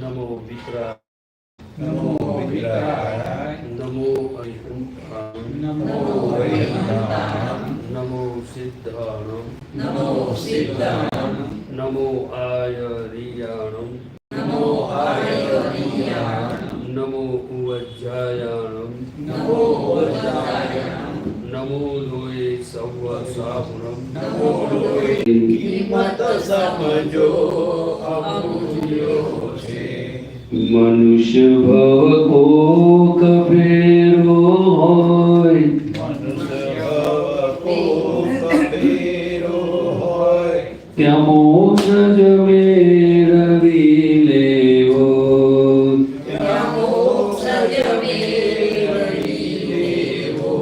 નમો વિકરા નમો વિકરાય નમો અરિહંતાણ નમો અરિહંતાણ નમો સિદ્ધાણમ નમો સિદ્ધાણમ નમો આયરિયાણમ નમો આયરિયાણમ નમો ઉવજ્જાયાણમ નમો વજ્રાયણમ નમો લોય સવ્વ સાહુરમ નમો લોય કિંમત સમજો અમૂલ્યો છે મનુષ્ય ભવ કોક ફેરો હોય મનુષ્ય કોક ફેરો હોય ત્યાં મોક્ષ જ મેળવી લેવો ત્યાં મોક્ષ જ મેળવી લેવો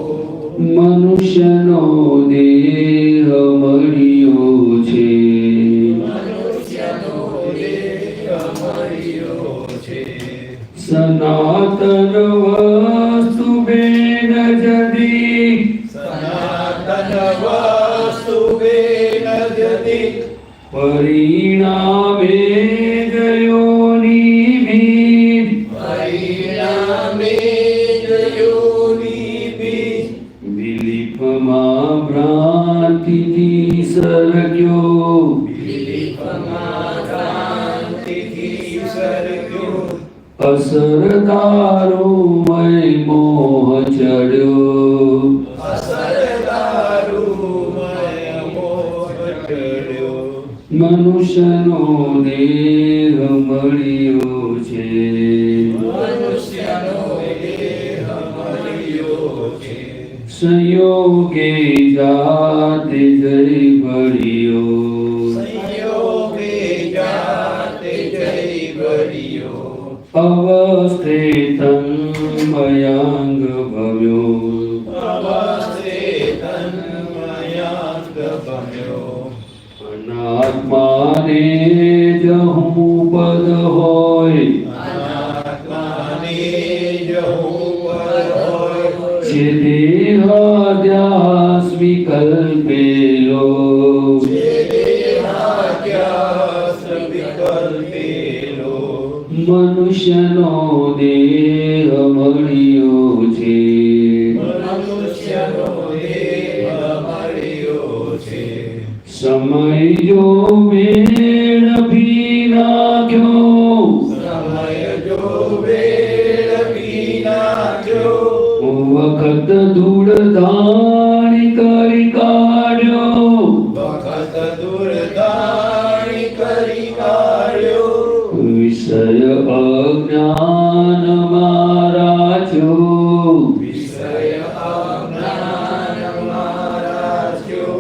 મનુષ્યનો દેહ મળ્યો છે મનુષ્યનો દેહ મળ્યો છે સનાતન વસ્તુ બેન જદી સનાતન વસ્તુ બેન જતી પરિણામે ગયોની ભીડ પરિણામે ગયોની બીજ વિલિપમાં ભ્રાંતિથી સરગ્યો વિલિપમાં ભ્રાંતિથી સરગ્યો અસરદારૂમય મોહ ચડ્યો અસરદારૂમય મોહ ચડ્યો મનુષ્યનો દેહ મળ્યો છે મનુષ્યનો દેહ મળ્યો છે સંયોગે જાતે જય ભળ્યો સંયોગે જાતે જય ભર્યો અવસ્થે તન્મયાંગ ભવ્યો અવસ્થે તન્મયાંગ ભવ્યો અનાત્માને જહું પદ હોય અનાત્માને જ હું પર હોય છે દેહાદ્યાસ વિકલ્પેલો જે દેહાદ્યાસ વિકલ્પેલો મનુષ્યનો દેહ મળ્યો છે મનુષ્યનો દેહ મળ્યો છે સમય જો મેળ ભી નાખ્યો સમય જો વેળવી નાખ્યો વખત ધૂળ ધાણી કરી કાઢ્યો વખત દુર્દાણી કરી કાઢ્યો વિષય અજ્ઞાન મારાચ્યો વિષય અજ્ઞાન મારાચ્યો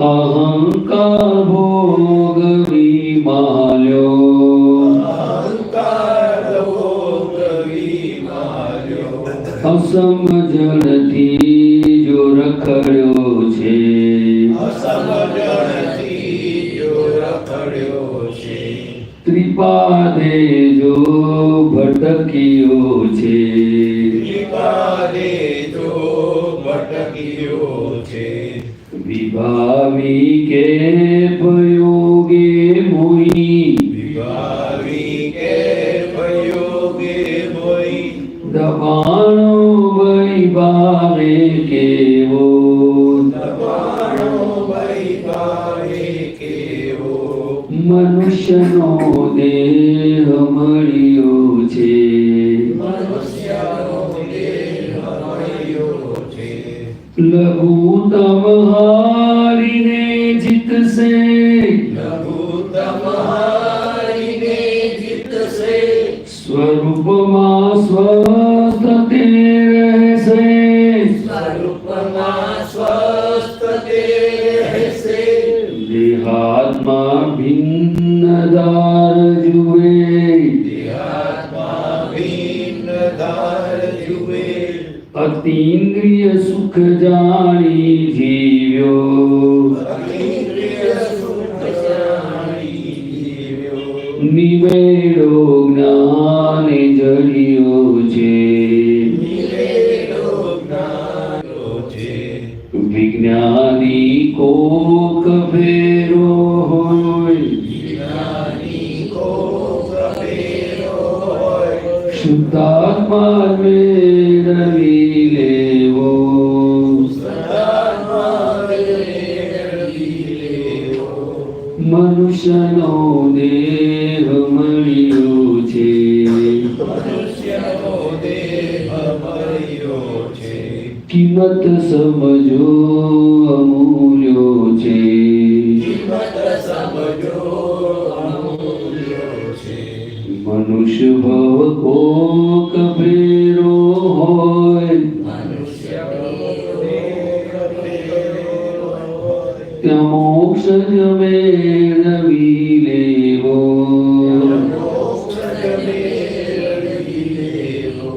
અહંકાર ભોગ વિમાલ્યો અહંકાર ભોગ વિમાલ્યો અસમજણથી જો રખડ્યો છે અસમજણથી જો રખડ્યો છે ત્રિપાદે જો ભટક્યો છે ત્રિપાદે જો ભટક્યો છે વિભાવી કે પ્રયોગે મોહી વિભાવી કે પ્રયોગે મોઈ દબાણો વૈભાવે કેવો દબાણો વૈભાવે કેવો મનુષ્યનો દેહ મળ્યો છે મનુષ્યનો દેહ મળ્યો છે લઘુતમ હારીને જીતશે લઘુત્તમ હારીને જીતશે સ્વરૂપમાં સ્વસ્થ તે રહેશે સ્વરૂપમાં સ્વસ્થ તે રહેશે દેહાત્મા ભિન્નદાર જુએ દેહાત્મા ભિન્ન ધાર જુએ અતિન્દ્રિય સુખ જાણી જીવ્યો અતિન્દ્રિય સુખ જાણી જીવ્યો નિમેળો જ્ઞાને જડ્યો છે કભેરો હોય જ્ઞાની કો પ્રભેરો હોય શુદ્ધાત્મા મેળવી લેવો સદાત્મા મેળવી લેવો મનુષ્યનો દેહ મળ્યો છે મનુષ્યનો દેહ મળ્યો છે કિંમત સમજો અમૂલ્યો છે કિંમત સમજો અમૂલ્યો છે મનુષ્ય ભવ કો કભેરો હોય મનુષ્યનો દેહ પ્રભેરો હોય ત્યાં મોક્ષ જ મેળવી લેવો મોક્ષ મેળવી લેવો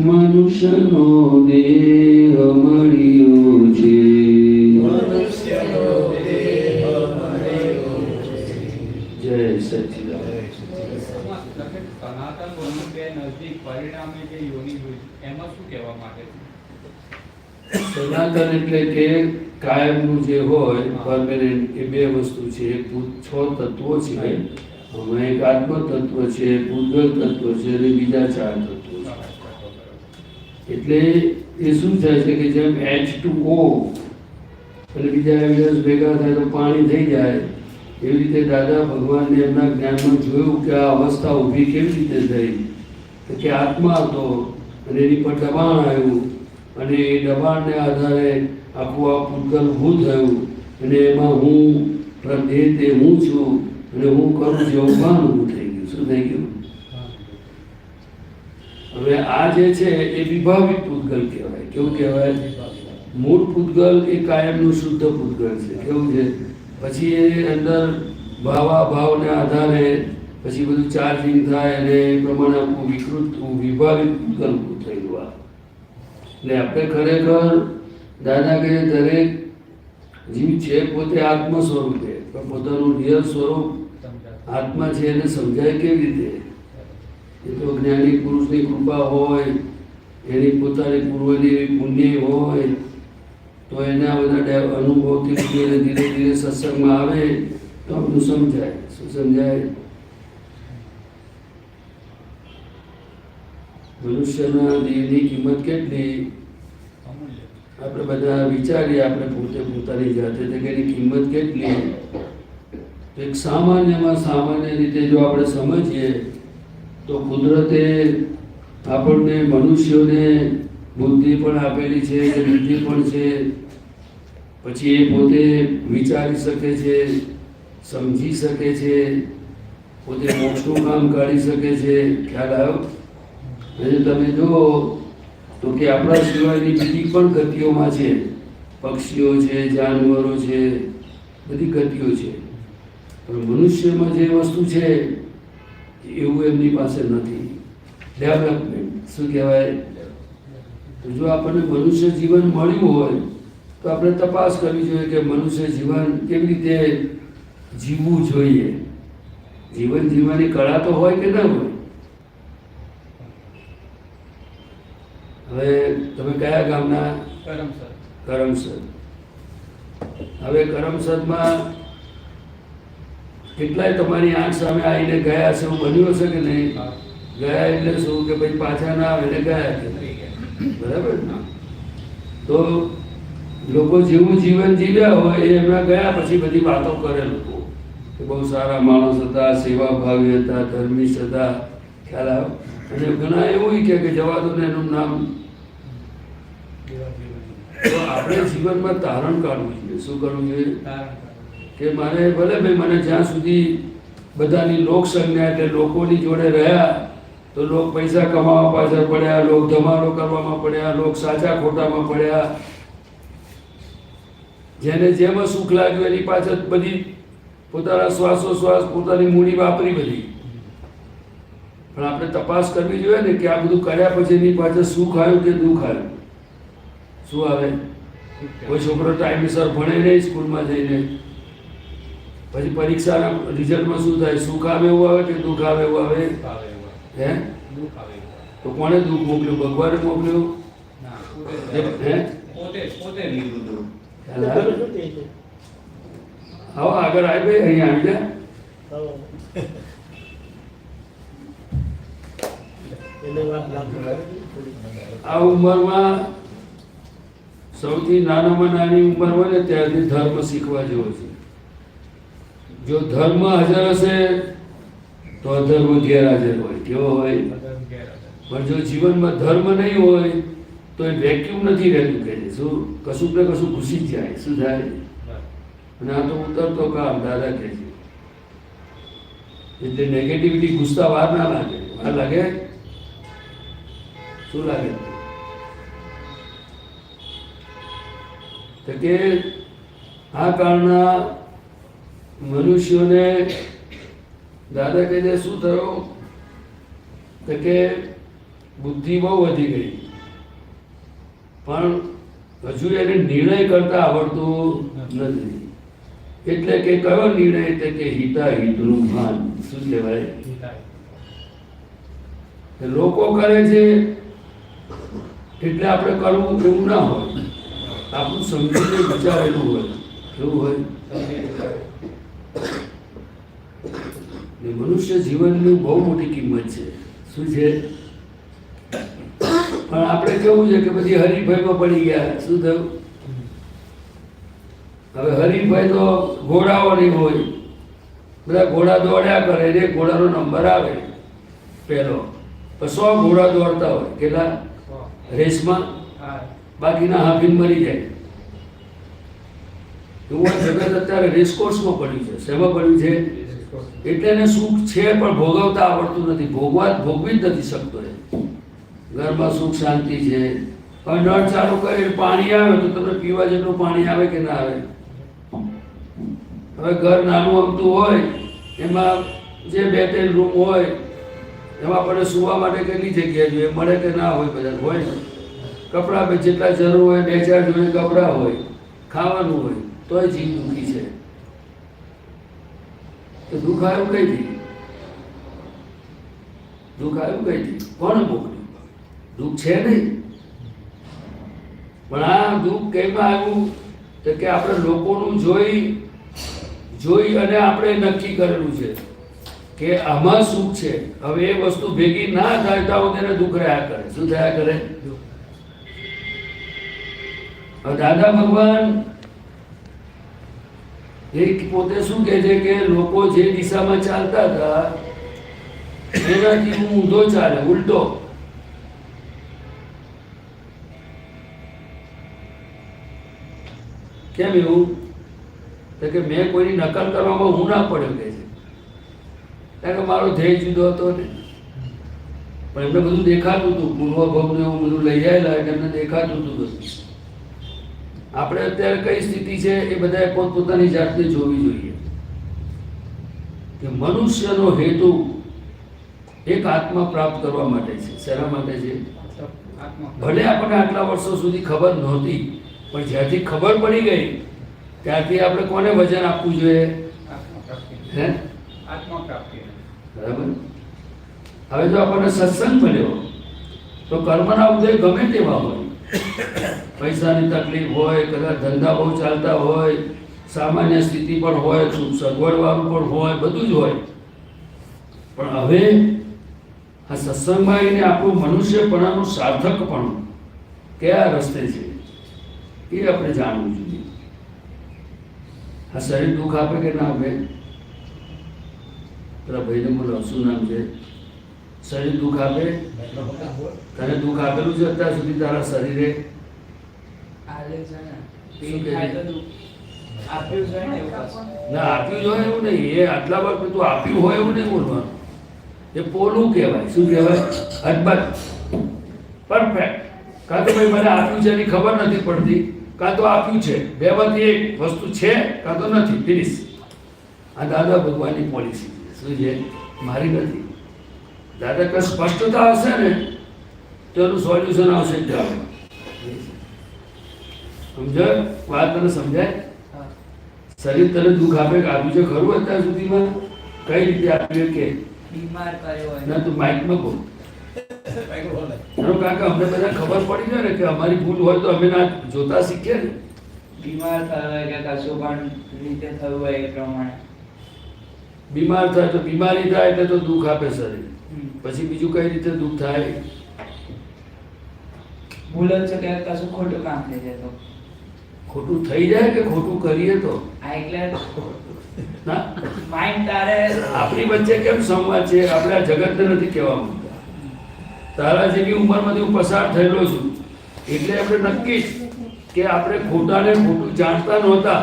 મનુષ્યનો દેહ મળ્યો છે મનુષ્યનો દેહ મળ્યો છે જય સચિદાનંદ સનાતન વસ્તુ બે નજદીક પરિણામે જે યોની હોય એમાં શું કહેવા માંગે છે? સનાતન એટલે કે કાયમનું જે હોય પરમેનન્ટ એ બે વસ્તુ છે એક છ તત્વો છે આમાં એક આત્મ તત્વ છે પૂતગલ તત્વ છે અને બીજા 4 તત્વો છે એટલે એ શું થાય છે કે જેમ H2O અને બીજા એવિડન્સ ભેગા થાય તો પાણી થઈ જાય એવી રીતે દાદા ભગવાનને એમના જ્ઞાનમાં જોયું કે આ અવસ્થા ઊભી કેવી રીતે થઈ તો કે આત્મા હતો અને એની પર દબાણ આવ્યું અને એ દબાણને આધારે આખું આ પૂતગલ ઊભું થયું અને એમાં હું દેહ તે હું છું અને હું કરું છું એવું ભાન ઊભું થઈ ગયું શું થઈ ગયું હવે આ જે છે એ વિભાવિત પૂતગલ કહેવાય કેવું કહેવાય મૂળ પૂતગલ એ કાયમનું શુદ્ધ પૂતગલ છે કેવું છે પછી એ અંદર ભાવાભાવને આધારે પછી બધું ચાર્જિંગ થાય અને એ પ્રમાણે આખું વિકૃત વિભાવિત પૂતગલ ઊભું થયેલું આ એટલે આપણે ખરેખર દાદા કે દરેક જીવ છે પોતે આત્મ સ્વરૂપે પણ પોતાનું રિયલ સ્વરૂપ આત્મા છે એને સમજાય કેવી રીતે એ તો જ્ઞાની પુરુષની કૃપા હોય એની પોતાની પૂર્વની એવી પુણ્ય હોય તો એના બધા અનુભવથી ધીરે ધીરે ધીરે સત્સંગમાં આવે તો આપણું સમજાય શું સમજાય મનુષ્યના દેહની કિંમત કેટલી અમૂલ્ય. આપણે બધા વિચારીએ આપણે પોતે પોતાની જાતે તો કે એની કિંમત કેટલી તો એક સામાન્યમાં સામાન્ય રીતે જો આપણે સમજીએ તો કુદરતે આપણને મનુષ્યોને બુદ્ધિ પણ આપેલી છે કે બુદ્ધિ પણ છે પછી એ પોતે વિચારી શકે છે સમજી શકે છે પોતે મોક્ષનું કામ કાઢી શકે છે ખ્યાલ આવ્યો અને તમે જુઓ તો કે આપણા સિવાયની બીજી પણ ગતિઓમાં છે પક્ષીઓ છે જાનવરો છે બધી ગતિઓ છે પણ મનુષ્યમાં જે વસ્તુ છે એવું એમની પાસે નથી ડેવલપમેન્ટ શું કહેવાય તો જો આપણને મનુષ્ય જીવન મળ્યું હોય તો આપણે તપાસ કરવી જોઈએ કે મનુષ્ય જીવન કેવી રીતે જીવવું જોઈએ જીવન જીવવાની કળા તો હોય કે ના હોય હવે તમે કયા ગામના કરમસદ. કરમસદ હવે કરમસદમાં કેટલાય તમારી આંખ સામે આવીને ગયા છે એવું બન્યું હશે કે નહીં ગયા એટલે શું કે ભાઈ પાછા ના આવે ને ગયા કે બરાબર ને તો લોકો જેવું જીવન જીવ્યા હોય એ એમના ગયા પછી બધી વાતો કરે લોકો કે બહુ સારા માણસ હતા સેવાભાવી હતા ધર્મિષ્ઠ હતા ખ્યાલ આવ્યો અને ઘણા એવું કે જવા દો ને એનું નામ તો આપણે જીવનમાં તારણ કાઢવું જોઈએ શું કરવું જોઈએ કે મારે ભલે ભાઈ મને જ્યાં સુધી બધાની લોક સંજ્ઞા એટલે લોકોની જોડે રહ્યા તો લોક પૈસા કમાવા પાછળ પડ્યા લોક ધમાડો કરવામાં પડ્યા લોક સાચા ખોટામાં પડ્યા જેને જેમાં સુખ લાગ્યું એની પાછળ બધી પોતાના શ્વાસોશ્વાસ પોતાની મૂડી વાપરી બધી પણ આપણે તપાસ કરવી જોઈએ ને કે આ બધું કર્યા પછી એની પાછળ સુખ આવ્યું કે દુઃખ આવ્યું શું આવે કોઈ છોકરો ટાઈમસર ભણે નહીં સ્કૂલમાં જઈને પછી પરીક્ષાના રિઝલ્ટમાં શું થાય સુખ આવે એવું આવે કે દુઃખ આવે એવું આવે હે તો કોણે દુઃખ મોકલ્યું ભગવાને મોકલ્યું હે પોતે લીધું હતું. ખ્યાલ આવે? આવો આગળ આવી ભાઈ, અહીંયા આવી જા. આ ઉંમરમાં સૌથી નાનામાં નાની ઉંમર હોય ને ત્યારથી ધર્મ શીખવા જેવો છે. જો ધર્મ હાજર હશે તો અધર્મ ગેરહાજર હોય. કેવો હોય? પણ જો જીવનમાં ધર્મ નહીં હોય તો એ વેક્યુમ નથી રહેતું. કે શું કશું ને કશું ઘૂસી જ જાય. શું થાય? અને આ તો ઉતરતો કામ દાદા કહે છે. એટલે નેગેટિવિટી ઘૂસતા વાર ના લાગે. વાર લાગે? શું લાગે? તો કે આ કાળના મનુષ્યોને દાદા કહે છે શું થયું? તો કે બુદ્ધિ બહુ વધી ગઈ, પણ હજુ એને નિર્ણય કરતા આવડતું નથી. એટલે કે કયો નિર્ણય? તે કે હિતાહિતનું ભાન. શું કહેવાય? લોકો કરે છે એટલે આપણે કરવું એવું ના હોય. આપણું સમજીને વિચારેલું હોય. કેવું હોય? મનુષ્ય જીવનની બહુ મોટી કિંમત છે. શું છે? પણ આપણે કેવું છે કે બધી હરીફાઈમાં પડી ગયા. શું થયું? હવે હરીફાઈ તો ઘોડાઓની હોય. બધા ઘોડા દોડ્યા કરે ને ઘોડાનો નંબર આવે પહેલો. 100 ઘોડા દોડતા હોય. કેટલા? રેસમાં બાકીના હાફીને મરી જાય. એવું આ જગત અત્યારે રેસકોર્સમાં પડ્યું છે. શેમાં પડ્યું છે? એટલે એને સુખ છે પણ ભોગવતા આવડતું નથી. ભોગવી જ નથી શકતો. એ ઘરમાં સુખ શાંતિ છે, પણ નળ ચાલુ કરે પાણી આવે તો તમને પીવા જેટલું પાણી આવે કે ના આવે? હવે ઘર નાનું અમતું હોય, એમાં જે 2-3 રૂમ હોય, એમાં આપણે સુવા માટે કેટલી જગ્યા જોઈએ? મળે કે ના હોય? બધા હોય ને. કપડાં જેટલા જરૂર હોય 2-4 જોડે કપડાં હોય, ખાવાનું હોય, તોય જીવ દુઃખી છે. તો દુઃખ આવ્યું કઈથી? દુઃખ આવ્યું કઈથી? કોને મોકલ્યું? દુઃખ છે નહીં. પણ આ દુઃખ કેમાં આવ્યું? તો કે આપણે લોકોનું જોઈ અને આપણે નક્કી કરેલું છે કે આમાં સુખ છે. હવે એ વસ્તુ ભેગી ના થાય તો તેને દુઃખ રહ્યા કરે. શું થયા કરે? દાદા ભગવાન એ પોતે શું કહે છે કે લોકો જે દિશામાં ચાલતા હતા એનાથી હું ઊંધો ચાલે, ઉલટો. કેમ એવું? તો કે મેં કોઈની નકલ કરવામાં હું ના પડ્યો કે છે. કારણ કે મારો ધ્યેય જુદો હતો ને. પણ એમને બધું દેખાતું હતું. પૂર્વભવને એવું બધું લઈ આવેલા એટલે એમને દેખાતું હતું બધું. આપણે અત્યારે કઈ સ્થિતિ છે એ બધાએ પોતપોતાની જાતને જોવી જોઈએ. કે મનુષ્યનો હેતુ એક આત્મા પ્રાપ્ત કરવા માટે છે. શેના માટે છે? ભલે આપણને આટલા વર્ષો સુધી ખબર નહોતી, પણ જ્યારથી ખબર પડી ગઈ ત્યારથી આપણે કોને વજન આપવું જોઈએ? હે? બરાબર. હવે જો આપણને સત્સંગ મળ્યો તો કર્મના ઉદય ગમે તેવા હોય, પૈસાની તકલીફ હોય, કદાચ ધંધા બહુ ચાલતા હોય, સામાન્ય સ્થિતિ પણ હોય, સગવડવાળું પણ હોય, બધું જ હોય. પણ હવે આ સત્સંગમાં આવીને આપણું મનુષ્યપણાનું સાર્થકપણું કયા રસ્તે છે એ આપણે જાણવું જોઈએ. આ શરીર દુઃખ આપે કે ના આપે? પેલા ભાઈને બોલો, શું નામ છે? શરીર દુઃખ આપે? તને દુઃખ આપેલું છે અત્યાર સુધી તારા શરીરે? ના, આપ્યું હોય એવું નહીં. એ આટલા વાર તું આપ્યું હોય એવું નહીં બોલવાનું. એ પોલું કહેવાય. શું કહેવાય? અદભુત, પરફેક્ટ. કાં તો ભાઈ મને આપ્યું છે એની ખબર નથી પડતી, કાં તો આપ્યું છે. બેમાંથી એક વસ્તુ છે કાં તો નથી. ફિનિશ. આ દાદા ભગવાનની પોલિસી છે. શું છે? મારી નથી. દાદા કે સ્પષ્ટતા હશે ને તો એનું સોલ્યુશન આવશે જ. સમજાય વાત? તને સમજાય? શરીર તને દુઃખ આપે કે આપ્યું છે ખરું અત્યાર સુધીમાં? કઈ રીતે આપ્યું કે બીમાર કર્યો હોય ના? તું માઇકમાં બોલ. કારણ કે અમને બધા ખબર પડી જાય ને કે અમારી ભૂલ હોય તો અમે ના જોતા શીખીએ ને. બીમાર થયો હોય કે કશું પણ રીતે થયું હોય એ પ્રમાણે. બીમાર થાય તો બીમારી થાય એટલે તો દુઃખ આપે શરીર. પછી બીજું કઈ રીતે દુઃખ થાય? ભૂલ જ છે કે કશું ખોટું કામ થઈ જાય તો. ખોટું થઈ જાય કે ખોટું કરીએ તો? આ એટલે ના, માઇન્ડ તારે આપણી વચ્ચે કેમ સંવાદ છે? આપણે આ જગતને નથી કહેવા માંગતા. તારા જેવી ઉંમરમાંથી હું પસાર થયેલો છું એટલે આપણે નક્કી જ કે આપણે ખોટાને ખોટું જાણતા નહોતા,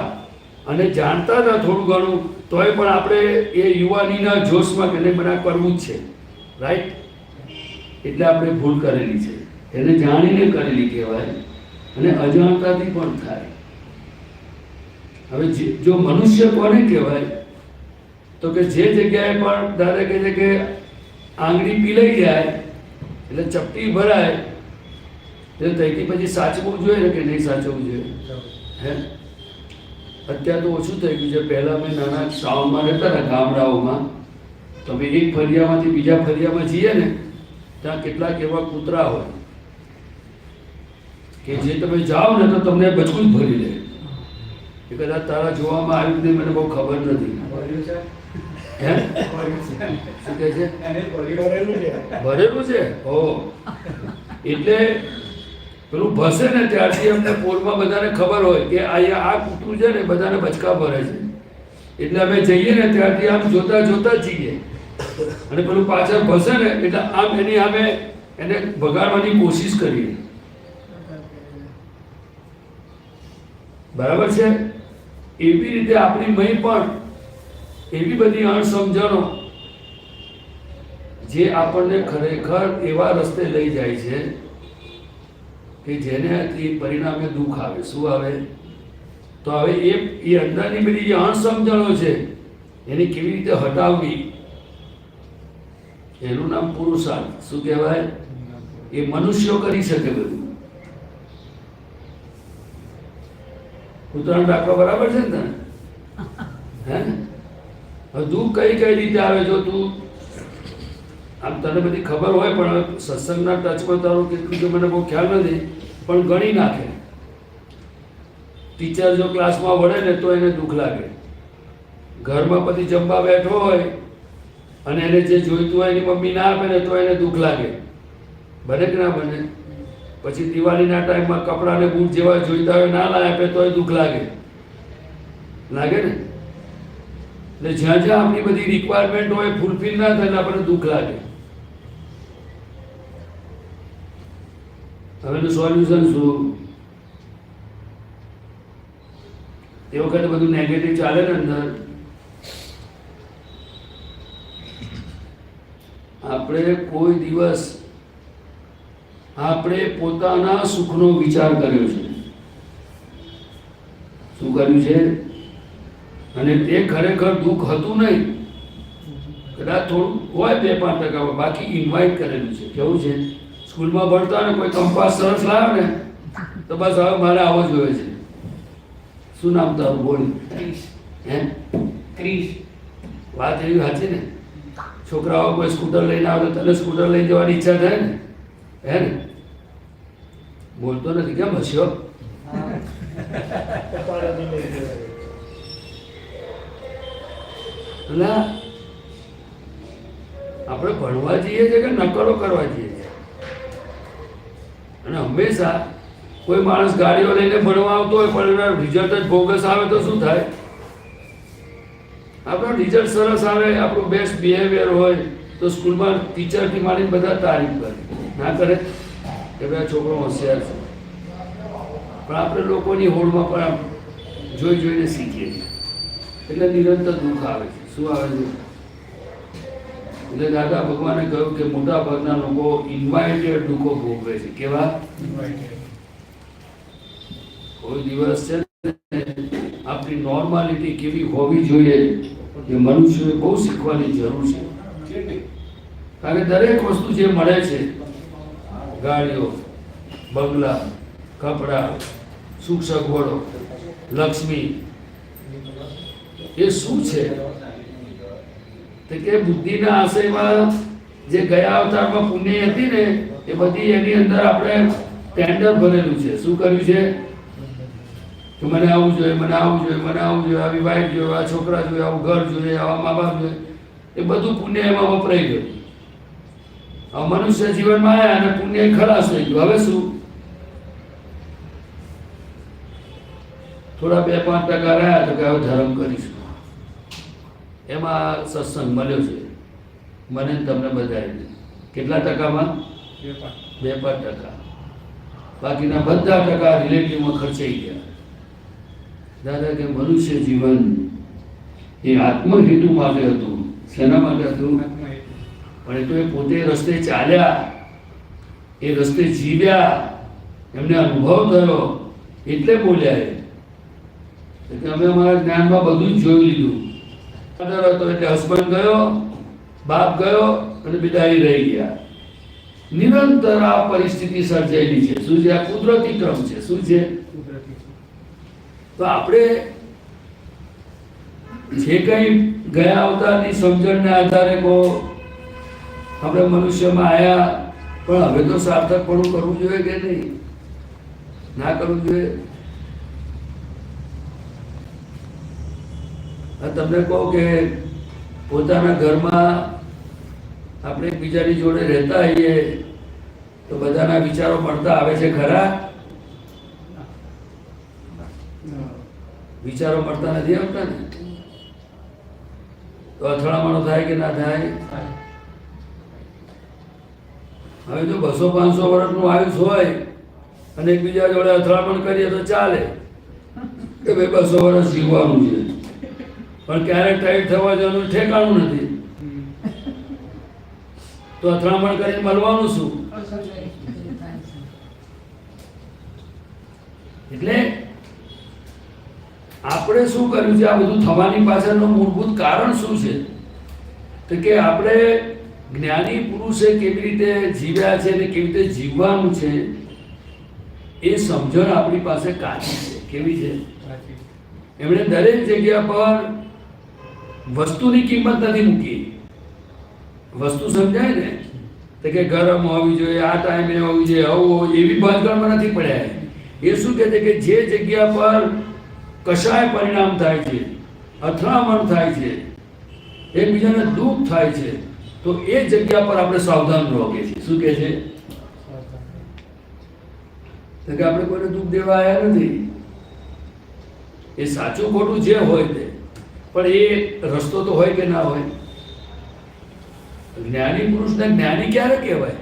અને જાણતા હતા થોડું ઘણું, તોય પણ આપણે એ યુવાનીના જોશમાં કે નહીં મને આ કરવું જ છે, રાઈટ? એટલે આપણે ભૂલ કરેલી છે. એને જાણીને કરેલી કહેવાય અને અજાણતાથી પણ થાય. હવે જો મનુષ્ય કોને કહેવાય? તો કે જે જગ્યાએ પણ દાદા કહે છે કે આંગળી પીલાઈ જાય એટલે ચપટી ભરાય એટલે ત્યાંથી પછી સાચવવું જોઈએ ને કે નહીં સાચવવું જોઈએ? હે, અત્યારે તો ઓછું થઈ ગયું છે. પહેલાં અમે નાના શ્રાવણમાં રહેતા હતા ગામડાઓમાં, તો અમે એક ફરિયામાંથી બીજા ફરિયામાં જઈએ ને ત્યાં કેટલાક એવા કૂતરા હોય કે જે તમે જાઓ ને તો તમને બચકું જ ભરી લે. એ કદાચ તારા જોવામાં આવ્યું નહીં, મને બહુ ખબર નથી. હે, શું કહે છે? ભરેલું છે. ઓ, એટલે પેલું ભસે ને ત્યારથી અમને પોળમાં બધાને ખબર હોય કે અહીંયા આ કૂતરું છે ને બધાને બચકા ભરે છે. એટલે અમે જઈએ ને ત્યારથી આમ જોતા જોતા જ જઈએ, અને પેલું પાછળ ભસે ને એટલે આમ એની સામે એને ભગાડવાની કોશિશ કરીએ. બરાબર છે? એવી રીતે આપણી મય પણ એવી બધી અણસમજણો જે આપણને ખરેખર એવા રસ્તે લઈ જાય છે કે જેનાથી પરિણામે દુઃખ આવે. શું આવે? તો હવે એ અંદરની બધી જે અણસમજણો છે એને કેવી રીતે હટાવવી, એનું નામ પુરુષાર્થ. શું કહેવાય? એ મનુષ્યો કરી શકે બધું. કૂતરાનો દાખલો બરાબર છે ને તને? હે, હવે દુઃખ કઈ કઈ રીતે આવે? જો તું આમ તને બધી ખબર હોય પણ સત્સંગના ટચમાં તારું કેટલું તો મને બહુ ખ્યાલ નથી, પણ ગણી નાખે. ટીચર જો ક્લાસમાં વળે ને તો એને દુઃખ લાગે. ઘરમાં પછી જમવા બેઠો હોય અને એને જે જોઈતું હોય એની મમ્મી ના આપે ને તો એને દુઃખ લાગે. બને કે ના બને? પછી દિવાળીના ટાઈમમાં કપડાને બૂટ જેવા જોઈતા હોય ના આપે તો એ દુઃખ લાગે. લાગે ને? એટલે જ્યાં જ્યાં આપણી બધી રિક્વાયરમેન્ટ હોય ફૂલફિલ ના થાય એટલે આપણને દુઃખ લાગે. હવે એનું સોલ્યુશન શું? એ વખતે બધું નેગેટિવ ચાલે ને અંદર. આપણે કોઈ દિવસ આપણે પોતાના સુખનો વિચાર કર્યો છે? શું કર્યું છે? અને તે ખરેખર દુઃખ હતું નહીં, કદાચ થોડું હોય 2-5%, બાકી ઇન્વાઇટ કરેલું છે. કેવું છે? સ્કૂલમાં ભણતા ને કોઈ કંપાસ સરસ લાવે ને તો બસ હવે મારે આવો જોઈએ છે. શું નામ તારું? બોલ. ક્રિશ. હે, ક્રિશ. વાત એવી સાચી ને? છોકરાઓ કોઈ સ્કૂટર લઈને આવે તો તને સ્કૂટર લઈ જવાની ઈચ્છા થાય ને? હે ને? બોલતો નથી કેમ? હસ્યો? એટલે આપણે ભણવા જઈએ છીએ કે નકલો કરવા જઈએ છીએ? અને હંમેશા કોઈ માણસ ગાડીઓ લઈને ભણવા આવતો હોય પણ એના રિઝલ્ટ જ બોગસ આવે તો શું થાય? આપણો રિઝલ્ટ સરસ આવે, આપણું બેસ્ટ બિહેવિયર હોય તો સ્કૂલમાં ટીચરથી માંડીને બધા તારીફ કરે. ના કરે કે ભાઈ છોકરો હોશિયાર છે. પણ આપણે લોકોની હોડમાં પણ જોઈ જોઈને શીખીએ છીએ એટલે નિરંતર દુઃખ આવે છે. શું આવે છે? એટલે દાદા ભગવાને કહ્યું કે મોટા ભાગના લોકો ઇન્વાઇટેડ દુઃખો ભોગવે છે. કેવા? કોઈ દિવસ છે ને આપણી નોર્માલિટી કેવી હોવી જોઈએ એ મનુષ્યોએ બહુ શીખવાની જરૂર છે. કારણ કે દરેક વસ્તુ જે મળે છે, ગાડીઓ, બંગલા, કપડાં, સુખ સગવડો, લક્ષ્મી, એ શું છે? તો કે બુદ્ધિના આશયમાં જે ગયા અવતારમાં પુણ્ય હતી ને એ બધી એની અંદર આપણે ટેન્ડર ભરેલું છે. શું કર્યું છે? કે મને આવું જોઈએ, મને આવું જોઈએ, મને આવું જોઈએ, આવી વાઈફ જોઈએ, આ છોકરા જોઈએ, આવું ઘર જોઈએ, આવા મા બાપ જોઈએ, એ બધું પુણ્ય એમાં વપરાઈ ગયું. હવે મનુષ્ય જીવનમાં આવ્યા અને પુણ્ય ખલાસ થઈ ગયું. હવે શું? થોડા 2-5% રહ્યા તો કે હવે ધર્મ કરીશું. એમાં સત્સંગ મળ્યો છે મને ને તમને બધાને. કેટલા ટકામાં? 2-5%. બાકીના બધા ટકા રિલેટિવમાં ખર્ચાઈ ગયા. દાદા કે મનુષ્ય જીવન એ આત્મહેતુ માટે હતું. શેના માટે હતું? પણ એ તો એ પોતે રસ્તે ચાલ્યા, એ રસ્તે જીવ્યા, એમને અનુભવ થયો એટલે બોલ્યા કે અમે અમારા જ્ઞાનમાં બધું જ જોઈ લીધું. હતો એટલે હસબન્ડ ગયો, બાપ ગયો અને બિદાઈ રહી ગયા. નિરંતર આ પરિસ્થિતિ સર્જાયેલી છે. શું છે? આ કુદરતી ક્રમ છે. શું છે? તો આપણે જે કંઈ ગયા અવતારની સમજણને આધારે કહો આપણે મનુષ્યમાં આવ્યા, પણ હવે તો સાર્થકપણું કરવું જોઈએ કે નહીં? ના કરવું જોઈએ? તમને કહો કે પોતાના ઘરમાં આપણે એકબીજાની જોડે રહેતા હોઈએ તો બધાના વિચારો મળતા આવે છે ખરા? વિચારો મળતા નથી આવતા ને? તો અથડામણો થાય કે ના થાય? હવે જો 200-500 વર્ષનું આયુષ હોય અને એકબીજા જોડે અથડામણ કરીએ તો ચાલે કે ભાઈ 200 વર્ષ જીવવાનું છે, પણ ક્યારે ટાઈટ થવા જવાનું ઠેકાણું નથી. તો અથડામણ કરીને મળવાનું શું? એટલે આપણે શું કર્યું છે? આ બધું થવાની પાછળનું મૂળભૂત કારણ શું છે? તો કે આપણે જ્ઞાની પુરુષે કેવી રીતે જીવ્યા છે અને કેવી રીતે જીવવાનું છે એ સમજણ આપણી પાસે કાચી છે. કેવી છે? એમણે દરેક જગ્યા પર વસ્તુની કિંમત નથી મૂકી. વસ્તુ સમજાય ને તો કે ગરમ હોવી જોઈએ, આ ટાઈમે હોવી જોઈએ, આવું એવી બાંધગણમાં નથી પડ્યા. એ શું કહે છે કે જે જગ્યા પર કશાય પરિણામ થાય છે, અથડામણ થાય છે, એકબીજાને દુઃખ થાય છે, તો એ જગ્યા પર આપણે સાવધાન રહો કે છે. શું કહે છે? તો કે આપણે કોઈને દુઃખ દેવા આવ્યા નથી. એ સાચું ખોટું જે હોય તે, પણ એ રસ્તો તો હોય કે ના હોય? જ્ઞાની પુરુષને જ્ઞાની ક્યારે કહેવાય?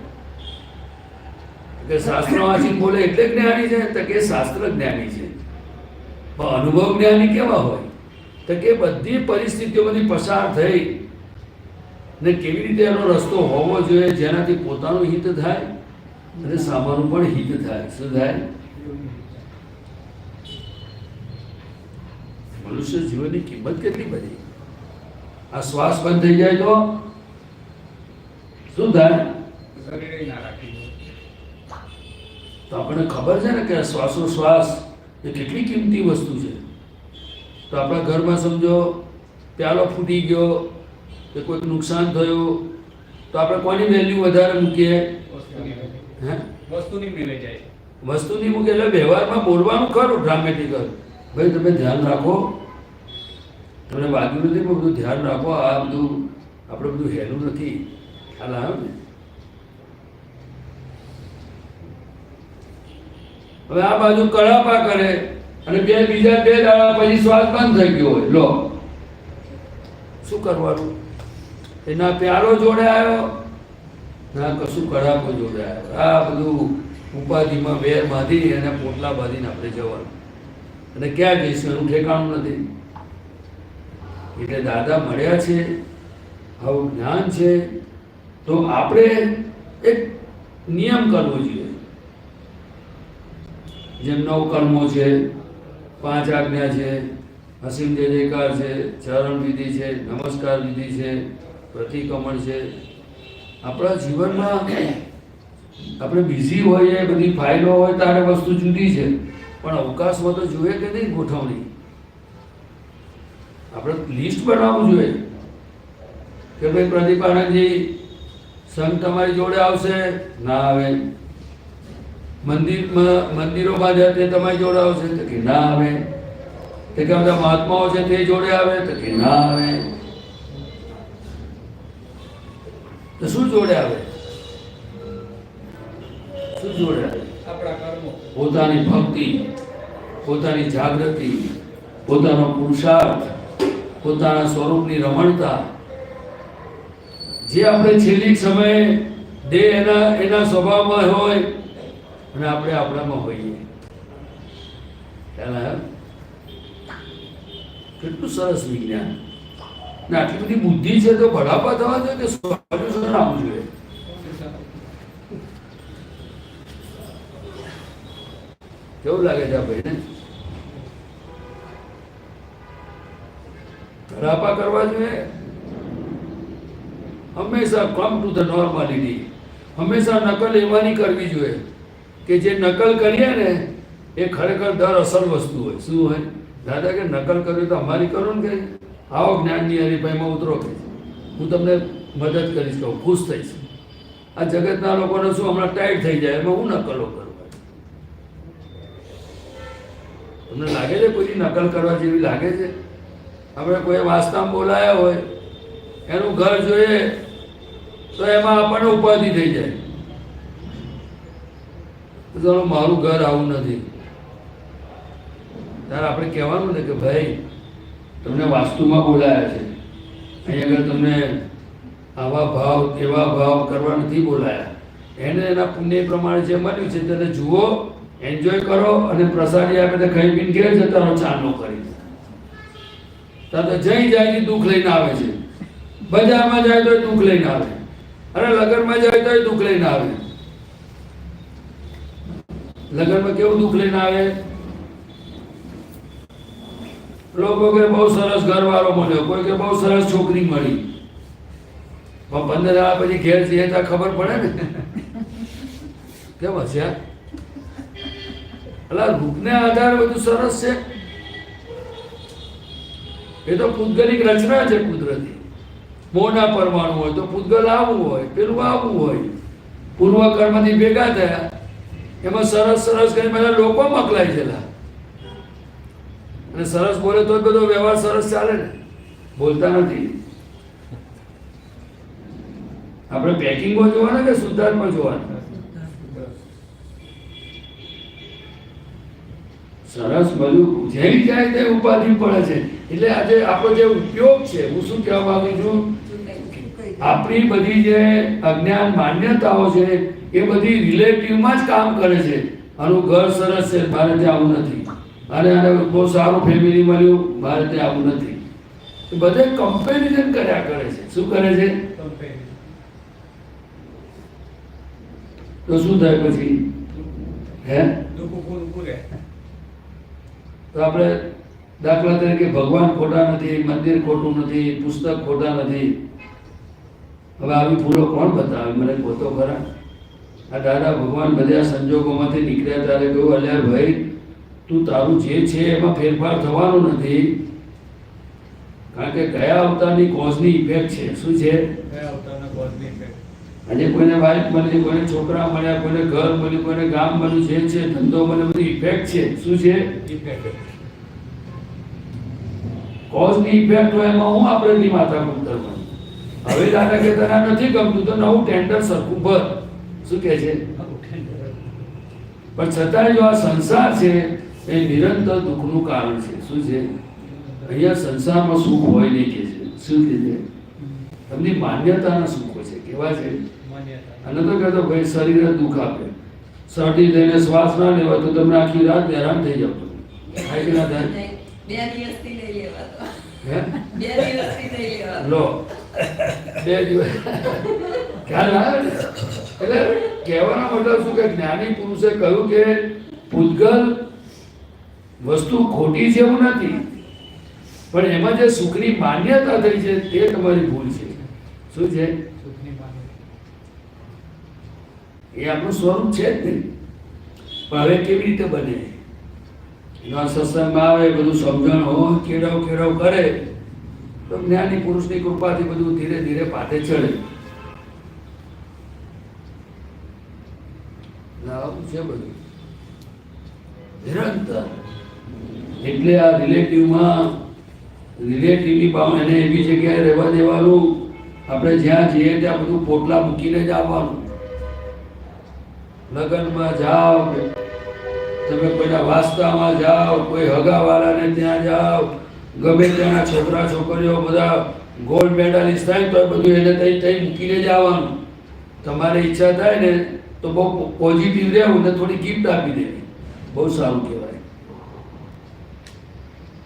કે શાસ્ત્ર વાંચીને બોલે એટલે જ્ઞાની છે? તો કે શાસ્ત્ર જ્ઞાની છે. પણ અનુભવ જ્ઞાની કેવા હોય? તો કે બધી પરિસ્થિતિઓમાંથી પસાર થઈ ને કેવી રીતે એનો રસ્તો હોવો જોઈએ જેનાથી પોતાનું હિત થાય અને સામાનું પણ હિત થાય. શું થાય? મનુષ્ય જીવનની કિંમત કેટલી બધી. આ શ્વાસ બંધ થઈ જાય તો શું થાય? તો આપણને ખબર છે ને કે શ્વાસોશ્વાસ એ કેટલી કિંમતી વસ્તુ છે. તો આપણા ઘરમાં સમજો પ્યાલો ફૂટી ગયો કે કોઈક નુકસાન થયું તો આપણે કોની વેલ્યુ વધારે મૂકીએ? વસ્તુની મેળે જાય. વસ્તુની મૂકે એટલે વ્યવહારમાં બોલવાનું ખરું ડ્રામેટિક. ભાઈ તમે ધ્યાન રાખો, તમને વાગ્યું નથી પણ બધું ધ્યાન રાખો, આ બધું આપણે બધું હેલું નથી. ખ્યાલ આવ્યો ને? હવે આ બાજુ કડાપા કરે અને બીજા 2 દાડા પછી શ્વાસ બંધ થઈ ગયો હોય. લો શું કરવાનું? એના પ્યારો જોડે આવ્યો ના કશું કડાપો જોડે આવ્યો. આ બધું ઉપાધિમાં વેર બાંધી અને પોટલા બાંધીને આપણે જવાનું અને ક્યાં જઈશું એનું ઠેકાણું નથી. એટલે દાદા મળ્યા છે, આવું જ્ઞાન છે, તો આપણે એક નિયમ કરવો જોઈએ. જેમ 9 કર્મો છે, 5 આજ્ઞા છે, અસીમ જય જયકાર છે, ચરણ વિધિ છે, નમસ્કાર વિધિ છે, પ્રતિક્રમણ છે. આપણા જીવનમાં આપણે બિઝી હોઈએ, બધી ફાઇલો હોય ત્યારે વસ્તુ જુદી છે, પણ અવકાશમાં તો જોઈએ કે નહીં ગોઠવણી? આપણે લિસ્ટ બનાવવું જોઈએ કે ભાઈ પ્રદીપ આનંદજી સંઘ તમારી જોડે આવશે, ના આવે. મંદિરોમાં જાય તે તમારી જોડે આવશે તો કે ના આવે. તે કે બધા મહાત્માઓ છે તે જોડે આવે તો કે ના આવે. તો શું જોડે આવે? શું જોડે આવે? આપણા કર્મો. પોતાની ભક્તિ, પોતાની જાગૃતિ, પોતાનો પુરુષાર્થ, પોતાના સ્વરૂપની રમણતા, જે આપણે છેલ્લી સમયે દેહ એના સ્વભાવમાં હોય અને આપણે આપણામાં હોઈએ. ખ્યાલ આવ્યો? કેટલું સરસ વિજ્ઞાન ને આટલી બધી બુદ્ધિ છે તો બળાપા થવા જોઈએ કે સોલ્યુશન આવવું જોઈએ. કેવું લાગે છે આ ભાઈને? બળાપા કરવા જોઈએ. હંમેશા કમ ટુ ધ નોર્માલિટી. હંમેશા નકલ એવાની કરવી જોઈએ કે જે નકલ કરીએ ને એ ખરેખર દર અસલ વસ્તુ હોય. શું હોય? દાદા કે નકલ કર્યું તો અમારી કરો ને કે આવો જ્ઞાનની હરીફાઈમાં ઉતરો કે હું તમને મદદ કરીશ, કહું ખુશ થઈશ. આ જગતના લોકોને શું હમણાં ટાઈટ થઈ જાય એમાં હું નકલો કરું? તમને લાગે છે કોઈ નકલ કરવા જેવી લાગે છે? આપણે કોઈ વાસ્તામાં બોલાયા હોય એનું ઘર જોઈએ તો એમાં આપણને ઉપાધિ થઈ જાય. તો મારું ઘર આવું નથી. ત્યારે આપણે કહેવાનું ને કે ભાઈ તમને વાસ્તુમાં બોલાયા છે, અહીં આગળ તમને આવા ભાવ એવા ભાવ કરવા નથી બોલાયા. એને એના પુણ્ય પ્રમાણે જે મળ્યું છે તેને જુઓ, એન્જોય કરો અને પ્રસાદી આપે તો ખાઈ પીને ઘેર જતા રહો ચાંદલો કરી. ત્યાં તો જઈ જાય દુઃખ લઈને આવે છે. બજારમાં જાય તો દુઃખ લઈને આવે, અરે લગ્નમાં જાય તો દુઃખ લઈને આવે. લગ્નમાં કેવું દુઃખ લઈને આવે? લોકો કે બહુ સરસ ઘરવાળો મળ્યો, કોઈ કે બહુ સરસ છોકરી મળી. પણ 15 દાડા પછી ઘેર જઈએ તો ખબર પડે ને કેમ હશે? એટલે રૂપને આધારે બધું સરસ છે. એ તો પૂતગલિક રચના છે કુદરતી. મોના પરમાણુ હોય તો પૂતગલ આવું હોય, પેલું આવું હોય. પૂર્વ કર્મથી ભેગા થયા એમાં સરસ સરસ કરી બધા લોકો મકલાઈ ગયેલા. અને સરસ બોલે તો બધો વ્યવહાર સરસ ચાલે ને. બોલતા નથી. આપણે પેકિંગમાં જોવાના કે શુદ્ધાર્થમાં જોવાના? સરસ બધું જેવી જાય તે ઉપાધિ પડે છે. એટલે આજે આપણો જે ઉપયોગ છે, હું શું કહેવા માંગુ છું, આપણી બધી જે અજ્ઞાન માન્યતાઓ છે એ બધી રિલેટિવમાં જ કામ કરે છે. આનું ઘર સરસ છે, મારે ત્યાં આવું નથી. અને બહુ સારું ફેમિલી મળ્યું, મારે ત્યાં આવું નથી. બધે કમ્પેરિઝન કર્યા કરે છે. શું કરે છે? તો શું થાય પછી? હે તો આપણે દાખલા તરીકે ભગવાન ખોટા નથી, મંદિર ખોટું નથી, પુસ્તક ખોટા નથી. હવે આવી ભૂલો કોણ બતાવે? મને પોતો ખરા. આ દાદા ભગવાન બધા સંજોગોમાંથી નીકળ્યા ત્યારે કહ્યું, અલ્યા ભાઈ તું તારું જે છે એમાં ફેરફાર થવાનું નથી. કારણ કે ગયા અવતારની કોઝની ઇફેક્ટ છે. શું છે? આજે કોઈને વાઇફ મળી, કોઈને છોકરા મળ્યા, કોઈને ઘર મળ્યું, કોઈને ગામ મળ્યું, જે છે ધંધો મળ્યો, બધી ઇફેક્ટ છે. શું છે? કોઝની ઇફેક્ટ હોય એમાં હું આપણે માથા કરવાનું. હવે દાદા કે તને નથી ગમતું તો નવું ટેન્ડર સરખું ભર. શું કે છે? પણ છતાંય જો આ સંસાર છે એ નિરંતર દુઃખનું કારણ છે. શું છે? અહીંયા સંસારમાં સુખ હોય નહીં કે છે. શું કે છે? એમની માન્યતાના સુખો છે. કેવા છે? અને તો કહેતો ભાઈ શરીર દુઃખ આપે, શરદી થઈને શ્વાસ ના લેવા તો તમને આખી રાત હેરાન થઈ જાવ. થાય કે ના થાય? 2 દિવસથી લઈ લેવા. હે? 2 દિવસથી લઈ લેવા. લો 2 દિવસ ખ્યાલ આવે ને? એટલે કહેવાનો મતલબ શું કે જ્ઞાની પુરુષે કહ્યું કે પૂતગલ વસ્તુ ખોટી છે એવું નથી, પણ એમાં જે સુખની માન્યતા થઈ છે તે તમારી ભૂલ છે. શું છે? એ આપણું સ્વરૂપ છે જ નહીં. પણ હવે કેવી રીતે બને? એના સત્સંગમાં આવે, બધું સમજણ હોય, કેળવ કરે તો જ્ઞાની પુરુષની કૃપાથી બધું ધીરે ધીરે પાથે ચડે. આવું છે બધું નિરંતર. એટલે આ રિલેટિવની બાબત એને એવી જગ્યાએ રહેવા દેવાનું. આપણે જ્યાં જઈએ ત્યાં બધું પોટલા મૂકીને જ આવવાનું. લગ્નમાં જાઓ, તમે કોઈના વાસ્તામાં જાઓ, કોઈ હગાવાળાને ત્યાં જાઓ, ગમે ત્યાંના છોકરા છોકરીઓ બધા ગોલ્ડ મેડાલિસ્ટ થાય તો બધું એને તઈ મૂકીને જ આવવાનું. તમારે ઈચ્છા થાય ને તો બહુ પોઝિટિવ રહેવું ને થોડી ગિફ્ટ આપી દેવી, બહુ સારું કહેવાય.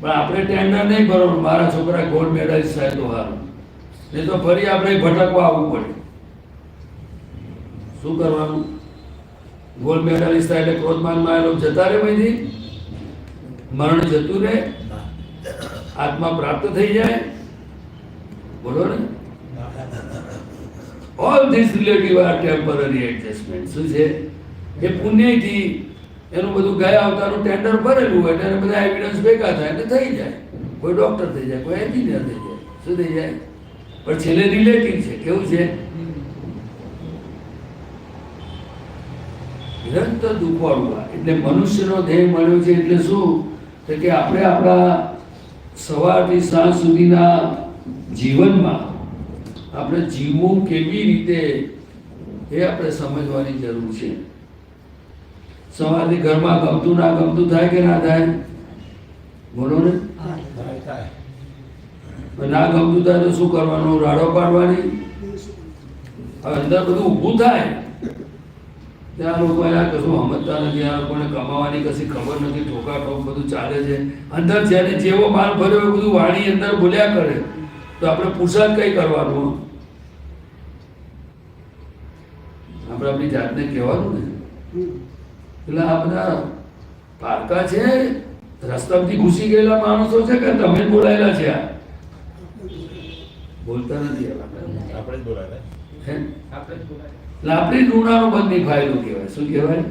પણ આપણે ટેન્ડર નહીં ભરવાનું મારા છોકરા ગોલ્ડ મેડાલિસ્ટ થાય તો સારું, નહીં તો ફરી આપણે ભટકવા આવવું પડે. શું કરવાનું? ગોલ્ડ મેડાલિસ્ટ થાય એટલે ક્રોધમાનમાં એ લોકો જતા રહે, ભાઈથી મરણ જતું રહે, આત્મા પ્રાપ્ત થઈ જાય. બોલો ને, all this relative are temporary adjustment. શું છે? એ પુણ્યથી એનું બધું ગયા અવતારનું ટેન્ડર ભરેલું હોય એટલે બધા એવિડન્સ ભેગા થાય એટલે થઈ જાય. કોઈ ડોક્ટર થઈ જાય, કોઈ એન્જિનિયર થઈ જાય, શું થઈ જાય? પણ છેલ્લે રિલેટિવ છે. કેવું છે? નિરંતર દુઃખવાળું. એટલે મનુષ્યનો દેહ મળ્યો છે એટલે શું? તો કે આપણે આપણા સવારથી સાંજ સુધીના જીવનમાં આપણે જીવવું કેવી રીતે એ આપણે સમજવાની જરૂર છે. સવારથી ઘરમાં ગમતું ના ગમતું થાય કે ના થાય? બોલો ને. ના ગમતું થાય તો શું કરવાનું? રાડો પાડવાની. હવે અંદર બધું ઊભું થાય ત્યાં લોકો આ કશું સમજતા નથી, આ લોકોને કમાવાની કશી ખબર નથી, ઠોકાઠોક બધું ચાલે છે. અંદર જેને જેવો માલ ભર્યો એ બધું વાણી અંદર બોલ્યા કરે તો આપણે પુરુષાર્થ કઈ કરવાનું? આપણે આપણી જાતને કહેવાનું ને. એટલે આ બધા પારકા છે, રસ્તામાંથી ઘૂસી ગયેલા માણસો છે કે તમે બોલાયેલા છે? આ બોલતા નથી આપણે જ બોલાય. એટલે આપણી ઋણાનો બંધની ફાયદો કહેવાય. શું કહેવાય?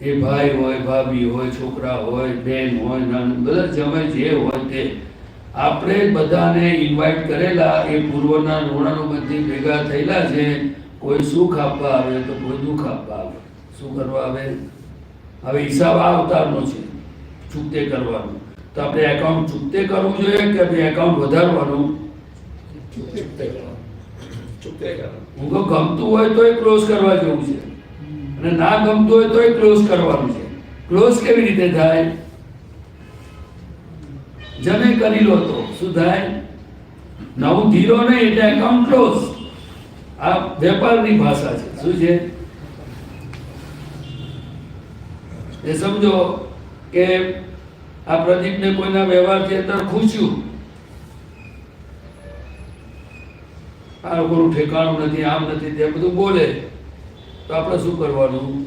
એ ભાઈ હોય, ભાભી હોય, છોકરા હોય, બેન હોય, નાનું બધા જમાઈ જે હોય તે આપણે બધાને ઇન્વાઇટ કરેલા એ પૂર્વના ઋણાનો બંધથી ભેગા થયેલા છે. કોઈ સુખ આપવા આવે તો કોઈ દુઃખ આપવા આવે. શું કરવા આવે? હવે હિસાબ આ અવતારનો છે, ચૂકતે કરવાનું. તો આપણે એકાઉન્ટ ચૂકતે કરવું જોઈએ કે આપણે એકાઉન્ટ વધારવાનું? હું કહું ગમતું હોય તોય ક્લોઝ કરવા જેવું છે અને ના ગમતું હોય તોય ક્લોઝ કરવાનું છે. ક્લોઝ કેવી રીતે થાય? જમે કરી લો તો શું થાય? નવું ધીરો નહીં એટલે એકાઉન્ટ ક્લોઝ. આ વેપારની ભાષા છે. શું છે એ સમજો કે આ પ્રદીપને કોઈના વ્યવહારથી અંદર ખુશ્યું, આ લોકોનું ઠેકાણું નથી, આમ નથી, તે બધું બોલે તો આપણે શું કરવાનું?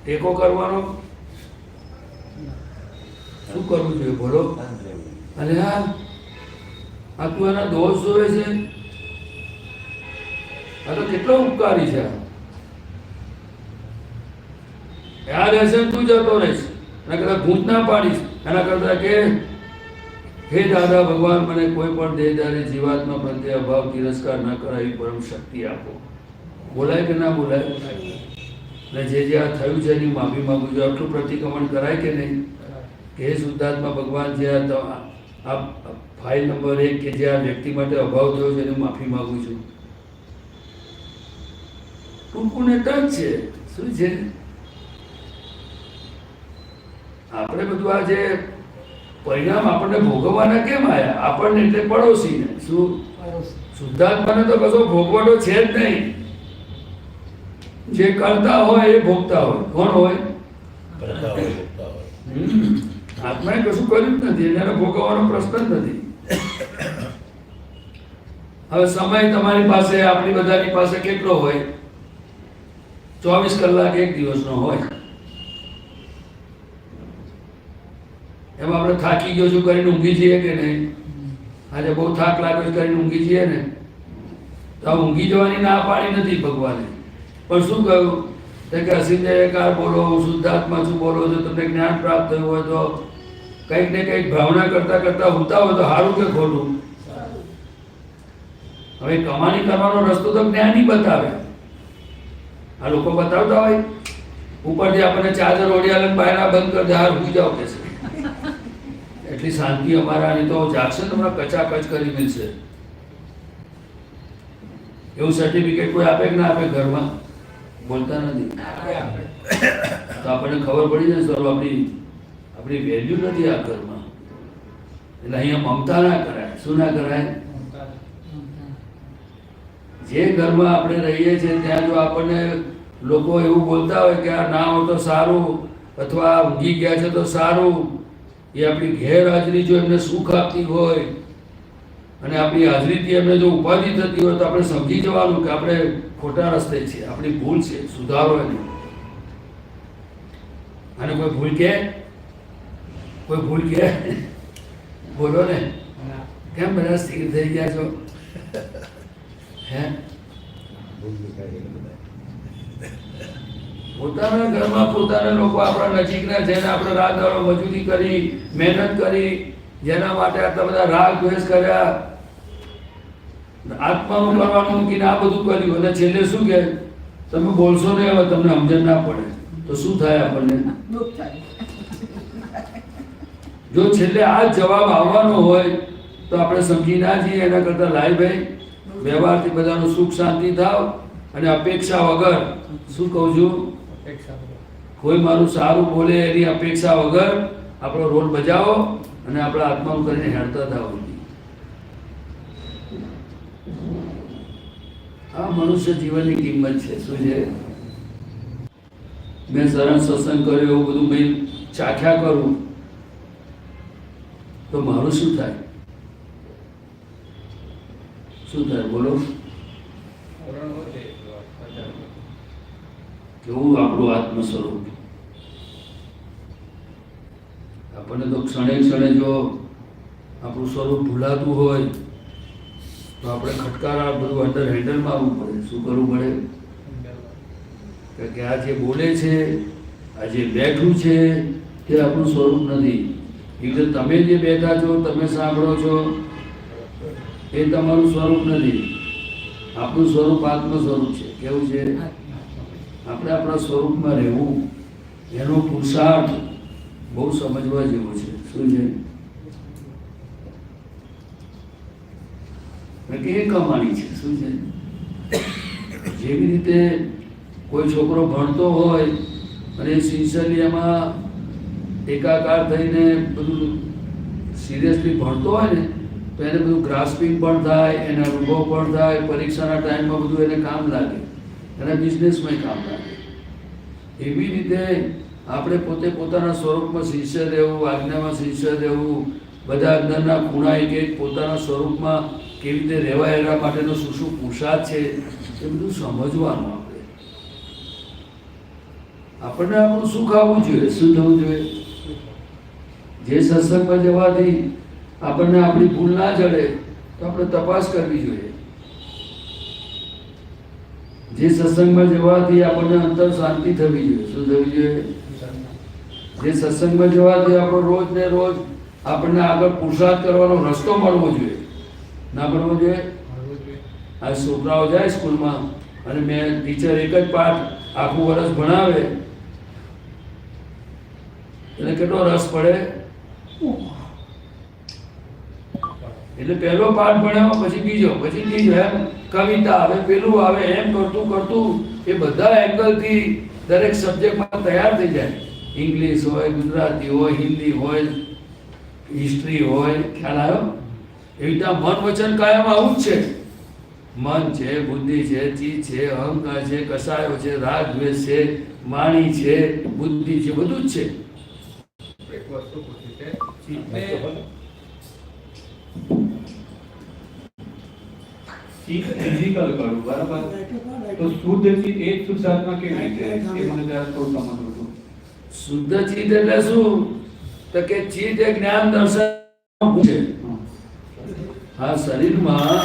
ટેકો કરવાનો? શું કરવું જોઈએ? બોલો. અને આ તું એના દોષ જોવે છે, આ તો કેટલો ઉપકારી છે. યાદ હશે તું જતો રહીશ, એના કરતા ભૂત ના પાડીશ. એના કરતા કે હે દાદા ભગવાન, મને કોઈ પણ દેહધારી જીવાત્મા પ્રત્યે અભાવ તિરસ્કાર ન કરાવી પરમ શક્તિ આપો. બોલાય કે ના બોલાય? અને જે આ થયું છે એની માફી માંગુ છું. આટલું પ્રતિક્રમણ કરાય કે નહીં? હે શુદ્ધાત્મા ભગવાન, જે આ ફાઇલ નંબર 1 કે જે આ વ્યક્તિ માટે અભાવ થયો છે એની માફી માંગુ છું. ટૂંકું ને ટચ છે. શું છે? આપણે બધું આ જે પરિણામ આપણને ભોગવવાના કેમ આવ્યા? આપણને એટલે પડોશીને. શું? શુદ્ધાત્માને તો કશો ભોગવટો છે જ નહીં. જે કરતા હોય એ ભોગતા હોય. કોણ હોય? આત્માએ કશું કર્યું જ નથી, એને ભોગવવાનો પ્રશ્ન જ નથી. હવે સમય તમારી પાસે, આપણી બધાની પાસે કેટલો હોય? 24 કલાક એક દિવસનો હોય. એમાં આપણે થાકી ગયો છું કરીને ઊંઘી જઈએ કે નહીં? આજે બહુ થાક લાગ્યો કરીને ઊંઘી જઈએ ને તો આ ઊંઘી જવાની ના પાડી નથી ભગવાને. પણ શું કહ્યું? કે અસિંધ્યકાર બોલો, શુદ્ધાત્મા શું બોલો છો, તમને જ્ઞાન પ્રાપ્ત થયું હોય તો કંઈક ને કંઈક ભાવના કરતા કરતા હોતા હોય તો સારું કે ખોટું? હવે કમાણી કરવાનો રસ્તો તો જ્ઞાની બતાવે. આ લોકો બતાવતા હોય ઉપરથી આપણને ચાદર ઓઢી આલે બાયણા બંધ કરી દે, હાર હુઈ જાઓ કે છે. એટલી શાંતિ અમારા આની તો જાગશે ને હમણાં કચાકચ કરી મિલશે. એવું સર્ટિફિકેટ કોઈ આપે કે ના આપે? ઘરમાં બોલતા નથી તો આપણને ખબર પડી જાય સર આપણી વેલ્યુ નથી આ ઘરમાં. એટલે અહીંયા મમતા ના કરાય. શું ના કરાય? જે ઘરમાં આપણે રહીએ છીએ ત્યાં જો આપણને લોકો એવું બોલતા હોય કે આ ના હોય તો સારું અથવા આ ઊંઘી ગયા છે તો સારું, એ આપણી ગેરહાજરી જો એમને સુખ આપતી હોય અને આપણી હાજરીથી એમને જો ઉપાધિ થતી હોય તો આપણે સમજી જવાનું કે આપણે ખોટા રસ્તે છીએ, આપણી ભૂલ છે, સુધારો એની. અને કોઈ ભૂલ કે બોલો ને, કેમ બધા સ્થિર થઈ ગયા છો? હે, પોતાના ઘરમાં પોતાના લોકો આપણા નજીકના જેને આપણે રાત દાડો મજૂરી કરી, મહેનત કરી, જેના માટે આટલા બધા રાગ દ્વેષ કર્યા, આત્માનું કરવાનું મૂકીને આ બધું કર્યું અને છેલ્લે શું કહે? તમે બોલશો ને હવે તમને સમજણ ના પડે તો શું થાય આપણને? જો છેલ્લે આ જવાબ આવવાનો હોય તો આપણે સમજી ના જઈએ. એના કરતા લાઈ ભાઈ વ્યવહારથી બધાનું સુખ શાંતિ થાવ અને અપેક્ષા વગર, શું કહું છું, કોઈ મારું સારું બોલે એની અપેક્ષા વગર આપણો રોલ બજાવો અને આપણા આત્માનું કરીને હેડતા થાવ. આ મનુષ્ય જીવનની કિંમત છે. શું છે? મેં સરળ સત્સંગ કર્યો એવું બધું મેં ચાખ્યા કરું તો મારું શું થાય? શું થાય બોલો? કેવું આપણું આત્મ સ્વરૂપ. આપણને તો ક્ષણે ક્ષણે જો આપણું સ્વરૂપ ભૂલાતું હોય તો આપણે ખટકારા બધું અંદર હેન્ડલ મારવું પડે. શું કરવું પડે? કે આ જે બોલે છે, આ જે બેઠું છે તે આપણું સ્વરૂપ નથી. એટલે તમે જે બેઠા છો, તમે સાંભળો છો એ તમારું સ્વરૂપ નથી. આપણું સ્વરૂપ આત્મ સ્વરૂપ છે. કેવું છે? આપણે આપણા સ્વરૂપમાં રહેવું, એનો પુરુષાર્થ બહુ સમજવા જેવો છે. શું છે? કે એ કમાણી છે. શું છે? જેવી રીતે કોઈ છોકરો ભણતો હોય અને સિન્સિયરલી એમાં એકાકાર થઈને બધું સિરિયસલી ભણતો હોય ને તો એને બધું ગ્રાસ્પિંગ પણ થાય, એને અનુભવ પણ થાય, પરીક્ષાના ટાઈમમાં બધું એને કામ લાગે, એના બિઝનેસમાં કામ લાગે. એવી રીતે આપણે પોતે પોતાના સ્વરૂપમાં સિન્સિયર રહેવું, આજ્ઞામાં સિન્સિયર રહેવું, બધા અંદરના ખૂણા એક પોતાના સ્વરૂપમાં કેવી રીતે રહેવાય એના માટેનો શું શું પુરુષાર્થ છે એ બધું સમજવાનું. આપણને આપણું સુખ આવવું જોઈએ. શું થવું જોઈએ? જે સત્સંગમાં જવાથી આપણને આપણી ભૂલ ના જડે તો આપણે તપાસ કરવી જોઈએ. જે સત્સંગમાં જવાથી આપણને અંતર શાંતિ થવી જોઈએ. શું થવી જોઈએ? જે સત્સંગમાં જવાથી આપણો રોજ ને રોજ આપણને આગળ પુરુષાર્થ કરવાનો રસ્તો મળવો જોઈએ. ના મળવો જોઈએ? આ છોકરાઓ જાય સ્કૂલમાં અને મેં ટીચર એક જ પાઠ આખું વર્ષ ભણાવે એટલે કેટલો રસ પડે? એટલે પહેલો પાઠ ભણ્યો, પછી બીજો, પછી ત્રીજો, એમ કવિતા આવે, પેલું આવે, એમ કરતું કરતું એ બધા એંગલથી દરેક સબ્જેક્ટમાં તૈયાર થઈ જાય. ઇંગ્લિશ હોય, ગુજરાતી હોય, હિન્દી હોય, હિસ્ટ્રી હોય. ખ્યાલ આવ્યો? એવી રીતે મન વચન કાયમ આવું જ છે. મન છે, બુદ્ધિ છે, ચિત્ત છે, અહંકાર છે, કસાયો છે, રાગ દ્વેષ છે, વાણી છે, બુદ્ધિ છે, બધું જ છે. એક વસ્તુ પૂછી છે, ચિત્ત ફિઝિકલ કરું, બરાબર? તો શુદ્ધ ચિત્ત એ જ શુદ્ધાત્મા કેવી રીતે? એ મને જરા થોડું સમજવું હતું. શુદ્ધ ચિત્ત એટલે શું? તો કે ચિત્ત એ જ્ઞાન દર્શન છે. આ શરીરમાં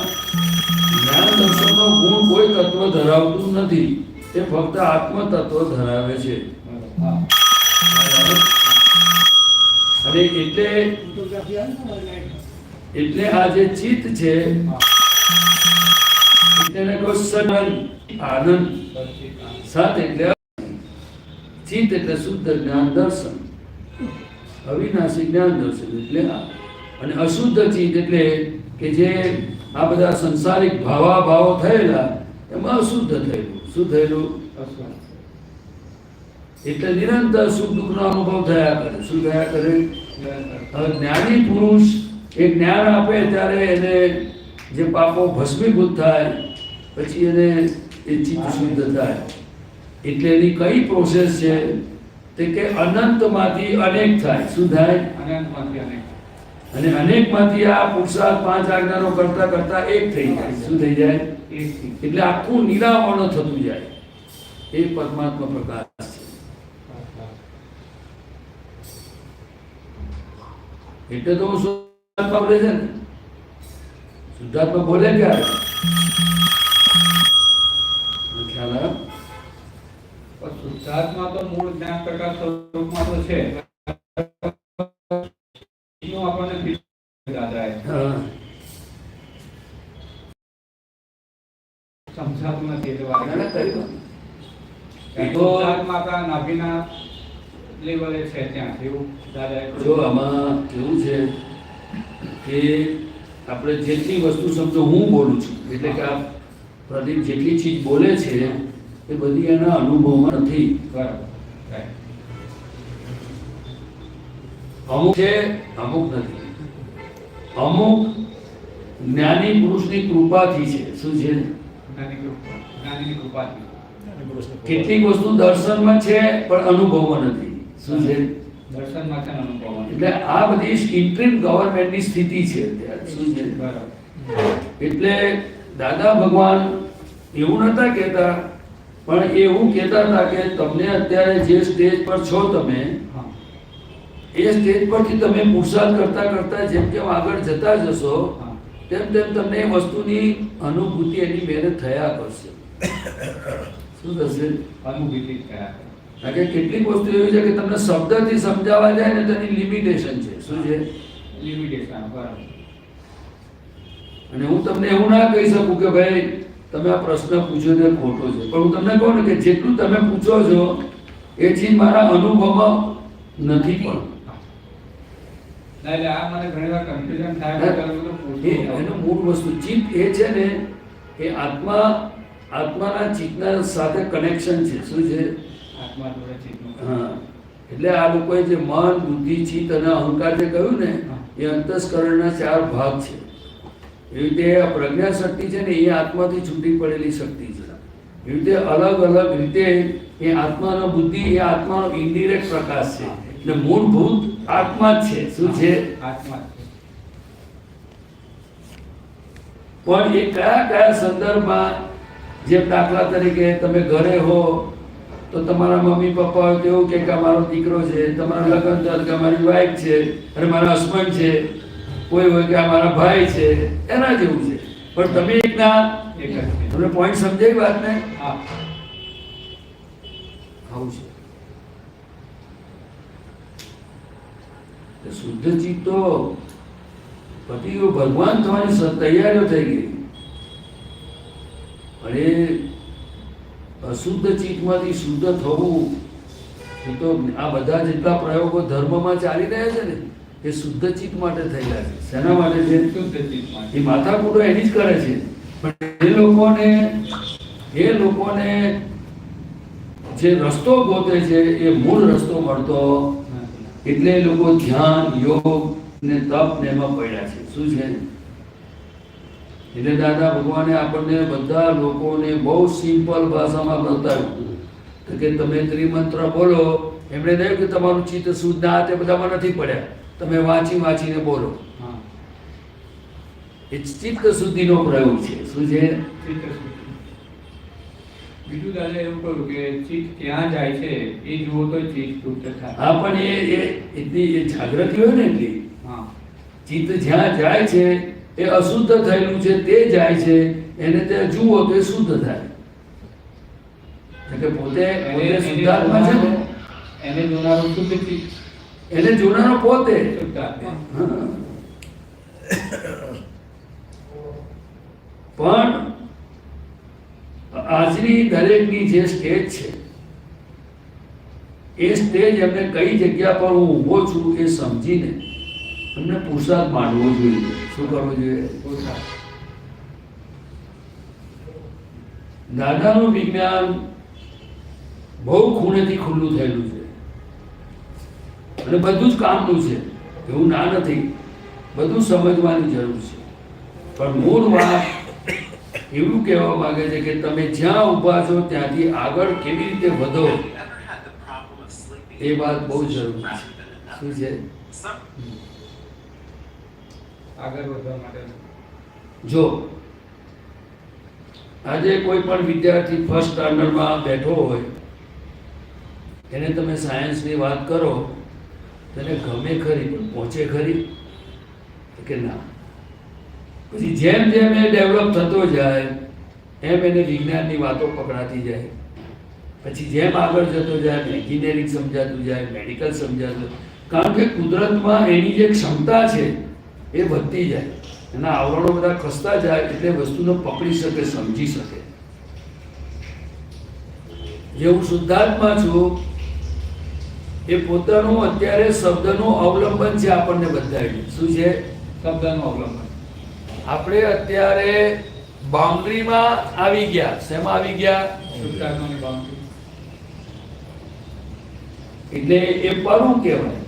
જ્ઞાન દર્શનનો ગુણ કોઈ તત્વ ધરાવતું નથી. તે ફક્ત આત્મ તત્વ ધરાવે છે. અને એટલે આ જે ચિત્ત છે એને કોઈ સદન આનંદ સત એટલે ચિત્ત એટલે શુદ્ધ જ્ઞાન દર્શન, અવિનાશી જ્ઞાન દર્શન એટલે આ. અને અશુદ્ધ ચિત્ત એટલે કે જે આ બધા સંસારિક ભાવાભાવો થયેલા એમાં અશુદ્ધ થયેલું. શું થયેલું? એટલે નિરંતર સુખ દુઃખનો અનુભવ થયા કરે. શું થયા કરે? હવે જ્ઞાની પુરુષ એ જ્ઞાન આપે ત્યારે એને જે પાપો ભસ્મીભૂત થાય, પછી એને એ ચિત્ત શુદ્ધ થાય. એટલે એની કઈ પ્રોસેસ છે? તે કે અનંતમાંથી અનેક થાય. શું થાય? અને અનેકમાંથી આ પુરુષાર્થ 5 આજ્ઞાનો કરતા કરતા એક થઈ જાય. શું થઈ જાય? એટલે આખું નિરાવરણ થતું જાય. એ પરમાત્મા પ્રકાશ છે. એટલે તો હું શુદ્ધાત્મા બોલે છે ને. શુદ્ધાત્મા બોલે ક્યારે? ખ્યાલ આવ્યો? શુદ્ધાત્મા તો મૂળ જ્ઞાન પ્રકાશ સ્વરૂપમાં તો છે. એનું આપણને દાદાએ હા. સમજાતું નથી એટલે વાત ના, ના, કરી દો. એ તો શુદ્ધાત્મા આપણા નાભીના લેવલે છે ત્યાં એવું દાદાએ જો આમાં કેવું છે કે આપણે જેટલી વસ્તુ સમજો, હું બોલું છું એટલે કે આ પ્રદીપ જેટલી ચીજ બોલે છે એ બધી એના અનુભવમાં નથી. બરાબર right. અમુક છે, અમુક નથી. અમુક જ્ઞાની પુરુષની કૃપાથી છે. શું છે? જ્ઞાનીની કૃપાથી. કેટલીક વસ્તુ દર્શનમાં છે પણ અનુભવમાં નથી. શું છે? દર્શનમાં છે ને અનુભવમાં. એટલે આ બધી ઇન્ટ્રીમ ગવર્નમેન્ટની સ્થિતિ છે અત્યારે. શું છે? બરાબર. એટલે દાદા ભગવાન એવું નતા કહેતા, પણ એવું કહેતા હતા કે તમને અત્યારે જે સ્ટેજ પર છો તમે, હા. એ સ્ટેજ પરથી તમે પુરુષાર્થ કરતા કરતા જેમ જેમ આગળ જતા જશો હા. તેમ તેમ તમને એ વસ્તુની અનુભૂતિ એની મહેનત થયા કરશે. શું થશે? અનુભૂતિ થયા કરે. કારણ કે કેટલીક વસ્તુ એવી છે કે તમને શબ્દથી સમજાવવા જાય ને તેની લિમિટેશન છે. શું છે? લિમિટેશન. બરાબર. અને હું તમને એવું ના કહી શકું કે ભાઈ તમે આ પ્રશ્ન પૂછ્યો તે ખોટો છે, પણ હું તમને કહું ને કે જેટલું તમે પૂછો છો એ ચીજ મારા અનુભવમાં નથી. પણ ના, એટલે આ મને ઘણીવાર કન્ફ્યુઝન થાય કે તમે બધું પૂછો. એનું મૂળ વસ્તુ ચિત્ત એ છે ને એ આત્માના ચિત્તના સાથે કનેક્શન છે. શું છે? આત્મા જોડે ચિત્તનું. હા. એટલે આ લોકોએ જે મન, બુદ્ધિ, ચિત્ત અને અહંકાર જે કહ્યું ને એ અંતસ્કરણના 4 ભાગ છે. એવી રીતે આ પ્રજ્ઞા શક્તિ છે ને એ આત્માથી છૂટી પડેલી શક્તિ છે. એવી રીતે અલગ અલગ રીતે એ આત્માનો બુદ્ધિ એ આત્માનો ઇન્ડિરેક્ટ પ્રકાશ છે. એટલે મૂળભૂત આત્મા જ છે. શું છે? આત્મા છે. પણ એ કયા કયા સંદર્ભમાં, જેમ દાખલા તરીકે તમે ઘરે હો તો તમારા મમ્મી પપ્પા હોય તો એવું કહે કે મારો દીકરો છે, તમારા લગ્ન થાય કે મારી વાઈફ છે અને મારા હસબન્ડ છે, કોઈ હોય કે આ મારા ભાઈ છે, એના જેવું છે. પણ તમે એક જ છે. તમને પોઈન્ટ સમજાય વાતને? હા. આવું છે. શુદ્ધ ચિત્ત તો પતિ ભગવાન થવાની તૈયારીઓ થઈ ગઈ. અને અશુદ્ધ ચિત્તમાંથી શુદ્ધ થવું એ તો આ બધા જેટલા પ્રયોગો ધર્મમાં ચાલી રહ્યા છે ને એ શુદ્ધ ચિત્ત માટે થયેલા છે. શેના માટે છે? શુદ્ધ ચિત્તમાં. એ માથાકૂટો એની જ કરે છે. પણ એ લોકોને જે રસ્તો ગોતે છે એ મૂળ રસ્તો મળતો એટલે એ લોકો ધ્યાન, યોગ ને તપ ને એમાં પડ્યા છે. શું છે? એટલે દાદા ભગવાને આપણને બધા લોકોને બહુ સિમ્પલ ભાષામાં બતાવ્યું કે તમે ત્રિમંત્ર બોલો. એમણે કહ્યું કે તમારું ચિત્ત શુદ્ધ ના તે બધામાં નથી પડ્યા, તમે વાંચીને બોલો. હા. એ ચિત્ત શુદ્ધિનો પ્રયોગ છે. શું છે? ચિત્ત શુદ્ધિ. બીજું દાદા એવું કહ્યું કે ચિત્ત ક્યાં જાય છે એ જુઓ તો ચિત્ત શુદ્ધ થાય. હા, પણ એટલી જાગૃતિ હોય ને એટલી હા. ચિત્ત જ્યાં જાય છે એ અશુદ્ધ થયેલું છે તે જાય છે, એને તે જુઓ તો એ શુદ્ધ થાય. એટલે પોતે શુદ્ધાત્મા છે ને, એને જોનારું શુદ્ધ ચિત્ત. એને જોનારો પોતે. શુદ્ધાત્મા. હા. પણ આજની દરેકની જે સ્ટેજ છે એ સ્ટેજ એમને કઈ જગ્યા પર હું ઊભો છું એ સમજીને એમને પુરુષાર્થ માંડવો જોઈએ. શું કરવું જોઈએ? દાદાનું વિજ્ઞાન બહુ ખૂણેથી ખુલ્લું થયેલું છે અને બધું જ કામનું છે, એવું ના નથી, બધું સમજવાની જરૂર છે. પણ મૂળ વાત એવું કહેવા માંગે છે કે તમે જ્યાં ઊભા છો ત્યાંથી આગળ કેવી રીતે વધો એ વાત બહુ જરૂરી છે. શું છે? આગળ વધવા માટે જો આજે કોઈ પણ વિદ્યાર્થી ફર્સ્ટ સ્ટાન્ડર્ડમાં બેઠો હોય એને તમે સાયન્સની વાત કરો તેને ગમે ખરી પણ પહોંચે ખરી કે ના? પછી જેમ જેમ એ ડેવલપ થતો જાય એમ એને વિજ્ઞાનની વાતો પકડાતી જાય, પછી જેમ આગળ જતો જાય એન્જિનિયરિંગ સમજાતું જાય, મેડિકલ સમજાતું, કારણ કે કુદરતમાં એની જે ક્ષમતા છે એ વધતી જાય, એના આવરણો બધા ખસતા જાય એટલે વસ્તુને પકડી શકે, સમજી શકે. જે હું શુદ્ધાત્મા છું એ પોતાનું અત્યારે શબ્દનું અવલંબન છે આપણને બધાય. શું છે? શબ્દનું અવલંબન. આપણે અત્યારે બાઉન્ડ્રીમાં આવી ગયા. શેમાં આવી ગયા? શુદ્ધાત્માની બાઉન્ડ્રી. એટલે એ પરું કહેવાય.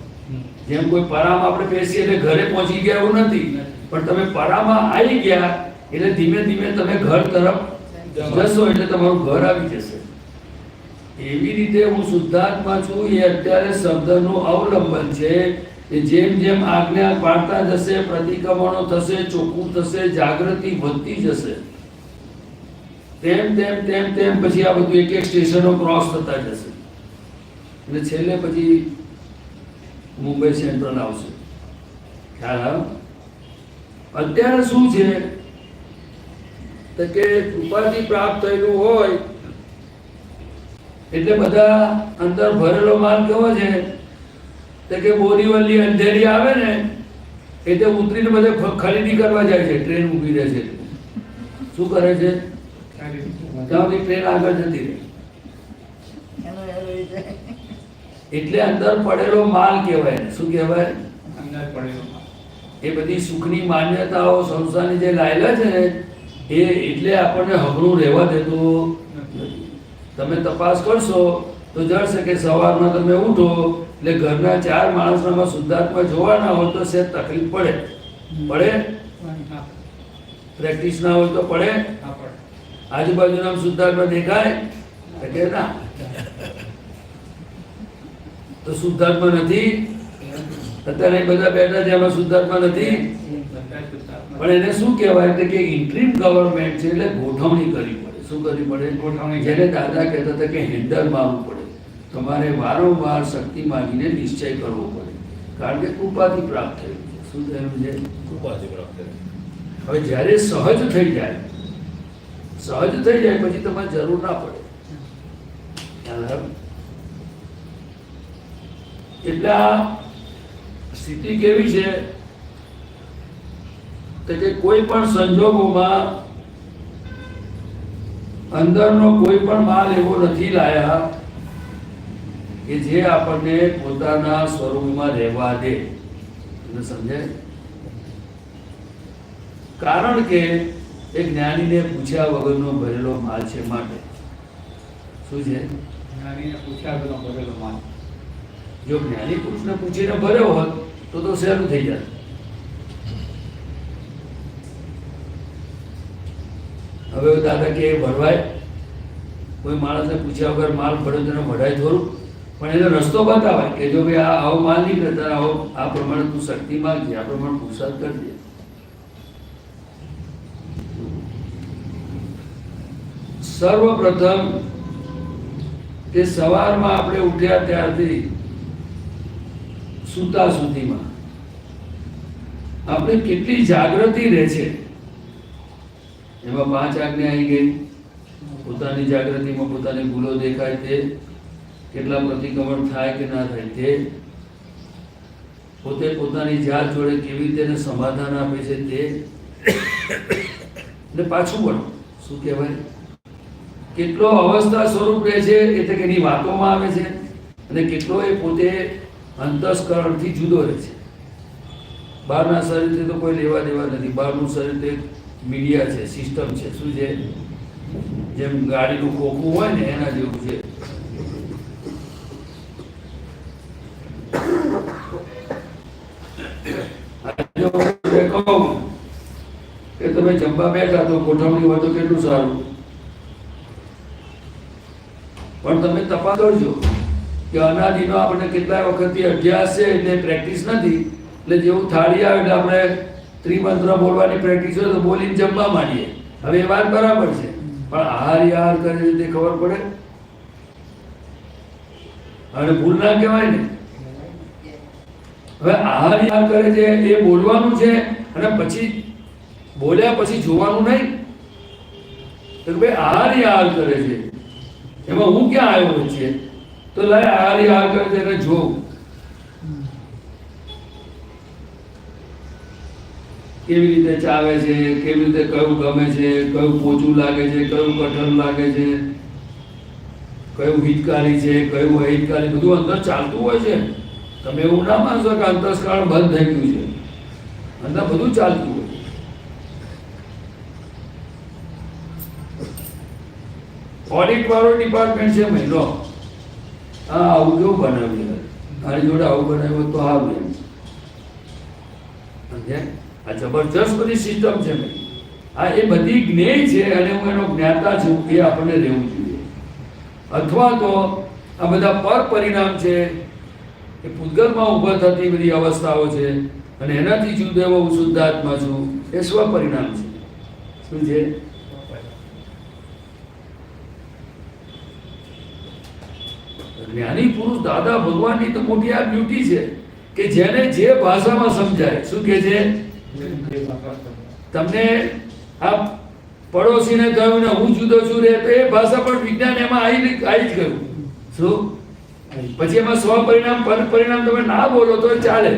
જેમ કોઈ પરામાં આપણે બેસીએ એટલે ઘરે પહોંચી ગયા એવું નથી, પણ તમે પરામાં આવી ગયા એટલે ધીમે ધીમે તમે ઘર તરફ જશો એટલે તમારું ઘર આવી જશે. એવી રીતે હું શુદ્ધાત્મા છું એ અત્યારે શબ્દનું અવલંબન છે. એ જેમ જેમ આજ્ઞા પાડતા જશે, પ્રતિક્રમણો થશે, ચોખ્ખું થશે, જાગૃતિ વધતી જશે, તેમ તેમ તેમ તેમ પછી આ બધું એક એક સ્ટેશનો ક્રોસ થતા જશે અને છેલ્લે પછી મુંબઈ સેન્ટ્રલ આવશે. ખ્યાલ આવ્યો? અત્યારે શું છે તો કે કૃપાથી પ્રાપ્ત થયેલું હોય એટલે બધા અંદર ભરેલો માલ કેવો છે તો કે બોરીવલી અંધેરી આવે ને એટલે ઉતરીને બધે ખરીદી કરવા જાય છે. ટ્રેન ઊભી રહે છે, શું કરે છે? ત્યાંથી ટ્રેન આગળ જતી રહે એટલે અંદર પડેલો માલ કહેવાય. શું કહેવાય? અંદર પડેલો. એ બધી સુખની માન્યતાઓ સંસારની જે લાયેલા છે ને એ એટલે આપણને હબળું રહેવા દેતું નથી. તમે તપાસ કરશો તો જશે કે સવારમાં તમે ઉઠો એટલે ઘરના 4 માણસોમાં શુદ્ધાત્મા જોવાના હોય તો સેજ તકલીફ પડે. પ્રેક્ટિસ ના હોય તો પડે. આજુબાજુના શુદ્ધાત્મા દેખાય કે ના? તો શુદ્ધાત્મા નથી. અત્યારે બધા બેઠા છે એમાં શુદ્ધાત્મા નથી. પણ એને શું કહેવાય કે ઇન્ટ્રીમ ગવર્નમેન્ટ છે એટલે ગોઠવણી કરવી પડે. શું કરવી પડે? ગોઠવણી. જેને દાદા કહેતા હતા કે હેન્ડલ મારવું પડે. તમારે વારંવાર શક્તિ માંગીને નિશ્ચય કરવો પડે, કારણ કે કૃપાથી પ્રાપ્ત થયું છે. શું થયું છે? કૃપાથી પ્રાપ્ત થયું. હવે જ્યારે સહજ થઈ જાય પછી તમારે જરૂર ના પડે. ખ્યાલ આવ્યો? એટલે આ સ્થિતિ કેવી છે તો કે કોઈ પણ સંજોગોમાં અંદરનો કોઈ પણ માલ એવો નથી લાયા કે જે આપણને પોતાના સ્વરૂપમાં રહેવા દે. તમને સમજાય? કારણ કે એ જ્ઞાનીને પૂછ્યા વગરનો ભરેલો માલ છે. માટે શું છે? જ્ઞાનીને પૂછ્યા વગરનો ભરેલો માલ. જો જ્ઞાની પુરુષને પૂછીને ભર્યો હોત તો સહેલું થઈ જાય. હવે દાદા કે ભરવાય? કોઈ માણસને પૂછ્યા વગર માલ ભરે તેને વઢાય થોડું? પણ એને રસ્તો બતાવાય કે જો ભાઈ આવો માલ નહીં કરતા, આવો આ પ્રમાણે તું શક્તિ માંગજે, આ પ્રમાણે પુરુષાર્થ કરજે. સર્વપ્રથમ કે સવારમાં આપણે ઉઠ્યા ત્યારથી સૂતા સુધીમાં આપણે કેટલી જાગૃતિ રહે છે એમાં 5 આજ્ઞા આવી ગઈ. પોતાની જાગૃતિમાં પોતાની ભૂલો દેખાય તે, કેટલા પ્રતિક્રમણ થાય કે ના થાય તે, પોતે પોતાની જાત જોડે કેવી રીતે એને સમાધાન આપે છે તે, ને પાછું વળો. શું કહેવાય? કેટલો અવસ્થા સ્વરૂપ રહે છે એટલે કે એની વાતોમાં આવે છે, અને કેટલો એ પોતે અંતસ્કરણથી જુદો રહે છે. બહારના શરીરથી તો કોઈ લેવા દેવા નથી. બહારનું શરીર તો એક મીડિયા છે, સિસ્ટમ છે. શું છે? જેમ ગાડીનું ખોખું હોય ને એના જેવું છે. જો હું કહું કે તમે જમવા બેઠા તો ગોઠવણી હોય તો કેટલું સારું, પણ તમે તપાસ કરજો કે અનાદિનો આપણે કેટલાય વખતથી અભ્યાસ છે એટલે પ્રેક્ટિસ નથી, એટલે જેવું થાળી આવે એટલે આપણે ત્રિમંત્ર બોલવાની પ્રેક્ટિસ હોય તો બોલીને જમવા માંડીએ. હવે એ વાત બરાબર છે, પણ આહાર યાર કરે છે તે ખબર પડે, અને ભૂલ ના કહેવાય ને. હવે આહાર યાર કરે છે એ બોલવાનું છે, અને પછી બોલ્યા પછી જોવાનું નહીં તો ભાઈ આહાર યાર કરે છે એમાં હું ક્યાં આવ્યો છે, તો લાય આહાર યાર કરે છે એને જોઉં કેવી રીતે ચાવે છે, કેવી રીતે કયું ગમે છે, કયું પોચું લાગે છે, કયું કઠણ લાગે છે, કયું હિતકારી છે, કયું અહિતકારી, બધું અંદર ચાલતું હોય છે. તમે એવું ના માનશો કે અંતસ્કરણ બંધ થઈ ગયું છે, અંદર બધું ચાલતું હોય. ઓડિટ વાળો ડિપાર્ટમેન્ટ છે મહિનો, હા આવું કેવું બનાવ્યું, મારી જોડે આવું બનાવ્યું તો સારું એમ. સમજ્યા? આ જબરજસ્ત બધી સિસ્ટમ છે ભાઈ. આ એ બધી જ્ઞેય છે અને હું એનો જ્ઞાતા છું, એ આપણને રહેવું જોઈએ. અથવા તો આ બધા પર પરિણામ છે એ પૂતગલમાં ઊભા થતી બધી અવસ્થાઓ છે, અને એનાથી જુદો એવો હું શુદ્ધાત્મા છું, એ સ્વ પરિણામ છે. શું છે? જ્ઞાની પુરુષ દાદા ભગવાનની તો મોટી આ બ્યુટી છે કે જેને જે ભાષામાં સમજાય. શું કે છે? તમને આ પડોશીને કહ્યું ને હું જુદો છું રે, તો એ ભાષા પણ વિજ્ઞાન એમાં આવી જ ગયું. શું? પછી એમાં સ્વ પરિણામ પર પરિણામ તમે ના બોલો તો ચાલે.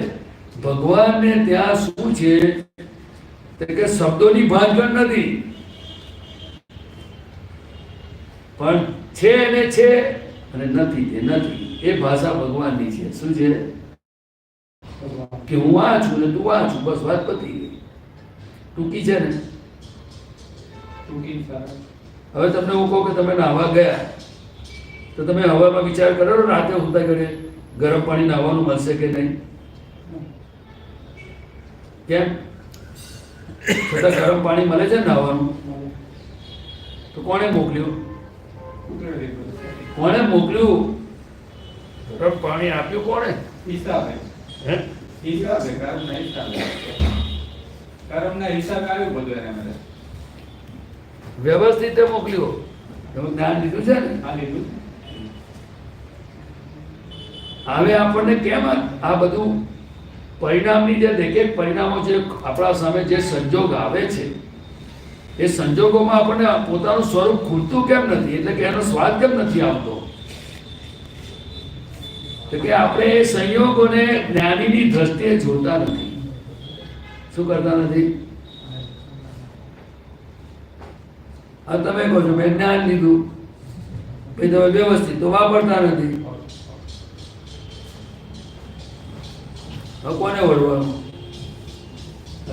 ભગવાનને ત્યાં શું છે કે શબ્દોની ભાંજગણ નથી, પણ છે એને છે અને નથી તે નથી. એ ભાષા ભગવાનની છે. શું છે? કે હું આ છું ને તું આ છું, બસ વાત પતી ગઈ. ટૂંકી છે ને? હવે તમને હું કહું કે તમે નાહવા ગયા તો તમે હવામાં વિચાર કરો રાતે ઊંઘતા ઘરે ગરમ પાણી નાહવાનું મળશે કે નહીં? કેમ? છતાં ગરમ પાણી મળે છે ને નાહવાનું, તો કોણે મોકલ્યું? કોણે મોકલ્યું? ગરમ પાણી આપ્યું કોણે? હિસાબે. હે? હિસાબે, કર્મના હિસાબે આવ્યું બધું એને મને. વ્યવસ્થિત મોકલ્યો. તમે જ્ઞાન લીધું છે ને? આ લીધું. હવે આપણને કેમ આ બધું પરિણામની જે એક પરિણામો છે આપણા સામે, જે સંજોગ આવે છે એ સંજોગોમાં આપણને પોતાનું સ્વરૂપ ખુલતું કેમ નથી, એટલે કે એનો સ્વાદ કેમ નથી આવતો? તો કે આપણે એ સંયોગોને જ્ઞાનીની દ્રષ્ટિએ જોતા નથી. શું કરતા નથી? આ તમે કહો છો મેં જ્ઞાન લીધું, પછી તમે વ્યવસ્થિત તો વાપરતા નથી. કોને વળવાનું?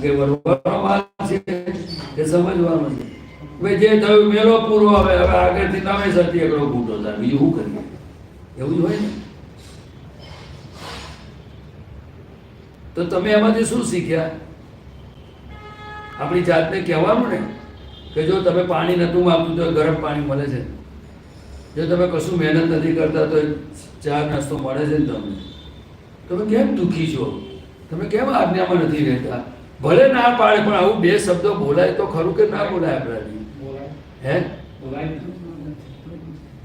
વળવાનો માલ છે કે સમજવાનો છે? ભાઈ જે થયું મેલો પૂરો, હવે આગળથી તમે સતી એકડો ફૂટો થાય, બીજું શું કરીએ? એવું જ હોય ને. તો તમે એમાંથી શું શીખ્યા? આપણી જાતને કહેવાનું ને કે જો તમે પાણી નતું માગતું તો ગરમ પાણી મળે છે, જો તમે કશું મહેનત નથી કરતા તો ચા નાસ્તો મળે છે ને તમને. તમે કેમ દુઃખી છો? તમે કેમ આજ્ઞામાં નથી રહેતા? ભલે ના પાડે પણ આવું બે શબ્દો બોલાય તો ખરું કે ના બોલાય આપણાથી? હે?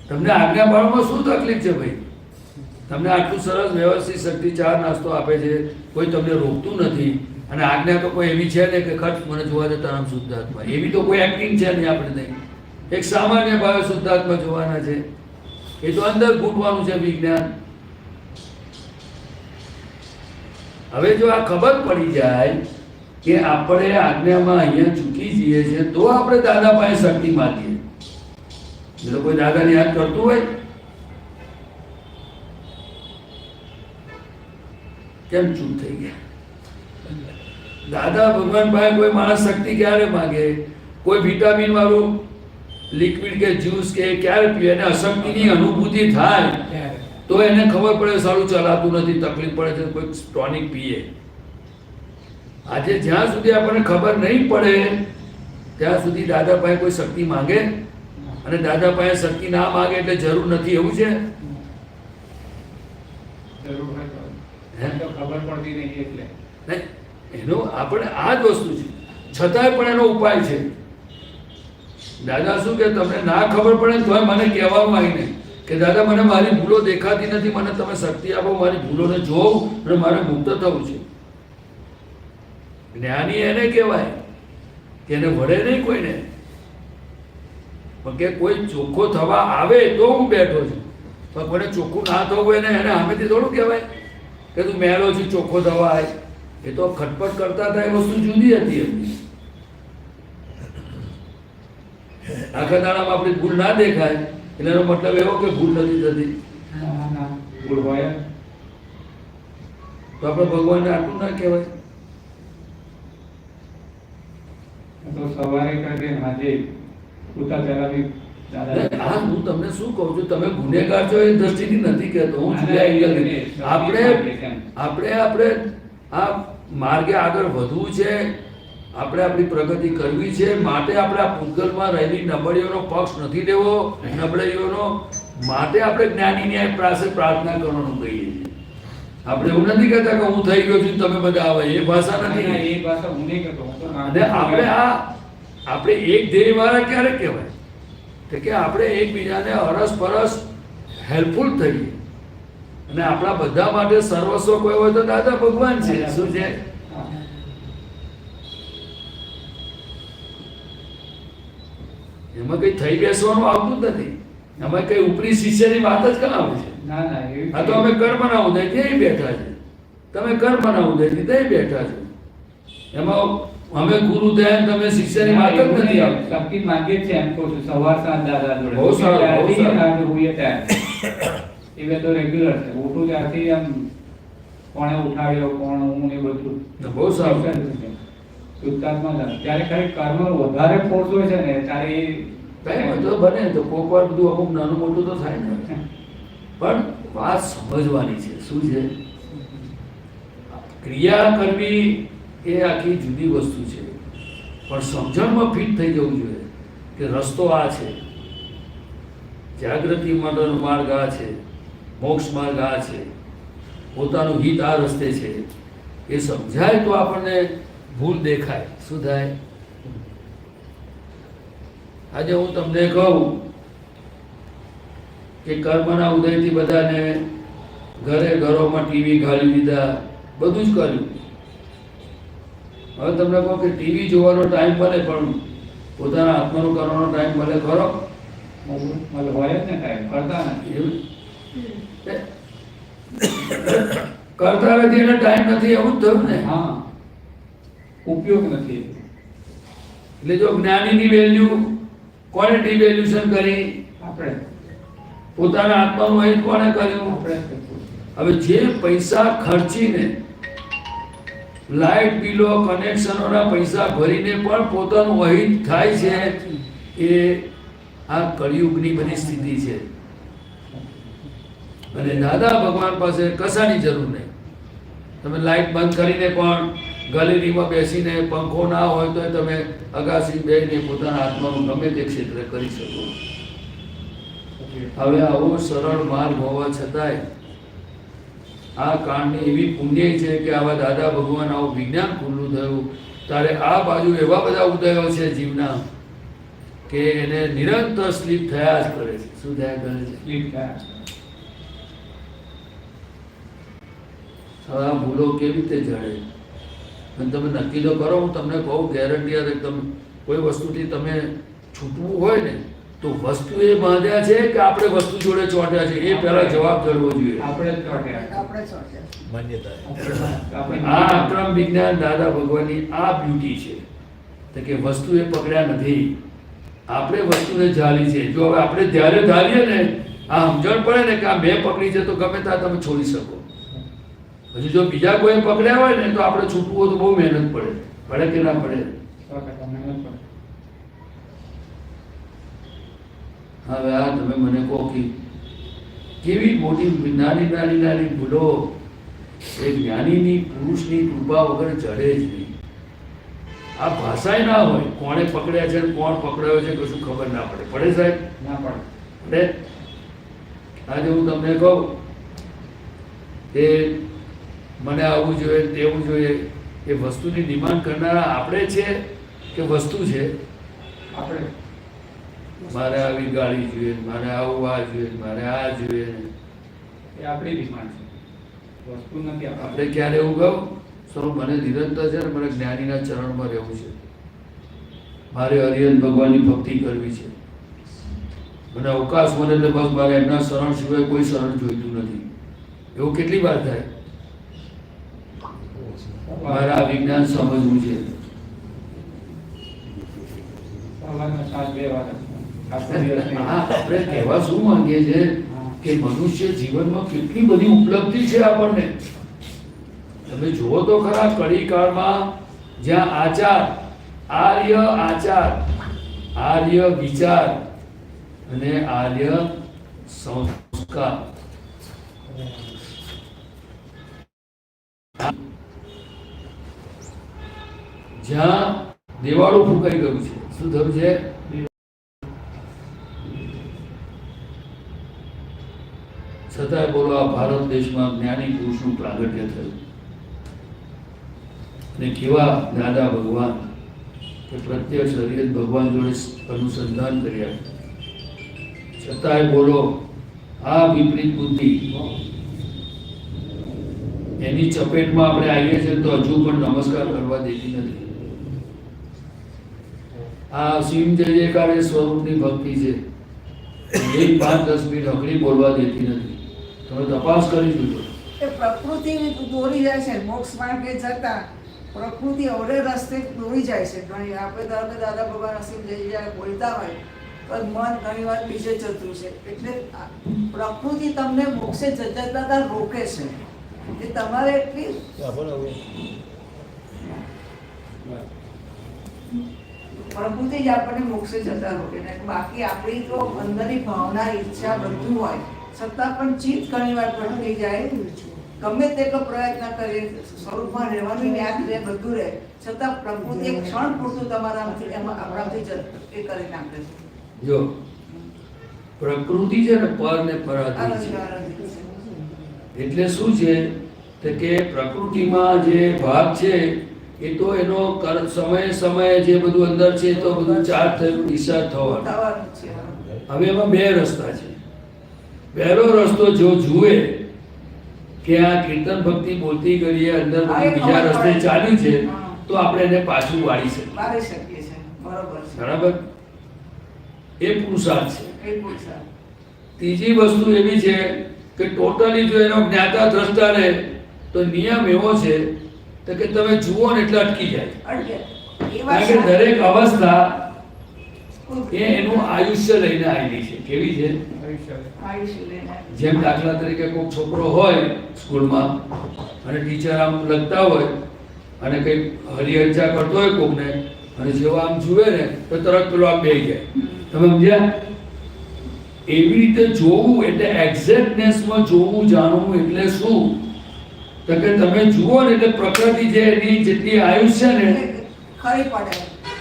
તમને આજ્ઞા પાડવામાં શું તકલીફ છે ભાઈ? તમને આટલું સરસ વ્યવસ્થિત શક્તિ ચા નાસ્તો આપે છે, કોઈ તમને રોકતું નથી, અને આજ્ઞા તો કોઈ એવી છે ને કે ખર્ચ મને જોવા દેતા નામ શુદ્ધાત્મા, એવી તો કોઈ એક્ટિંગ છે નહીં આપણે નહીં. એક સામાન્ય ભાવે શુદ્ધાત્મા જોવાના છે, એ તો અંદર ઘૂંટવાનું છે વિજ્ઞાન. હવે જો આ ખબર પડી જાય કે આપણે આજ્ઞામાં અહીંયા ચૂકી જઈએ છીએ તો આપણે દાદા પાસે શક્તિ માંગીએ. એટલે કોઈ દાદાને યાદ કરતું હોય? કેમ ચૂપ થઈ ગયા? દાદા ભગવાન પાસે કોઈ માણસ શક્તિ ક્યારે માંગે? કોઈ વિટામિન વાળું લિક્વિડ કે જ્યુસ કે ક્યારે પીએ? એને અશક્તિની અનુભૂતિ થાય તો એને ખબર પડે સારું ચલાતું નથી, તકલીફ પડે છે, કોઈ ટોનિક પીએ. આજે જ્યાં સુધી આપણને ખબર નહીં પડે ત્યાં સુધી દાદા પાસે કોઈ શક્તિ માંગે? અને દાદા પાસે શક્તિ ના માંગે એટલે જરૂર નથી એવું છે? જરૂર હોય તો ખબર પડતી નહીં એટલે નહીં, એનો આપણે આ જ વસ્તુ છે, છતાંય પણ એનો ઉપાય છે. દાદા શું કે તમને ના ખબર પડે ને તોય મને કહેવાનું આવીને કે દાદા મને મારી ભૂલો દેખાતી નથી, મને તમે શક્તિ આપો, મારી ભૂલોને જોઉં અને મારે મુક્ત થવું છે. જ્ઞાની એને કહેવાય કે એને વળે નહીં કોઈને, પણ કે કોઈ ચોખ્ખો થવા આવે તો હું બેઠો છું, પણ કોઈને ચોખ્ખું ના થવું એને સામેથી થોડું કહેવાય કે તું મેલો છું ચોખ્ખો થવા આય. એ તો ખટપટ કરતા હતા, એ વસ્તુ જુદી હતી એમની. આખા દાડામાં આપણી ભૂલ ના દેખાય એટલે એનો મતલબ એવો કે ભૂલ નથી થતી. ભૂલ હોય તો આપણે ભગવાનને આટલું ના કહેવાય? તો સવારે કરીને આજે ઉતા પહેલા બી દાદા આ હું તમને શું કહું છું, તમે ગુનેગાર છો એ દ્રષ્ટિથી નથી કહેતો હું. આપણે આપણે આ માર્ગે આગળ વધવું છે, આપણે આપણી પ્રગતિ કરવી છે, માટે આપણે આ પૂતગલમાં રહેલી નબળીઓનો પક્ષ નથી લેવો, નબળાઈઓનો માટે આપણે જ્ઞાનીની પાસે પ્રાર્થના કરવાનું કહીએ છીએ. આપણે એવું નથી કહેતા કે હું થઈ ગયો છું તમે બધા આવે, એ ભાષા નથી. એ ભાષા હું નહીં કહેતો. અને આપણે એક ધ્યેય વાળા ક્યારે કહેવાય કે આપણે એકબીજાને અરસપરસ હેલ્પફુલ થઈએ. અને આપણા બધા માટે સર્વસ્વ કોઈ હોય તો દાદા ભગવાન છે. શું છે? એમાં કઈ થઈ બેસવાનું આવતું જ નથી. એમાં કઈ ઉપરી શિષ્યની વાત જ કાં આવે છે? ના ના એવી આ તો અમે કર્મના ઉદયથી બેઠા છે, તમે કર્મના ઉદયથી તે બેઠા છો. એમાં અમે ગુરુ થયા તમે શિષ્યની વાત જ નથી આવતી. શક્તિ માંગે છે એમ કહું છું. સવાર સાંજ દાદા જોડે બહુ સારું, બહુ સારું. ત્યારથી હોઈએ ત્યાં એ બે તો રેગ્યુલર છે. ઉઠું ત્યારથી આમ કોણે ઉઠાડ્યો કોણ હું ને બધું બહુ સારું. શુદ્ધાત્મા જાણે. ત્યારે ખરી કર્મ વધારે ફોર્સ હોય છે ને ત્યારે એ કઈ વાંધો બને તો કોક વાર બધું અમુક નાનું મોટું તો થાય ને, પણ વાત સમજવાની છે. શું છે? ક્રિયા કરવી એ આખી જુદી વસ્તુ છે, પણ સમજણમાં ફિટ થઈ જવું જોઈએ કે રસ્તો આ છે, જાગૃતિ માટેનો માર્ગ આ છે, મોક્ષ માર્ગ આ છે, પોતાનું હિત આ રસ્તે છે. એ સમજાય તો આપણને ભૂલ દેખાય. શું થાય? આજે હું તમને કહું કે કર્મના ઉદયથી બધાને ઘરે ઘરોમાં ટીવી ગાળી દીધા, બધું જ કર્યું. હવે તમને કહો કે ટીવી જોવાનો ટાઈમ મળે પણ પોતાના આત્માનું કરવાનો ટાઈમ મળે ખરો? મતલબ હોય જ ને ટાઈમ કરતા નથી. એવું કરતા નથી એને ટાઈમ નથી, એવું જ થયું ને. હા ઉપયોગ નથી. એટલે જો જ્ઞાનીની વેલ્યુ કોણે ડિવેલ્યુશન કરી? આપણે પોતાના આત્માનું અહિત કોણે કર્યું? આપણે હવે જે પૈસા ખર્ચીને લાઇટ બિલો કનેક્શનોના પૈસા ભરીને પણ પોતાનું અહિત થાય છે, એ આ કળિયુગની બધી સ્થિતિ છે. અને દાદા ભગવાન પાસે કશાની જરૂર નહીં. તમે લાઇટ બંધ કરીને પણ ગેલેરીમાં બેસીને પંખો ના હોય તો તમે અગાસી બેસીને પોતાના આત્માનું ગમે તે ક્ષેત્રે કરી શકો. હવે આવો સરળ માર્ગ હોવા છતાંય આ કાંડની એવી પુણ્ય છે કે આવા દાદા ભગવાન આવું વિજ્ઞાન ખુલ્લું થયું ત્યારે આ બાજુ એવા બધા ઉદયો છે જીવના કે એને નિરંતર સ્લીપ થયા જ કરે છે. શું થયા કરે છે? સ્લીપ થાય. હવે આ ભૂલો કેવી રીતે જડે? અને તમે નક્કી તો કરો. હું તમને કહું ગેરંટી તમે કોઈ વસ્તુથી તમે છૂટવું હોય ને તો વસ્તુ એ બાંધ્યા છે કે આપણે વસ્તુ જોડે ચોટ્યા છે, એ પહેલા જવાબ કરવો જોઈએ. આપણે જ ચોટ્યા. આપણે સોચ્યા. આ અક્રમ વિજ્ઞાન દાદા ભગવાનની આ બ્યુટી છે તો કે વસ્તુ એ પકડ્યા નથી, આપણે વસ્તુને ઝાલી છે. જો હવે આપણે ત્યારે ધારીએ ને, આ સમજણ પડે ને કે આ મેં પકડી છે, તો ગમે ત્યાં તમે છોડી શકો. હજી જો બીજા કોઈ પકડ્યા હોય ને તો આપણે છૂટવું હોય તો બહુ મહેનત પડે કે ના પડે? 100% મહેનત પડે. હવે આ તમે મને કહો કે કેવી મોટી નાની નાની નાની ભૂલો એ જ્ઞાનીની પુરુષની કૃપા વગર ચડે જ નહીં. આ ભાષાય ના હોય, કોણે પકડ્યા છે ને કોણ પકડાયો છે કશું ખબર ના પડે. પડે સાહેબ? ના પડે. એટલે આજે હું તમને કહું કે મને આવું જોઈએ તેવું જોઈએ, એ વસ્તુની ડિમાન્ડ કરનારા આપણે છે કે વસ્તુ છે? આપણે મારે આવી ગાડી જોઈએ, મારે આવું આ જોઈએ, મારે આ જોઈએ. એ આપણી ડિમાન્ડ છે, વસ્તુ નથી આપણે. આપણે ક્યારે એવું કહું સ્વરૂપ મને નિરંતર છે ને મને જ્ઞાનીના ચરણમાં રહેવું છે, મારે હરિહર ભગવાનની ભક્તિ કરવી છે, મને અવકાશ મળે એટલે બસ મારે એમના શરણ સિવાય કોઈ શરણ જોઈતું નથી. એવું કેટલી વાર થાય? મારે આ વિજ્ઞાન સમજવું છે. સવારના 7-2 વાગે આખો દિવસ નહીં. હા, આપણે કહેવા શું માંગીએ છીએ કે મનુષ્ય જીવનમાં કેટલી બધી ઉપલબ્ધિ છે આપણને. તમે જુઓ તો ખરા કળી કાળમાં જ્યાં આચાર, આર્ય આચાર, આર્ય વિચાર અને આર્ય સંસ્કાર, જ્યાં દેવાળું ફૂંકાઈ ગયું છે. શું થયું છે? છતાંય બોલો આ ભારત દેશમાં જ્ઞાની પુરુષનું પ્રાગટ્ય થયું. અને કેવા દાદા ભગવાન કે પ્રત્યક્ષ હરિહર ભગવાન જોડે અનુસંધાન કર્યા, છતાંય બોલો આ વિપરીત બુદ્ધિ એની ચપેટમાં આપણે આવીએ છીએ તો હજુ પણ નમસ્કાર કરવા દેતી નથી. આ અસીમ જયકારે સ્વરૂપની ભક્તિ છે, એક 5-10 મિનિટ હકડી બોલવા દેતી નથી. તમે તપાસ કરી જોજો. એ પ્રકૃતિ દોરી જાય છે મોક્ષ માર્ગે જતા, પ્રકૃતિ અવળે રસ્તે દોરી જાય છે. ઘણી આપણે ધારો કે દાદા ભગવાન અસીમ જઈ બોલતા હોય તો મન ઘણી વાર બીજે જતું છે. એટલે પ્રકૃતિ તમને મોક્ષે જતા રોકે છે. એ તમારે એટલી પ્રકૃતિ જ આપણને મોક્ષે જતા રોકે ને. બાકી આપણી તો અંદરની ભાવના, ઈચ્છા બધું હોય છતાં પણ ચિત્ત ઘણી વાર ભટકી જાય. ગમે તેટલો પ્રયત્ન કરીએ સ્વરૂપમાં રહેવાનું યાદ રહે, બધું રહે, છતાં પ્રકૃતિ એક ક્ષણ પૂરતું તમારામાંથી એમાં આપણાથી એ કરી નાખે છે. જો પ્રકૃતિ છે ને પર ને પરાધીન છે. એટલે શું છે કે પ્રકૃતિમાં જે ભાગ છે એ તો એનો સમયે જે બધું અંદર છે તો બધું ચાર્જ થયું, ડિસ્ચાર્જ થવાનું. થવાનું છે. હવે એમાં બે રસ્તા છે. પહેલો રસ્તો જો જુએ કે આ કીર્તન ભક્તિ બોલતી કરીએ અંદર બધું બીજા રસ્તે ચાલ્યું છે તો આપણે એને પાછું વાળી શકીએ. વાળી શકીએ છીએ. બરોબર છે. બરાબર? એ પુરુષાર્થ છે. એ પુરુષાર્થ. ત્રીજી વસ્તુ એવી છે કે ટોટલી જો એનો જ્ઞાતા દ્રષ્ટા રહે તો નિયમ એવો છે તો કે તમે જુઓ ને એટલે અટકી જાય. અટકે. એ કારણ કે દરેક અવસ્થા એ એનું આયુષ્ય લઈને આવેલી છે. કેવી છે? આયુષ્ય લઈને. જેમ દાખલા તરીકે કોઈ છોકરો હોય સ્કૂલમાં અને ટીચર આમ લખતા હોય અને કંઈક હરિહરચા કરતો હોય કોકને અને જેવો આમ જુએ ને તો તરત પેલો આમ બેસી જાય. તમે સમજ્યા? એવી રીતે જોવું એટલે એક્ઝેક્ટનેસમાં જોવું, જાણવું એટલે શું? તો કે તમે જુઓ ને એટલે પ્રકૃતિ જે એની જેટલી આયુષ્ય ને ખરી પડે.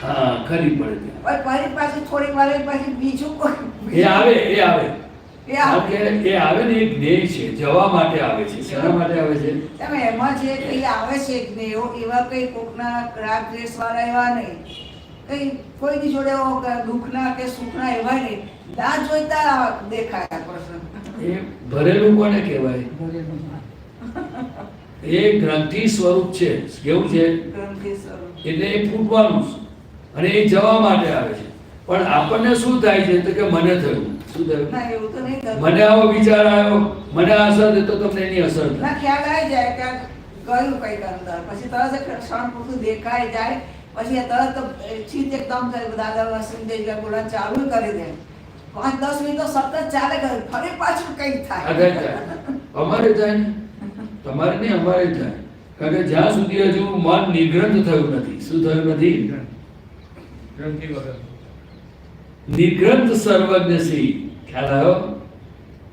હા ખરી પડે. પણ ફરી પાછી થોડીક વાર પછી બીજું કોઈ એ આવે એ આવે. એ આવે ને એક ધ્યેય છે, જવા માટે આવે છે. શેના માટે આવે છે? તમે એમાં જે કઈ આવે છે જ્ઞેયો, એવા કઈ કોકના રાગ દ્વેષ વાળા એવા નહીં, કઈ કોઈની જોડે દુઃખના કે સુખના એવા નહીં. ના જોઈતા દેખાય આ પ્રસંગ. એ ભરેલું કોને કહેવાય? એ ગ્રંથિ સ્વરૂપ છે. કેવું છે? ગ્રંથિ સ્વરૂપ. એટલે એ ફૂટવાનું છે અને એ જવા માટે આવે છે. પણ આપણને શું થાય છે તો કે મને થયું. શું થયું? ના એવું તો નહીં થતું. મને આવો વિચાર આવ્યો, મને આ અસર થતો, તમને એની અસર થાય. ના ખ્યાલ આવી જાય કે આ ગયું કઈક અંદર, પછી તરત જ ક્ષણ પૂરતું દેખાય જાય પછી તરત ચીત એકદમ દાદા વસંતદેવ બોલા ચાલુ કરી દે 5-10 મિનિટ તો સતત ચાલે કરે ફરી પાછું કંઈક થાય અમારે થાય ને તમારે નહીં અમારે થાય કારણ કે જ્યાં સુધી હજુ મન નિગ્રંથ થયું નથી. શું થયું નથી? ગ્રંથિ વગર નિગ્રંથ સર્વજ્ઞ સિંહ. ખ્યાલ આવ્યો?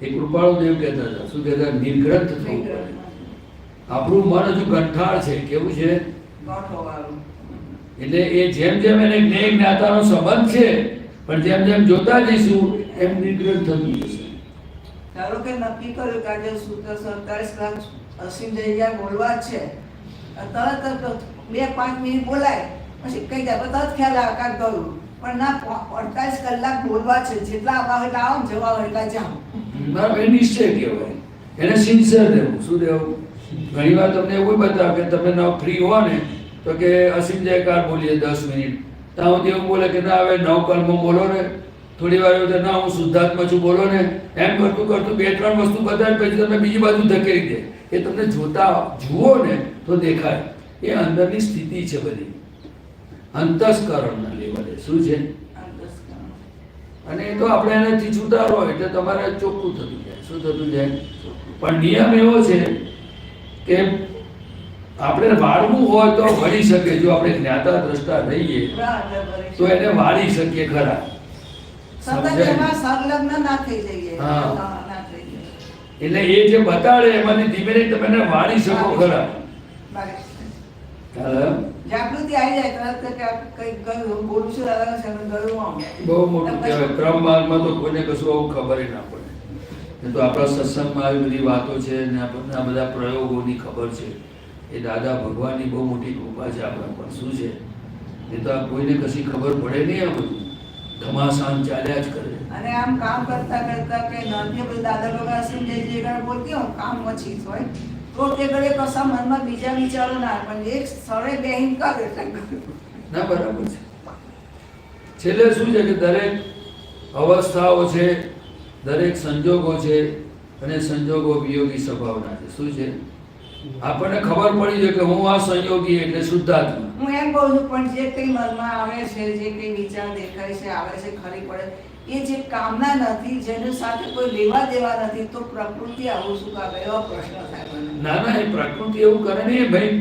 એ કૃપાળુ દેવ કહેતા હતા. શું કહેતા? નિગ્રંથ થવું પડે. આપણું મન હજુ ગંઠાળ છે. કેવું છે? ગોઠવવાનું. એટલે એ જેમ જેમ એને જ્ઞેય જ્ઞાતાનો સંબંધ છે પણ જેમ જેમ જોતા જઈશું એમ નિગ્રંથ થતું જશે. ધારો કે નક્કી કર્યું કે આજે 47 કલાક અસીમ જગ્યા બોલવા જ છે, તરત 2-5 મિનિટ બોલાય પછી કઈ જાય તરત ખ્યાલ આવે કાંક ગયું, પણ ના 48 કલાક બોલવા છે, જેટલા આવવા હોય એટલા આવો ને જવા હોય એટલા જાઓ. બરાબર, એ નિશ્ચય કહેવાય. એને સિન્સિયર રહેવું. શું રહેવું? ઘણી વાર તમને એવું બતાવે કે તમે ના ફ્રી હો ને તો કે અસીમ જયકાર બોલીએ 10 મિનિટ, ત્યાં સુધી એવું બોલે કે ના હવે 9 કલમો બોલો ને, થોડી વાર એવું ના હું શુદ્ધાત્મા છું બોલો ને, એમ કરતું કરતું 2-3 વસ્તુ બતાવે પછી તમે બીજી બાજુ ધકેલી દે. એ તમને જોતા જુઓ ને તો દેખાય એ અંદરની સ્થિતિ છે બધી, અંતસ્કરણના લેવલે. શું છે? અને એ તો આપણે એનાથી છૂટારો એટલે તમારે ચોખ્ખું થતું જાય. શું થતું જાય? પણ નિયમ એવો છે કે આપણે વાળવું હોય તો વળી શકે. જો આપણે જ્ઞાતા દ્રષ્ટા રહીએ તો એને વાળી શકીએ ખરા. સતત એમાં સંલગ્ન ના થઈ જઈએ. હા. ના થઈ જઈએ. એટલે એ જે બતાડે એમાંથી ધીમે ધીમે તમે એને વાળી શકો ખરા. બરાબર. ખ્યાલ આવ્યો? જાગૃતિ આવી જાય તરત કે આ કંઈક ગયું બોલું છું દાદા છે ગયું આમ. બહુ મોટું કહેવાય. ક્રમ માર્ગમાં તો કોઈને કશું આવું ખબર ના પડે. એ તો આપણા સત્સંગમાં આવી બધી વાતો છે ને આપણને આ બધા પ્રયોગોની ખબર છે. એ દાદા ભગવાનની બહુ મોટી કૃપા છે આપણા પર. શું છે? એ તો આ કોઈને કશી ખબર પડે નહીં. આ બધું ઘમાસાન ચાલ્યા જ કરે. અને આમ કામ કરતા કરતા કે નાની બધું દાદા ભગવાન સિંહ જે બોલતી હું કામ ઓછી હોય તો તે ઘડે કશા મનમાં બીજા વિચારો ના આવે, પણ એક સ્થળે બેહીન કર એટલે ના, બરાબર છે. છેલ્લે શું છે કે દરેક અવસ્થાઓ છે, દરેક સંજોગો છે અને સંજોગો વિયોગી સ્વભાવના છે. શું છે? આપણને ખબર પડી છે કે હું આ સંયોગી એટલે શુદ્ધાત્મા. હું એમ કહું છું પણ જે કઈ મનમાં આવે છે, જે કઈ વિચાર દેખાય છે, આવે છે, ખરી પડે એ જે કામના નથી, જેની સાથે કોઈ લેવા દેવા નથી, તો પ્રકૃતિ આવું શું કરે? એવો પ્રશ્ન થાય મને. ના ના, એ પ્રકૃતિ એવું કરે નહીં ભાઈ.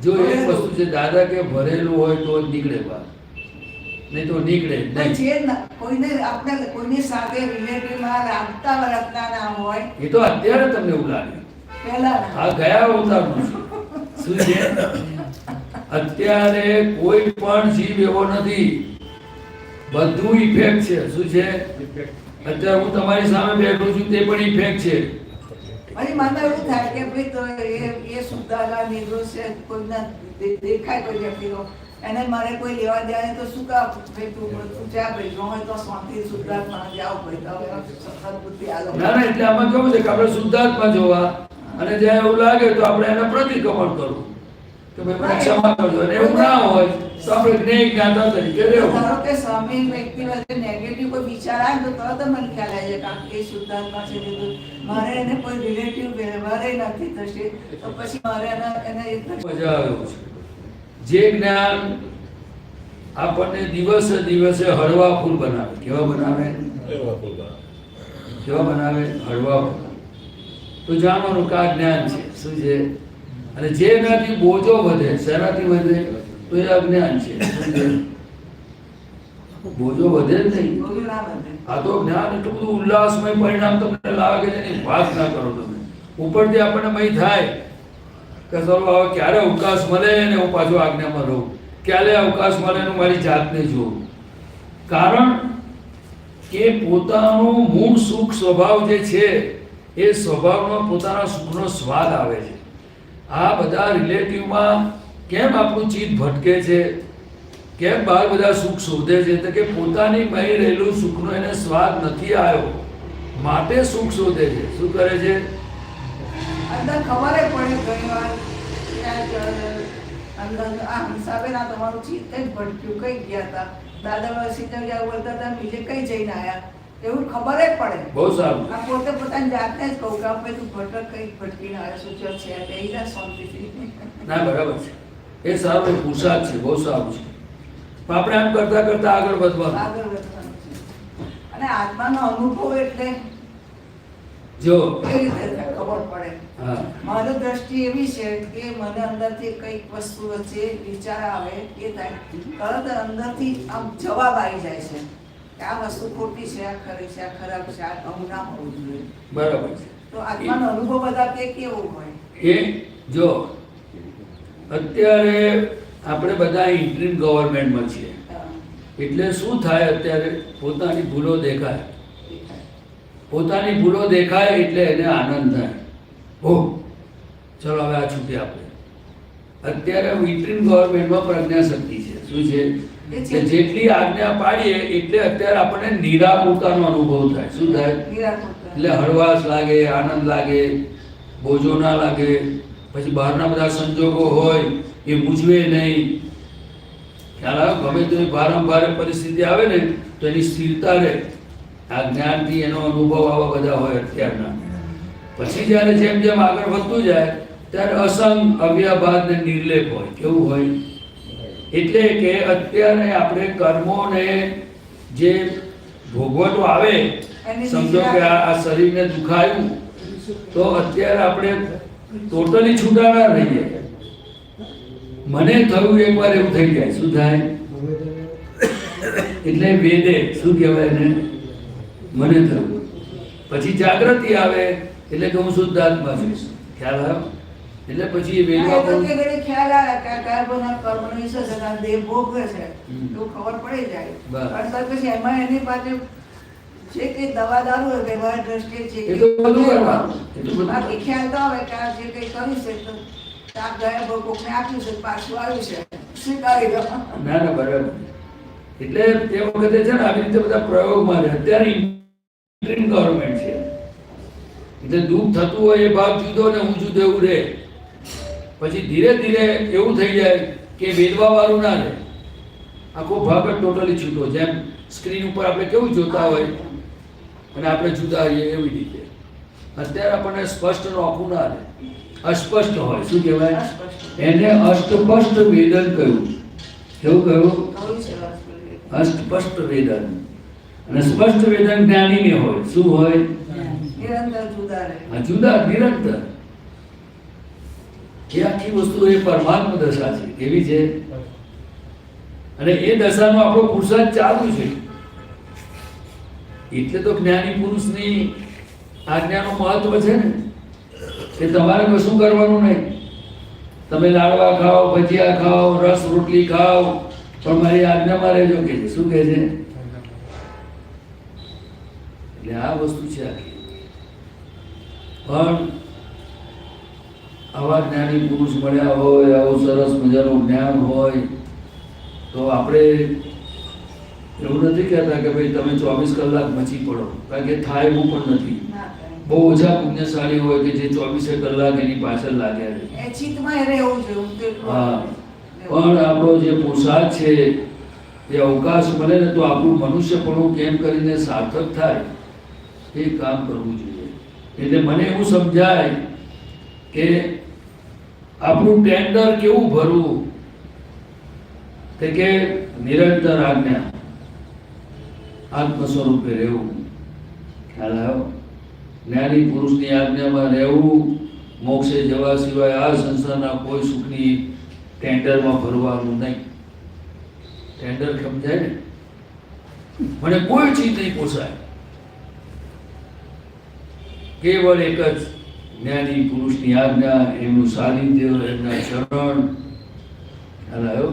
જો એક વસ્તુ છે, દાદા કે ભરેલું હોય તો જ નીકળે બહાર, નહીં તો નીકળે જ પણ નહીં. જે કોઈને આપણે કોઈની સાથે રિલેટિવમાં રાખતા વળગતા ના હોય એ તો અત્યારે તમને એવું લાગે. પહેલા આ ગયા અવતારનું છે. શું છે? અત્યારે કોઈ પણ જીવ એવો નથી, બધું ઇફેક્ટ છે. શું છે? અત્યારે હું તમારી સામે બેઠો છું તે પણ ઇફેક્ટ છે. પછી મને એવું થાય કે ભાઈ તો એ શુદ્ધાત્મા નિર્દોષ છે, કોઈના દેખાય કોઈ વ્યક્તિનો એને મારે કોઈ લેવા દેવા નહીં, તો શું કામ ભાઈ તું જ્યાં ભાઈ જો હોય તો શાંતિ શુદ્ધાત્મા જાઓ ભાઈ તો હવે સદબુદ્ધિ આલો. ના ના, એટલે આમાં કેવું છે કે આપણે શુદ્ધાત્મા જોવા અને જ્યાં એવું લાગે તો આપણે એને પ્રતિક્રમણ કરવું કે ભાઈ મને ક્ષમા કરજો, અને એવું ના હોય તો આપણે જ્ઞેય જ્ઞાતા તરીકે રહેવું. ધારો કે સામે વ્યક્તિ વચ્ચે નેગેટિવ કોઈ વિચાર આવે તો તરત જ મને ખ્યાલ આવી જાય કે એ શુદ્ધાત્મા છે, મારે એને કોઈ રિલેટિવ વ્યવહારે નથી થશે, તો પછી મારે એને મજા આવે એવું છે. જે જ્ઞાન આપણને દિવસે દિવસે હળવા ફૂલ બનાવે. કેવા બનાવે? કેવા બનાવે? હળવા ફૂલ. તો જાણવાનું કે આ જ્ઞાન છે. શું છે? અને જે એનાથી બોજો વધે, શેનાથી વધે? તો એ અજ્ઞાન છે. શું છે? બોજો વધે જ નહીં. બોલ્યું ના બને. આ તો જ્ઞાન એટલું બધું ઉલ્લાસમય પરિણામ તમને લાગે છે એની વાત ના કરો તમે. ઉપરથી આપણને મય થાય કે ચલો હવે ક્યારે અવકાશ મળે ને હું પાછું આજ્ઞામાં રહું, ક્યારે અવકાશ મળે ને મારી જાતને જોઉં. કારણ કે પોતાનો મૂળ સુખ સ્વભાવ જે છે એ સ્વભાવનો પોતાના સુખનો સ્વાદ આવે છે. આ બધા રિલેટિવમાં કેમ આપણું ચિત્ત ભટકે છે, કેમ બહાર બધા સુખ શોધે છે, તો કે પોતાની મય રહેલું સુખનો એને સ્વાદ નથી આવ્યો, માટે સુખ શોધે છે. શું કરે છે? અંદર ખબર પડે ઘણી વાર અંદર આ હિસાબે ના તમારું ચિત્ત કઈ ભટક્યું, કઈ ગયા હતા દાદા સિંહ બોલતા હતા બીજે કઈ જઈને આયા, એવું ખબર પડે. બહુ સારું. આ પોતે પોતાની જાતને જ કહું કે આપણે તું ભટક કઈ ભટકીને આવ્યો શું છે એના શાંતિથી. ના, બરાબર છે. એ સારો એક પુરુષાર્થ છે, બહુ સારું છે. પણ આપણે આમ કરતા કરતા આગળ વધવાનું. આગળ વધવાનું છે. અને આત્માનો અનુભવ એટલે જો કેવી રીતે ખબર પડે? હા મારી દ્રષ્ટિ એવી છે કે મને અંદરથી કંઈક વસ્તુ વચ્ચે વિચાર આવે એ થાય તરત અંદરથી આમ જવાબ આવી જાય છે કે આ વસ્તુ ખોટી છે, આ ખરી છે, આ ખરાબ છે, આ આવું ના હોવું જોઈએ. બરાબર છે. તો આત્માનો અનુભવ બધા કે કેવો હોય? એ જો અત્યારે આપણે બધા ઇન્ટ્રીમ ગવર્મેન્ટમાં છીએ, એટલે શું થાય? અત્યારે પોતાની ભૂલો દેખાય, પોતાની ભૂલો દેખાય એટલે એને આનંદ થાય. ઓહ ચલો હવે આ છૂટી આપણે. અત્યારે ઇન્ટ્રીમ ગવર્મેન્ટમાં પ્રજ્ઞાશક્તિ છે. શું છે? કે જેટલી આજ્ઞા પાડીએ એટલે અત્યારે આપણને નિરાપૂરતાનો અનુભવ થાય. શું થાય? નિરાકૃત. એટલે હળવાશ લાગે, આનંદ લાગે, બોજો ના લાગે. પછી બહારના બધા સંજોગો હોય એ મૂંઝવે નહીં. ખ્યાલ આવે? ગમે તો વારંવાર પરિસ્થિતિ આવે ને તો એની સ્થિરતા રહે. આ જ્ઞાનથી એનો અનુભવ આવા બધા હોય અત્યારના. પછી જ્યારે જેમ જેમ આગળ વધતું જાય ત્યારે અસંગ, અવ્યાભાદ ને નિર્લેપ હોય. કેવું હોય? એટલે કે અત્યારે આપણે કર્મોને જે ભોગવટો આવે, સમજો કે આ શરીરને દુખાયું તો અત્યારે આપણે ટોટલી છૂટા ના રહીએ. મને થયું એકવાર એવું થઈ જાય. શું થાય? એટલે વેદે શું કહેવાય એને? મને થયું. પછી જાગૃતિ આવે એટલે કે હું શુદ્ધાત્મા છું. ખ્યાલ આવ્યો? એટલે પછી એ વેદવા તો કે ઘડી ખ્યાલ આવે કે આ કર્મના કર્મનો વિષય છે, આ દેહ ભોગવે છે એવું ખબર પડી જાય. બસ. પણ તો પછી એમાં એની પાસે જે કે દવા દારૂ હોય વ્યવહાર દ્રષ્ટિએ છે એ તો બધું કરવાનું. એ તો બધું બાકી ખ્યાલ તો આવે કે આ જે કંઈ કર્યું છે તો આ ગયા ભોગોને આપ્યું છે, પાછું આવ્યું છે, સ્વીકારી લો. ના ના બરાબર. એટલે તે વખતે છે ને આવી રીતે બધા પ્રયોગમાં રહે. અત્યારે ઇન્ટ્રીમ ગવર્મેન્ટ છે એટલે દુઃખ થતું હોય એ ભાગ જુદો ને હું જુદો એવું રહે. પછી ધીરે ધીરે એવું થઈ જાય કે વેદવા વાળું ના રહે, આખો ભાગ જ ટોટલી છૂટો. જેમ સ્ક્રીન ઉપર આપણે કેવું જોતા હોય અને આપણે જુદા રહીએ એવી રીતે અત્યારે આપણને સ્પષ્ટ નોખું ના રહે, અસ્પષ્ટ હોય. શું કહેવાય? એને અસ્પષ્ટ વેદન કહ્યું. કેવું કહ્યું? કહ્યું છે વાસ્તવિક. અસ્પષ્ટ વેદન. અને સ્પષ્ટ વેદન જ્ઞાનીને હોય. શું હોય? નિરંતર જુદા રહે. આ જુદા નિરંતર. એ આખી વસ્તુ એ પરમાત્મા દશા છે. કેવી છે? અને એ દશાનો આપણો પુરુષાર્થ ચાલુ છે. એટલે તો જ્ઞાની પુરુષની આજ્ઞાનું મહત્વ છે ને કે તમારે કશું કરવાનું નહીં. તમે લાડવા ખાઓ, ભજીયા ખાઓ, રસ રોટલી ખાઓ, પણ મારી આજ્ઞામાં રહેજો કે છે. શું કહે છે? એટલે આ વસ્તુ છે આખી. પણ આવા જ્ઞાની પુરુષ મળ્યા હોય, આવું સરસ મજાનું જ્ઞાન હોય તો આપણે એવું નથી કહેતા કે ભાઈ તમે 24 કલાક મચી પડો, કારણ કે થાય એવું પણ નથી. ના થાય. બહુ ઓછા પુણ્યશાળી હોય કે જે 24 કલાક એની પાછળ લાગ્યા રહે. એ ચિત્તમાં એ રહેવું જોઈએ. હું તો એટલું હા. રહેવું. પણ આપણો જે પુરુષાર્થ છે એ અવકાશ મળે ને તો આપણું મનુષ્યપણું કેમ કરીને સાર્થક થાય એ કામ કરવું જોઈએ. એટલે મને એવું સમજાય કે આપણું ટેન્ડર કેવું ભરવું કે નિરંતર આજ્ઞા, આત્મ સ્વરૂપે રહેવું. ખ્યાલ આવ્યો? જ્ઞાની પુરુષની આજ્ઞામાં રહેવું, મોક્ષે જવા સિવાય આ સંસારના કોઈ સુખની ટેન્ડરમાં ભરવાનું નહીં. ટેન્ડર સમજાય ને? મને કોઈ ચીજ નહીં પોસાય. કેવળ એક જ જ્ઞાની પુરુષની આજ્ઞા, એમનું સાનિધ્ય, એમના ચરણ. ખ્યાલ આવ્યો?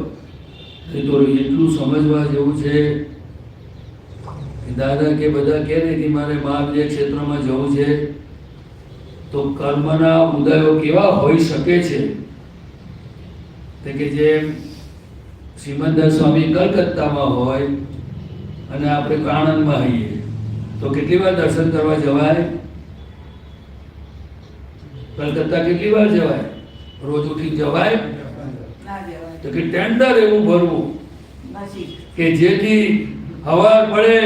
એ તો એટલું સમજવા જેવું છે કે દાદા કે બધા કહે ને કે મારે મહાવીર ક્ષેત્રમાં જવું છે તો કર્મના ઉદયો કેવા હોઈ શકે છે કે જેમ સિમંદર સ્વામી કલકત્તામાં હોય અને આપણે આણંદમાં હોઈએ તો કેટલી વાર દર્શન કરવા જવાય? કલકત્તા કેટલી વાર જવાય? રોજ ઉઠી જવાય? ના જવાય. તો કે ટેન્ડર એવું ભરવું નજીક. કે જેથી હવાર પડે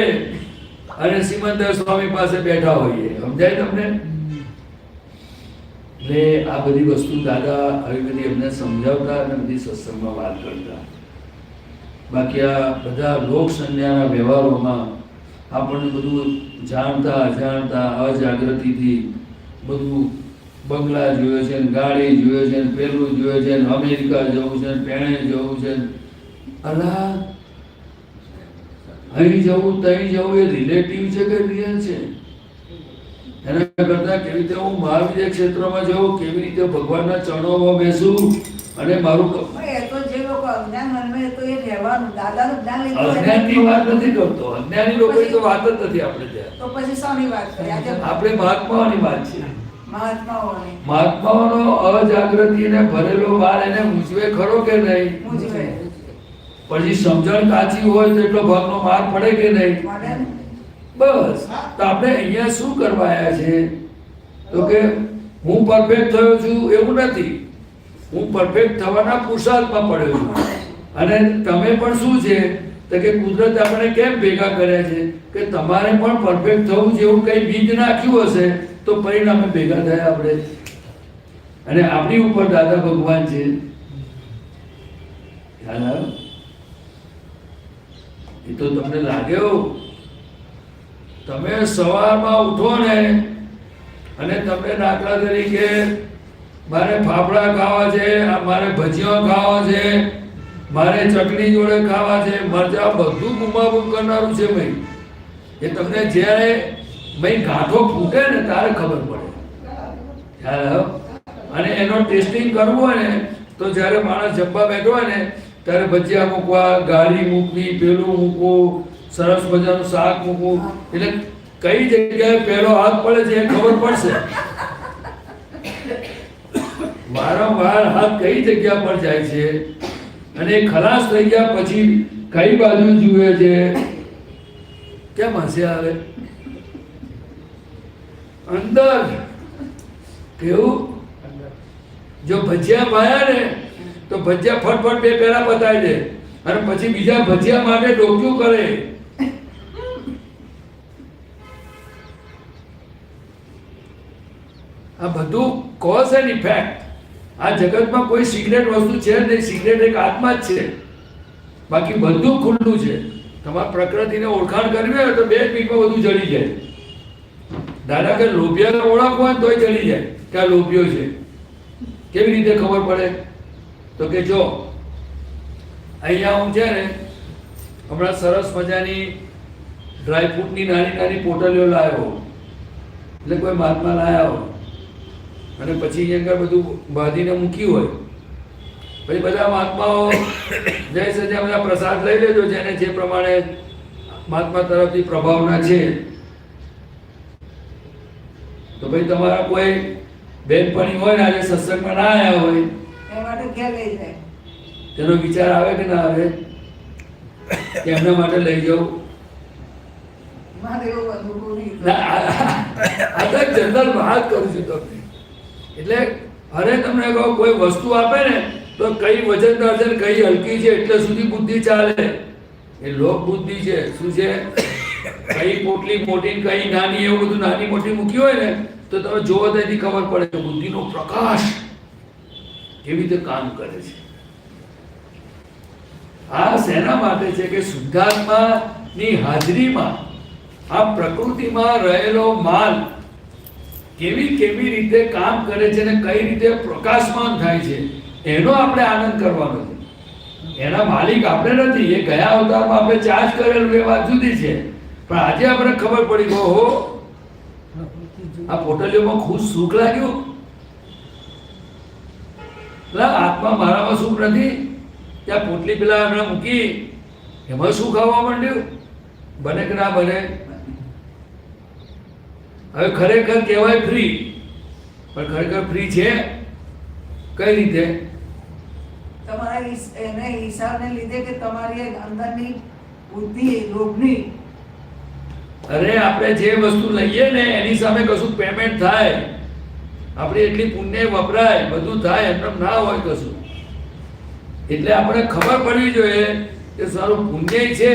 અને સિમંદર સ્વામી પાસે બેઠા હોઈએ. સમજાય તમને? એટલે આ બધી વસ્તુ દાદા આવી બધી એમને સમજાવતા અને બધી સત્સંગમાં વાત કરતા. બાકી આ બધા લોક સંજ્ઞાના વ્યવહારોમાં આપણને બધું જાણતા અજાણતા અજાગૃતિથી બધું બંગલા જોયો છે ને ગાડી જોયો છે ને પેલું જોયો છે ને અમેરિકા જવું છે ને પેણે જવું છે ને અલા અહીં જવું ત્યાં જવું એ રિલેટિવ છે કે રિયલ છે? એના કરતાં કેવી રીતે હું મહાવીર ક્ષેત્રમાં જાઉં, કેવી રીતે ભગવાનના ચરણોમાં બેસું અને મારું એ તો જે લોકો અજ્ઞાન માનવે તો એ રહેવાનું, દાદાનું જ્ઞાન લીધું અજ્ઞાનની વાત નથી કરતો. અજ્ઞાની લોકોની તો વાત જ નથી આપણે ત્યાં. તો પછી શાની વાત કરી? આજે આપણે મહાત્માઓની વાત છે. મહાત્માઓની મહાત્માઓનો અજાગૃતિને ભરેલો બાળ એને મૂંઝવે ખરો કે નહીં? મૂંઝવે પછી સમજણ કાચી હોય તો એટલો ભાગનો માર પડે કે નહીં? મળે ને? બસ. તો આપણે અહીંયા શું કરવા આવ્યા છે? તો કે હું પરફેક્ટ થયો છું એવું નથી. હું પરફેક્ટ થવાના પુરુષાર્થમાં પડ્યો છું. અને તમે પણ શું છે તો કે કુદરત આપણે કેમ ભેગા કર્યા છે કે તમારે પણ પરફેક્ટ થવું જેવું કંઈ બીજ નાખ્યું હશે તો પરિણામે ભેગા થયા આપણે. અને આપણી ઉપર દાદા ભગવાન છે. ખ્યાલ આવ્યો? એ તો તમને લાગ્યો તમે સવારમાં ઉઠો ને અને તમને દાખલા તરીકે મારે ફાફડા ખાવા છે, મારે ભજીયા ખાવા છે, મારે ચટણી જોડે ખાવા છે, મરચા બધું બુમાબુમ કરનારું છે ભાઈ. એ તમને જ્યારે ભાઈ ગાંઠો ફૂટે ને ત્યારે ખબર પડે. ખ્યાલ આવ્યો? અને એનો ટેસ્ટિંગ કરવું હોય ને તો જ્યારે માણસ જમવા બેઠો હોય ને ત્યારે ભજીયા મૂકવા, ગાળી મૂકવી, પેલું મૂકવું, સરસ મજાનું શાક મૂકવું, એટલે કઈ જગ્યાએ પહેલો હાથ પડે છે એ ખબર પડશે. વારંવાર હાથ કઈ જગ્યા પર જાય છે અને એ ખલાસ થઈ ગયા પછી કઈ બાજુ જુએ છે. કેમ હશે આવે? અંદર કેવું? જો ભજીયા પાયા ને તો ભજીયા ફટફટ બે પેલા બતાવી દે અને પછી બીજા ભજીયા માટે ડોક્યું કરે. આ બધું કોઝ એન્ડ ઇફેક્ટ. આ જગતમાં કોઈ સિક્રેટ વસ્તુ છે નહીં. સિક્રેટ એક આત્મા જ છે, બાકી બધું ખુલ્લું છે. તમારે પ્રકૃતિને ઓળખાણ કરવી હોય તો 2 મિનિટમાં બધું જડી જાય. દાદા કે લોભિયાને ઓળખવો હોય તોય જડી જાય કે આ લોભિયો છે. કેવી રીતે ખબર પડે? તો કે જો અહીંયા હું છે ને હમણાં સરસ મજાની ડ્રાયફ્રૂટની નાની નાની પોટલીઓ લાવ્યો, એટલે કોઈ મહાત્મા લાવ્યા હોય અને પછી અહીંયા આગળ બધું બાંધીને મૂક્યું હોય. પછી બધા મહાત્માઓ જય સજા બધા પ્રસાદ લઈ લેજો જેને જે પ્રમાણે મહાત્મા તરફથી પ્રભાવના છે. તો ભાઈ તમારા કોઈ બેનપણી હોય ને આજે સત્સંગમાં ના આવ્યા હોય એ માટે ઘેર લઈ જાય. તેનો વિચાર આવે કે ના આવે કે એમના માટે લઈ જાઉં? મારે એવું અનુભવ નહીં. આ તો જનરલ વાત કરું છું તમને. એટલે અરે તમને કહો કોઈ વસ્તુ આપે ને તો કઈ વજનદાર છે ને કઈ હલકી છે એટલે સુધી બુદ્ધિ ચાલે. એ લોક બુદ્ધિ છે. શું છે? કઈ પોટલી મોટી કઈ નાની, એવું બધું નાની મોટી મૂકી હોય ને તો તમે જોવો ત્યાંથી ખબર પડે કે બુદ્ધિનો પ્રકાશ કેવી રીતે કામ કરે છે. આ શેના માટે છે કે શુદ્ધાત્માની હાજરીમાં આ પ્રકૃતિમાં રહેલો માલ કેવી રીતે કામ કરે છે ને કઈ રીતે પ્રકાશમાન થાય છે એનો આપણે આનંદ કરવાનો છે. એના માલિક આપણે નથી. એ ગયા અવતારમાં આપણે ચાર્જ કરેલું એ વાત જુદી છે, પણ આજે આપણે ખબર પડી ગયો હો આ પોટલીઓમાં ખુશ સુખ લાગ્યું. આત્મા મારામાં સુખ નથી. ત્યાં પોટલી પેલા હમણાં મૂકી એમાં સુખ આવવા માંડ્યું. બને કે ના બને? હવે ખરેખર કહેવાય ફ્રી, પણ ખરેખર ફ્રી છે કઈ રીતે? તમારા એને હિસાબને લીધે કે તમારી અંદરની બુદ્ધિ લોભની. અરે આપણે જે વસ્તુ લઈએ ને એની સામે કશું પેમેન્ટ થાય. આપણે એટલી પુણ્ય વપરાય, બધું થાય, એમ ના હોય કશું. એટલે આપણે ખબર પડવી જોઈએ કે સારું પુણ્ય છે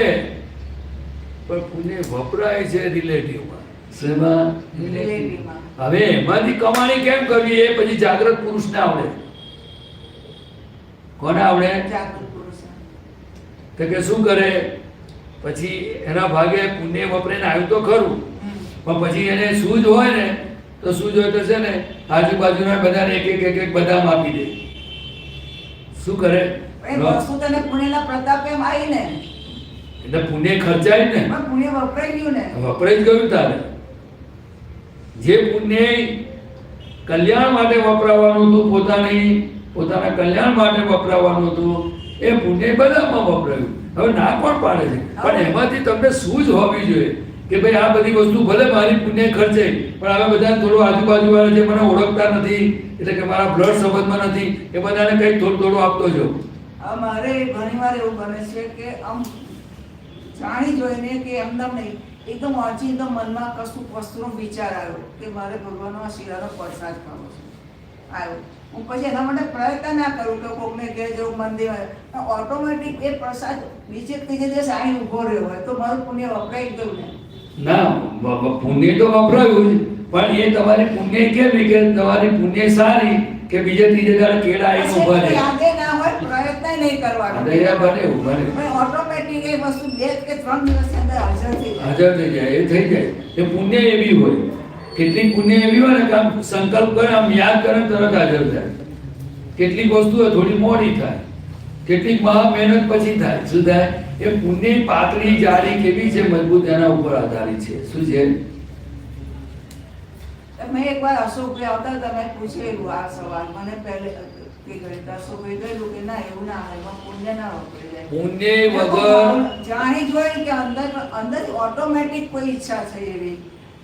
પણ પુણ્ય વપરાય છે રિલેટિવમાં. શેમાં? રિલેટિવમાં. હવે એમાંથી કમાણી કેમ કરવી એ પછી જાગ્રત પુરુષને આવડે. કોને આવડે? જાગૃત પુરુષ. તો કે શું કરે પછી એના ભાગે પુણ્ય વપરાઈને આવ્યું તો ખરું, પણ પછી એને સૂઝ હોય ને તો સૂઝ હોય તો છે ને આજુબાજુના બધાને એક બદામ આપી દે. શું કરે? એ વસ્તુ તને પુણ્યના પ્રતાપે એમ આવી ને, એટલે પુણ્ય ખર્ચાય ને, પણ પુણ્ય વપરાઈ ગયું ને. વપરાઈ જ ગયું તારે. જે પુણ્ય કલ્યાણ માટે વપરાવાનું હતું, પોતાના કલ્યાણ માટે વપરાવાનું હતું, એ પુણ્ય બધામાં વપરાયું. હવે ના કોણ પાડે છે, પણ એમાંથી તમને સૂઝ હોવી જોઈએ કે ભાઈ આ બધી વસ્તુ ભલે મારી પુણ્ય ખર્ચે, પણ હવે બધાને થોડું આજુબાજુ વાળા જે મને ઓળખતા નથી, એટલે કે મારા બ્લડ સંબંધમાં નથી, એ બધાને કંઈક થોડું આપતો જો. મારે ઘણીવાર એવું બને છે કે આમ જાણી જોઈને કે એમનેમ નહીં, એકદમ ઓચિંતો મનમાં કશું વસ્તુનો વિચાર આવ્યો કે મારે ભગવાનનો આ શીરાનો પ્રસાદ કરવો છે, આવ્યો. હું પછી એના માટે પ્રયત્ન ના કરું કે કોકને ઘેર જવું મંદિર, ઓટોમેટિક એ પ્રસાદ બીજે ત્રીજે દિવસ આવીને ઊભો રહ્યો હોય તો મારું પુણ્ય વપરાઈ ગયું ને. ના, પુણ્ય તો વપરાયું જ, પણ એ તમારી પુણ્ય કેવી કે તમારી પુણ્ય સારી કે બીજે ત્રીજે દાડે કેળા આવીને ઊભા રહે. યાદે ના હોય, પ્રયત્ન નહીં કરવાનો, દયા બને ઊભા રહે. ઓટોમેટિક એ વસ્તુ 2 કે 3 દિવસની અંદર હાજર થઈ જાય. હાજર થઈ જાય, એ થઈ જાય. એ પુણ્ય એવી હોય, કેટલીક પુણ્ય એવી હોય ને કે આમ સંકલ્પ કરે, આમ યાદ કરે તરત હાજર થાય. કેટલીક વસ્તુઓ થોડી મોડી થાય, કેટલીક મહા મહેનત પછી થાય. શું થાય? એ પુણ્ય પાતળી જાડી કેવી છે, મજબૂત, એના ઉપર આધારિત છે. શું છે? મેં એકવાર અશોકભાઈ આવતા તમે પૂછેલું આ સવાલ મને પહેલે કે ગણિત અશોકભાઈ કહેલું કે ના એવું ના હોય, એમાં પુણ્ય ના વપરાય જાય. પુણ્ય વગર જાણી જોઈ કે અંદર ઓટોમેટિક કોઈ ઈચ્છા થઈ એવી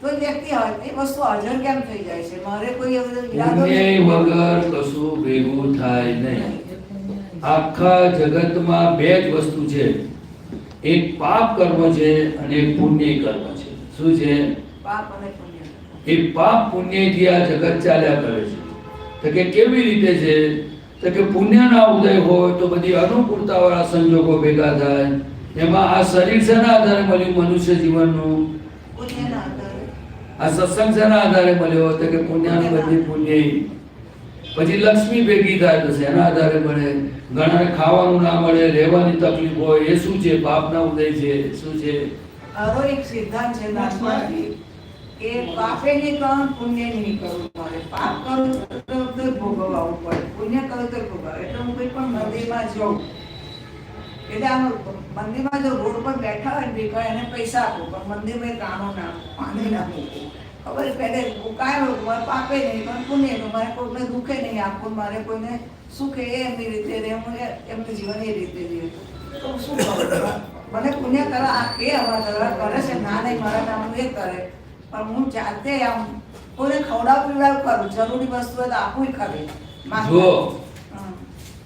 તો વ્યક્તિ એ વસ્તુ હાજર કેમ થઈ જાય છે. મારે કોઈ ઈરાદો પુણ્ય નથી. વગર કશું ભેગું થાય નહીં. આખા જગતમાં બે જ વસ્તુ છે, એક પાપ કર્મ છે અને એક પુણ્ય કર્મ છે. શું છે? પાપ અને પુણ્ય. એ પાપ પુણ્યથી આ જગત ચાલ્યા કરે છે. તો કે કેવી રીતે છે? તો કે પુણ્યના ઉદય હોય તો બધી અનુકૂળતા વાળા સંજોગો ભેગા થાય. એમાં આ શરીર શેના આધારે મળ્યું? મનુષ્ય જીવનનું. પુણ્યના આધારે. આ સત્સંગ શેના આધારે મળ્યો? તો કે પુણ્યની બધી પુણ્ય. પછી લક્ષ્મી ભેગી થાય તો શેના આધારે મળે? ઘણાને ખાવાનું ના મળે, રહેવાની તકલીફ હોય, એ શું છે? પાપના ઉદય છે. શું છે? આવો એક સિદ્ધાંત છે નાથમાંથી કે પાપે નહીં કરવું, પુણ્ય નહીં કરવું પડે. પાપ કરું તો ભોગવવું પડે, પુણ્ય કરું તો ભોગવ. એટલે હું કોઈ પણ મંદિરમાં જાઉં એટલે આમ મંદિરમાં જો રોડ પર બેઠા હોય ને એને પૈસા આપો, પણ મંદિરમાં એક આનો ના પાણી ના મૂકવું. ખબર પહેલે કાંઈ મારે પાપે નહીં પણ પુણ્ય નહીં, મારે કોઈને દુઃખે નહીં આપવું, મારે કોઈને સુખે એ એમની રીતે રહે, હું એમનું જીવન એ રીતે જીવે. તો શું કરું? મને પુણ્ય કરવા આ કે અમારા કરે છે ના નહીં મારા નામનું એ કરે, પણ હું જાતે આમ કોઈને ખવડાવ પીવડાવ કરું, જરૂરી વસ્તુ હોય તો આપું ખરી. જો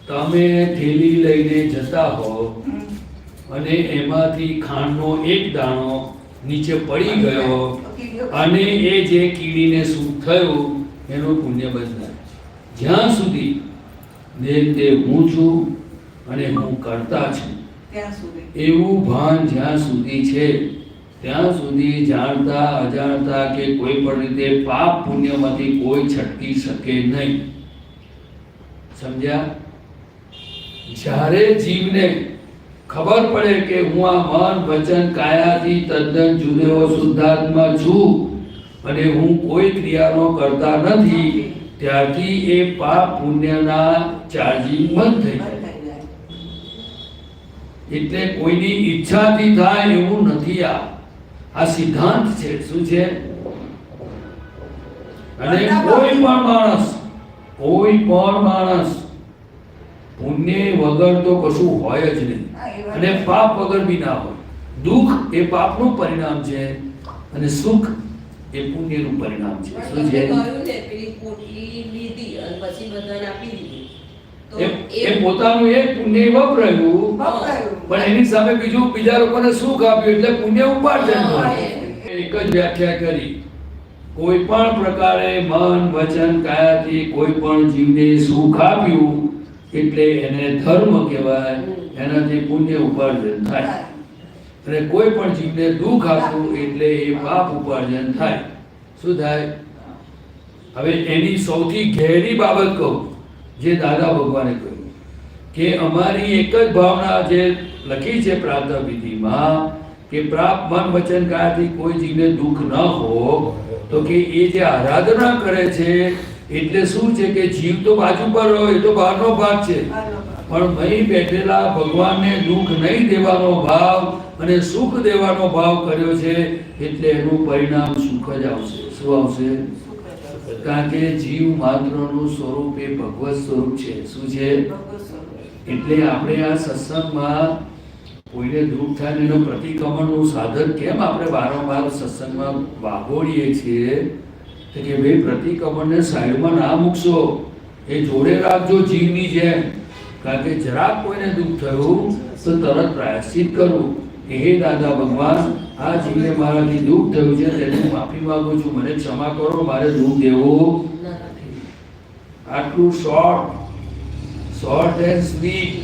તમે થેલી લઈને જતા હો અને એમાંથી ખાંડનો એક દાણો નીચે પડી ગયો અને એ જે કીડીને સૂટ થયું એનું પુણ્ય બંધાય. જ્યાં સુધી તે હું છું અને હું કરતા છું ત્યાં સુધી એવું ભાન જ્યાં સુધી છે ત્યાં સુધી જાણતા અજાણતા કે કોઈ પણ રીતે પાપ પુણ્યમાંથી કોઈ છટકી શકે નહીં. સમજ્યા? જ્યારે જીવને ખબર પડે કે હું આ મન વચન કાયાથી તદ્દન જુદો શુદ્ધાત્મા છું અને હું કોઈ ક્રિયાનો કરતા નથી, ત્યારથી એ પાપ પુણ્યના ચાર્જિંગ બંધ થઈ જાય. બંધ થઈ જાય. એટલે કોઈની ઈચ્છાથી થાય એવું નથી. આ સિદ્ધાંત છે. શું છે? અને કોઈ પણ માણસ પુણ્ય વગર તો કશું હોય જ નહીં અને પાપ વગર બી ના હોય. દુઃખ એ પાપનું પરિણામ છે અને સુખ એ પુણ્યનું પરિણામ છે. શું છે? એ પોતાનું એક પુણ્ય વપરાયું પણ એની સામે બીજા લોકોને સુખ આપ્યું એટલે પુણ્ય ઉપાર્જન કર્યું. એક જ વ્યાખ્યા કરી, કોઈ પણ પ્રકારે મન વચન કાયાથી કોઈ પણ જીવને સુખ આપ્યું એટલે એને ધર્મ કહેવાય, એનાથી પુણ્ય ઉપાર્જન થાય. અને કોઈ પણ જીવને દુઃખ આપવું એટલે એ પાપ ઉપાર્જન થાય. શું થાય? હવે એની સૌથી ગહેરી બાબત કહું, જે દાદા ભગવાને કહ્યું કે અમારી એક જ ભાવના જે લખી છે પ્રાર્થના વિધિમાં કે પ્રાપ મન વચન કાયાથી કોઈ જીવને દુઃખ ન હો, તો કે એ જે આરાધના કરે છે એટલે શું છે કે જીવ તો બાજુ પર હોય, એ તો બહારનો ભાગ છે, પણ અહીં બેઠેલા ભગવાનને દુઃખ નહીં દેવાનો ભાવ અને સુખ દેવાનો ભાવ કર્યો છે, એટલે એનું પરિણામ સુખ જ આવશે. શું આવશે? કારણ કે જીવ માત્રનું સ્વરૂપ એ ભગવત સ્વરૂપ છે. શું છે? એટલે આપણે આ સત્સંગમાં કોઈને દુઃખ થાય ને એનું પ્રતિક્રમણનું સાધન કેમ આપણે વારંવાર સત્સંગમાં વાગોળીએ છીએ કે ભાઈ પ્રતિક્રમણને સાઈડમાં ના મૂકશો, એ જોડે રાખજો જીવની જેમ. કારણ કે જરાક કોઈને દુઃખ થયું તો તરત પ્રાયશ્ચિત કરવું કે હે દાદા ભગવાન, આ જીવને મારાથી દુઃખ થયું છે તેની માફી માંગુ છું, મને ક્ષમા કરો, મારે દુઃખ દેવું નથી. આટલું શોર્ટ એન્ડ સ્વીટ.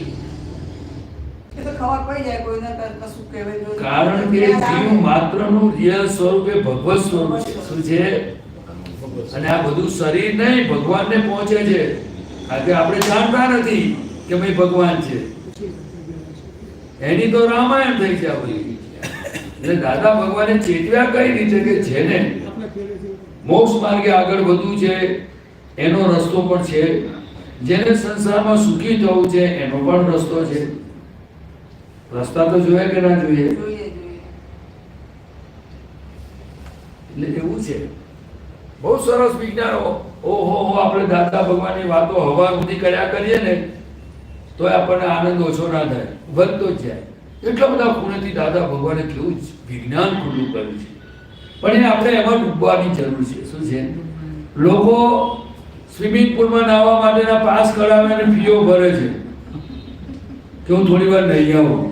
એ તો ખબર પડી જાય કોઈને કશું કહેવાય જો. કારણ કે જીવ માત્રનું રિયલ સ્વરૂપ એ ભગવત સ્વરૂપ છે. શું છે? અને આ બધું શરીર નહીં, ભગવાનને પહોંચે છે. કારણ કે આપણે જાણતા નથી કે ભાઈ ભગવાન છે. એની તો રામાયણ થઈ છે આ બધી. એટલે દાદા ભગવાને ચેતવ્યા કઈ રીતે કે જેને મોક્ષ માર્ગે આગળ વધવું છે એનો રસ્તો પણ છે, જેને સંસારમાં સુખી થવું છે એનો પણ રસ્તો છે. રસ્તા તો જોઈએ કે ના જોઈએ? જોઈએ. એટલે એવું છે. બહુ સરસ વિજ્ઞાનો. ઓહો, આપણે દાદા ભગવાનની વાતો હવા સુધી કર્યા કરીએ ને તો આપણને આનંદ ઓછો ના થાય, વધતો જ જાય. એટલા બધા ખૂણેથી દાદા ભગવાને કેવું જ વિજ્ઞાન ખુલ્લું કર્યું છે. પણ એ આપણે એમાં ડૂબવાની જરૂર છે. શું છે? લોકો સ્વિમિંગ પુલમાં નાહવા માટેના પાસ કરાવે અને ફીઓ ભરે છે કે હું થોડી વાર નહીં આવું.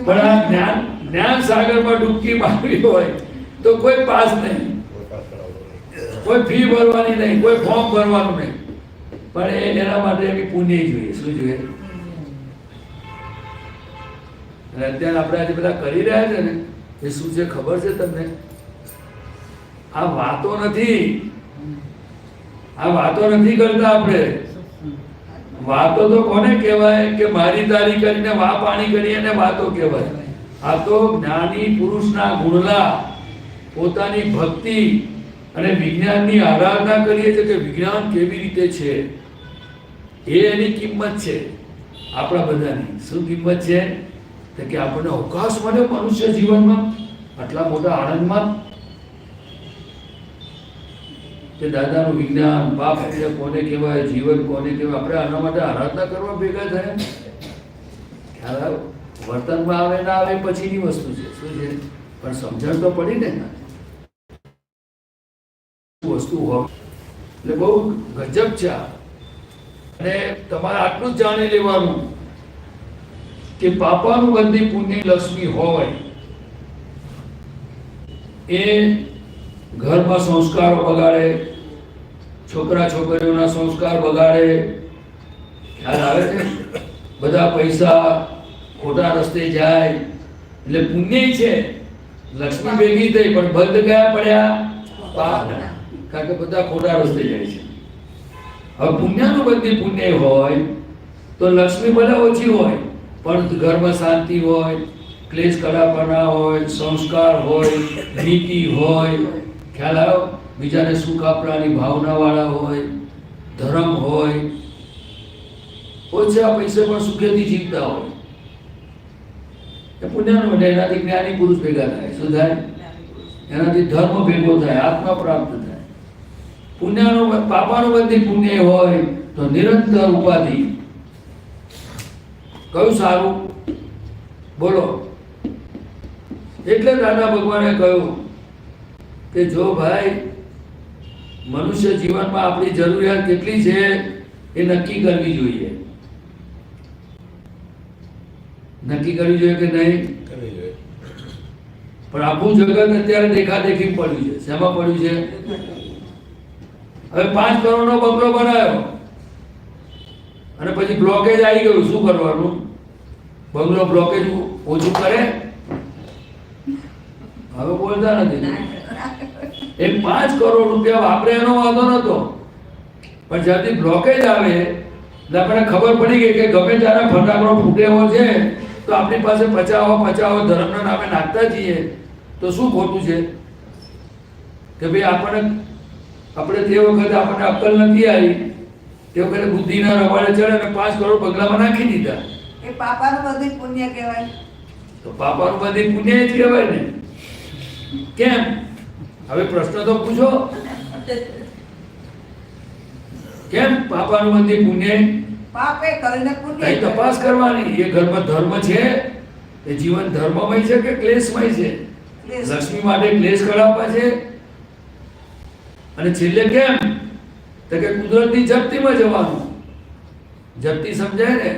પણ આ જ્ઞાન સાગરમાં ડૂબકી મારવી હોય તો કોઈ પાસ નહીં, કોઈ ફી ભરવાની નહીં, કોઈ ફોર્મ ભરવાનું નહીં, પણ એના માટે એની પુણ્ય જોઈએ. શું જોઈએ? અને અત્યારે આપણે આજે બધા કરી રહ્યા છે ને એ શું છે ખબર છે તમને? આ વાતો નથી, આ વાતો નથી કરતા આપણે. વાતો તો કોને કહેવાય કે મારી તારી કરીને વા પાણી કરી અને વાતો કહેવાય. આ તો જ્ઞાની પુરુષના ગુણલા, પોતાની ભક્તિ અને વિજ્ઞાનની આરાધના કરીએ છીએ કે વિજ્ઞાન કેવી રીતે છે, એ એની કિંમત છે આપણા બધાની. શું કિંમત છે? કે આપણને અવકાશ મળે મનુષ્ય જીવનમાં આટલા મોટા આનંદમાં. કે દાદાનું વિજ્ઞાન, બાપ એટલે કોને કહેવાય, જીવન કોને કહેવાય, આપણે આના માટે આરાધના કરવા ભેગા થયા. ખ્યાલ આવ્યો? વર્તનમાં આવે ના આવે પછીની વસ્તુ છે. શું છે? પણ સમજણ તો પડી ને વસ્તુ હોય એટલે બહુ ગજબ છે. અને તમારે આટલું જ જાણી લેવાનું કે પાપાનું બંધી પુણ્ય લક્ષ્મી હોય એ ઘરમાં સંસ્કારો બગાડે, છોકરા છોકરીઓના સંસ્કાર બગાડે. ખ્યાલ આવે છે? બધા પૈસા ખોટા રસ્તે જાય એટલે પુણ્ય છે. લક્ષ્મી ભેગી થઈ પણ બંધ ગયા પડ્યા પાપના, કારણ કે બધા ખોટા રસ્તે જાય છે. હવે પુણ્યનું બધી પુણ્ય હોય તો લક્ષ્મી ભલે ઓછી હોય પણ ઘરમાં શાંતિ હોય, ક્લેશ કડાપના હોય, સંસ્કાર હોય, નીતિ હોય. ખ્યાલ આવ્યો? બીજાને સુખ આપવાની ભાવનાવાળા હોય, ધર્મ હોય, ઓછા પૈસે પણ સુખેથી જીવતા હોય. એ પુણ્યનું એટલે એનાથી જ્ઞાની પુરુષ ભેગા થાય. શું થાય? એનાથી ધર્મ ભેગો થાય, આત્મા પ્રાપ્ત થાય. પુણ્યનું પાપાનું બધી પુણ્ય હોય તો નિરંતર ઉપાધિ. કયું સારું? બોલો. એટલે દાદા ભગવાને કહ્યું કે જો ભાઈ મનુષ્ય જીવનમાં આપણી જરૂરિયાત કેટલી છે એ નક્કી કરવી જોઈએ. નક્કી કરવી જોઈએ કે નહીં? પણ આખું જગત અત્યારે દેખાદેખી પડ્યું છે. શેમાં પડ્યું છે? હવે 5 કરોડનો બંગલો બનાવ્યો અને પછી બ્લોકેજ આવી ગયું. શું કરવાનું? બંગલો બ્લોકેજ ઓછું કરે? હવે બોલતા નથી. એ 5 કરોડ રૂપિયા વાપરે એનો વાંધો નતો, પણ જ્યાંથી બ્લોકેજ આવે એટલે આપણને ખબર પડી ગઈ કે ગમે ત્યારે ફટાકડો ફૂટે એવો છે તો આપણી પાસે પચાવો ધર્મના નામે નાખતા જઈએ તો શું ખોટું છે? કે ભાઈ આપણે તે વખતે આપણને અક્કલ નથી આવી, તે વખતે બુદ્ધિના રવાડે ચડે અને 5 કરોડ બગલામાં નાખી દીધા. એ પાપાનું બધું પુણ્ય કહેવાય. તો પાપાનું બધી પુણ્ય જ કહેવાય ને. કેમ? હવે પ્રશ્ન તો પૂછો, કેમ પાપાનું બધી પુણ્ય? પાપ એ કરીને પુણ્ય કઈ તપાસ કરવાની. એ ઘરમાં ધર્મ છે, એ જીવન ધર્મમય છે કે ક્લેશમય છે? ક્લેશ. લક્ષ્મી માટે ક્લેશ કરાવવા છે. અને છેલ્લે કેમ? તો કે કુદરતની જપ્તીમાં જવાનું. જપ્તી સમજાય ને?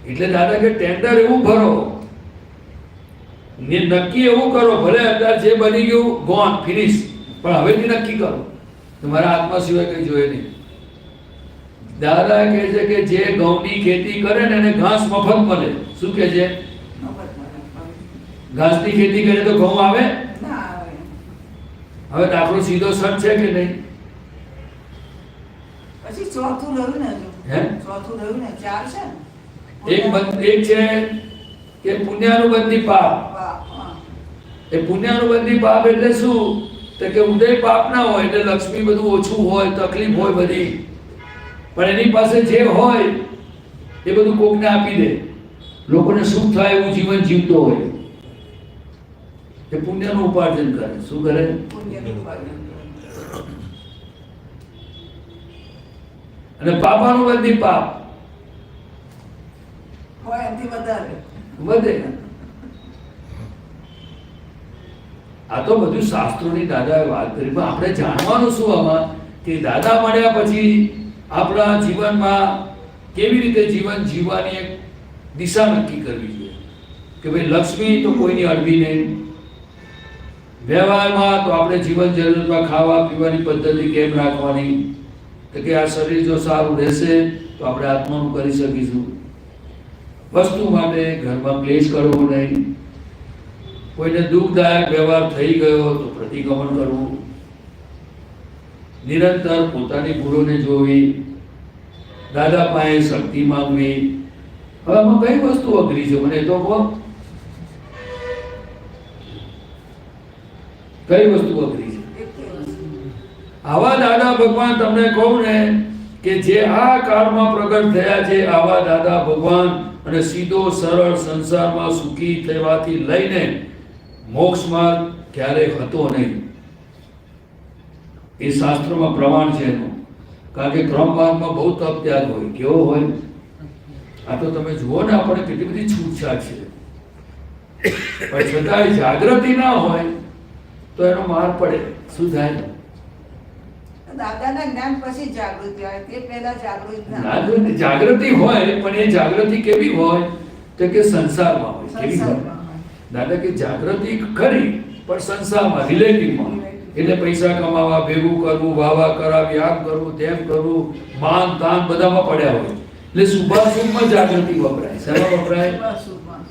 એટલે દાદા કે ટેન્ડર એવું ભરો ને નક્કી એવું કરો, ભલે અત્યારે જે બની ગયું ગોન ફિનિશ, પણ હવેથી નક્કી કરો તમારા આત્મા સિવાય કઈ જોઈએ નહીં. દાદા કહે છે કે જે ઘઉંની ખેતી કરે ને એને ઘાસ મફત મળે. શું કહે છે? ઘાસની ખેતી કરે તો ઘઉં આવે? ના આવે. હવે દાખલો સીધો સટ છે કે નહીં? પછી ચોથું રહ્યું ને હજુ. હે? ચોથું રહ્યું ને 4 છે ને. એક છે કે પુણ્યાનુબંધી પાપ. પાપ, હા. એ પુણ્યાનુબંધી પાપ એટલે શું? તો કે ઉદય પાપ ના હોય એટલે લક્ષ્મી બધું ઓછું હોય, તકલીફ હોય બધી, પણ એની પાસે જે હોય એ બધું કોકને આપી દે, લોકોને સુખ થાય એવું જીવન જીવતો હોય. એ પુણ્યનું ઉપાર્જન કરે. શું કરે? પુણ્યનું ઉપાર્જન કરે. અને પાપાનુબંધી પાપ હોય એનાથી વધારે. વધે. આ તો બધું શાસ્ત્રોની દાદાએ વાત કરી, પણ આપણે જાણવાનું શું આમાં કે દાદા મળ્યા પછી આપણા જીવનમાં કેવી રીતે જીવન જીવવાની એક દિશા નક્કી કરવી જોઈએ. કે ભાઈ લક્ષ્મી તો કોઈની અડવી નહીં, વ્યવહારમાં તો આપણે જીવન જરૂરિયાતમાં ખાવા પીવાની પદ્ધતિ કેમ રાખવાની, તો કે આ શરીર જો સારું રહેશે તો આપણે આત્માનું કરી શકીશું. વસ્તુ માટે ઘરમાં ક્લેશ કરવો નહીં, કોઈને દુઃખદાયક વ્યવહાર થઈ ગયો તો પ્રતિક્રમણ કરવું, નિરંતર પોતાની ભૂલોને જોવી, દાદા પાસે શક્તિ માંગવી. હવે આમાં કઈ વસ્તુ અઘરી છે મને તો કહો? કઈ વસ્તુ અઘરી છે? આવા દાદા ભગવાન તમને કહું ને કે જે આ કાળમાં પ્રગટ થયા છે, આવા દાદા ભગવાન અને સીધો સરળ સંસારમાં સુખી થવાથી લઈને મોક્ષમાં ક્યારેય હતો નહીં. એ શાસ્ત્રમાં પ્રમાણ છે એનું. કારણ કે ક્રમ માર્ગમાં બહુ તપ ત્યાગ હોય. કેવો હોય? આ તો તમે જુઓ ને, આપણે કેટલી બધી છૂટછાટ છે, પણ છતાંય જાગૃતિ ના હોય તો એનો માર પડે. શું થાય? દાદાના જ્ઞાન પછી જાગૃતિ આવે, તે પહેલા જાગૃતિ ના. જાગૃતિ હોય, પણ એ જાગૃતિ કેવી હોય? તો કે સંસારમાં હોય. કેવી હોય? સંસારમાં હોય. દાદા કે જાગૃતિ ખરી પણ સંસારમાં, રિલેટિવમાં. એટલે પૈસા કમાવા, ભેગું કરવું, વાવા કરાવી, આમ કરવું, તેમ કરવું, માન તાન બધામાં પડ્યા હોય. એટલે શુભાશુભમાં જાગૃતિ વપરાય. શેમાં વપરાય? શુભાશુભમાં.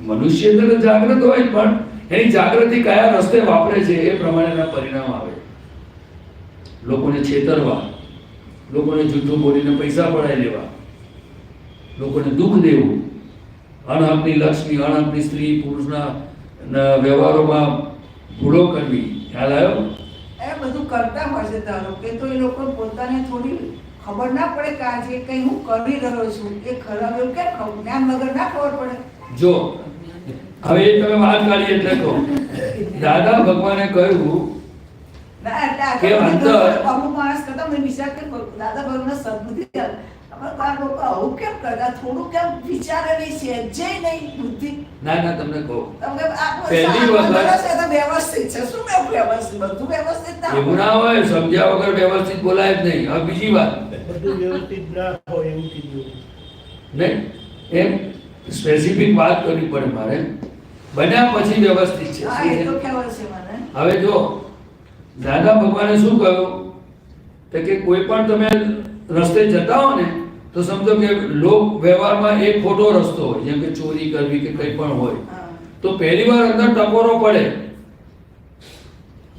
મનુષ્ય તો જાગૃત હોય, પણ એની જાગૃતિ કયા રસ્તે વાપરે છે એ પ્રમાણેના પરિણામ આવે. લોકોને છેતરવા, લોકોને જૂઠું બોલીને પૈસા પડાવી લેવા, લોકોને દુઃખ દેવું, અણહકની લક્ષ્મી, અણહકની સ્ત્રી પુરુષના વ્યવહારોમાં ભૂલો કરવી. ખ્યાલ આવ્યો? એ બધું કરતા હોય છે ધારો કે, તો એ લોકો પોતાને થોડી ખબર ના પડે કે આજે કઈ હું કરી રહ્યો છું એ ખરાબ, એવું કેમ ખબર? જ્ઞાન વગર ના ખબર પડે. જો હવે એ તમે વાત કાઢી એટલે કહો, દાદા ભગવાને કહ્યું ના એટલે કે અંદર- અમુક માણસ કરતા મેં વિચાર કર્યો, દાદા ભગવાનને સદબુદ્ધિ આપે. અમારા બાર લોકો આવું કેમ કરતા? થોડું કેમ વિચારે નહીં, સહેજે નહીં બુદ્ધિ. ના તમને કહું, તમને આપણું પહેલી સારું વખત- કરે છે તો વ્યવસ્થિત છે. શું મેં વ્યવસ્થિત? બધું વ્યવસ્થિત ના એવું ના હોય. સમજ્યા વગર વ્યવસ્થિત બોલાય જ નહીં. હવે બીજી વાત બધું વ્યવસ્થિત ના હોય એવું કીધું. નહીં, એમ સ્પેસિફિક વાત કરવી પડે મારે. બન્યા પછી વ્યવસ્થિત છે. હા, એ તો ખ્યાલ છે મને. હવે જો દાદા ભગવાને શું કહ્યું તો કે કોઈ પણ તમે રસ્તે જતા હો ને તો સમજો કે લોક વ્યવહારમાં એક ખોટો રસ્તો હોય, જેમ કે ચોરી કરવી કે કંઈ પણ હોય, હા. તો પહેલી વાર અંદર ટકોરો પડે,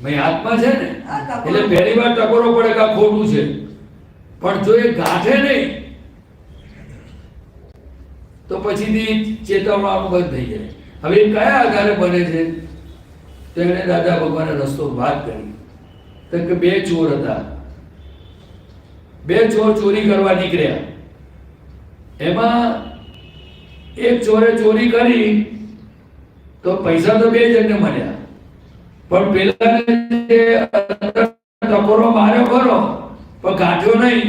ભાઈ હાથમાં છે ને, હા, ટકોરો. એટલે પહેલી વાર ટકોરો પડે કે આ ખોટું છે, પણ જો એ ગાંઠે નહીં તો પછીથી ચેતવવાનું બંધ થઈ જાય. હવે એ કયા આધારે બને છે? તો એણે દાદા ભગવાને રસ્તો વાત કરી તો કે બે ચોર હતા, બે ચોર ચોરી કરવા નીકળ્યા. એમાં એક ચોરે ચોરી કરી તો પૈસા તો બે જણને મળ્યા, પણ પેલાને જે ટકોરો માર્યો ખરો પણ ગાંઠ્યો નહીં,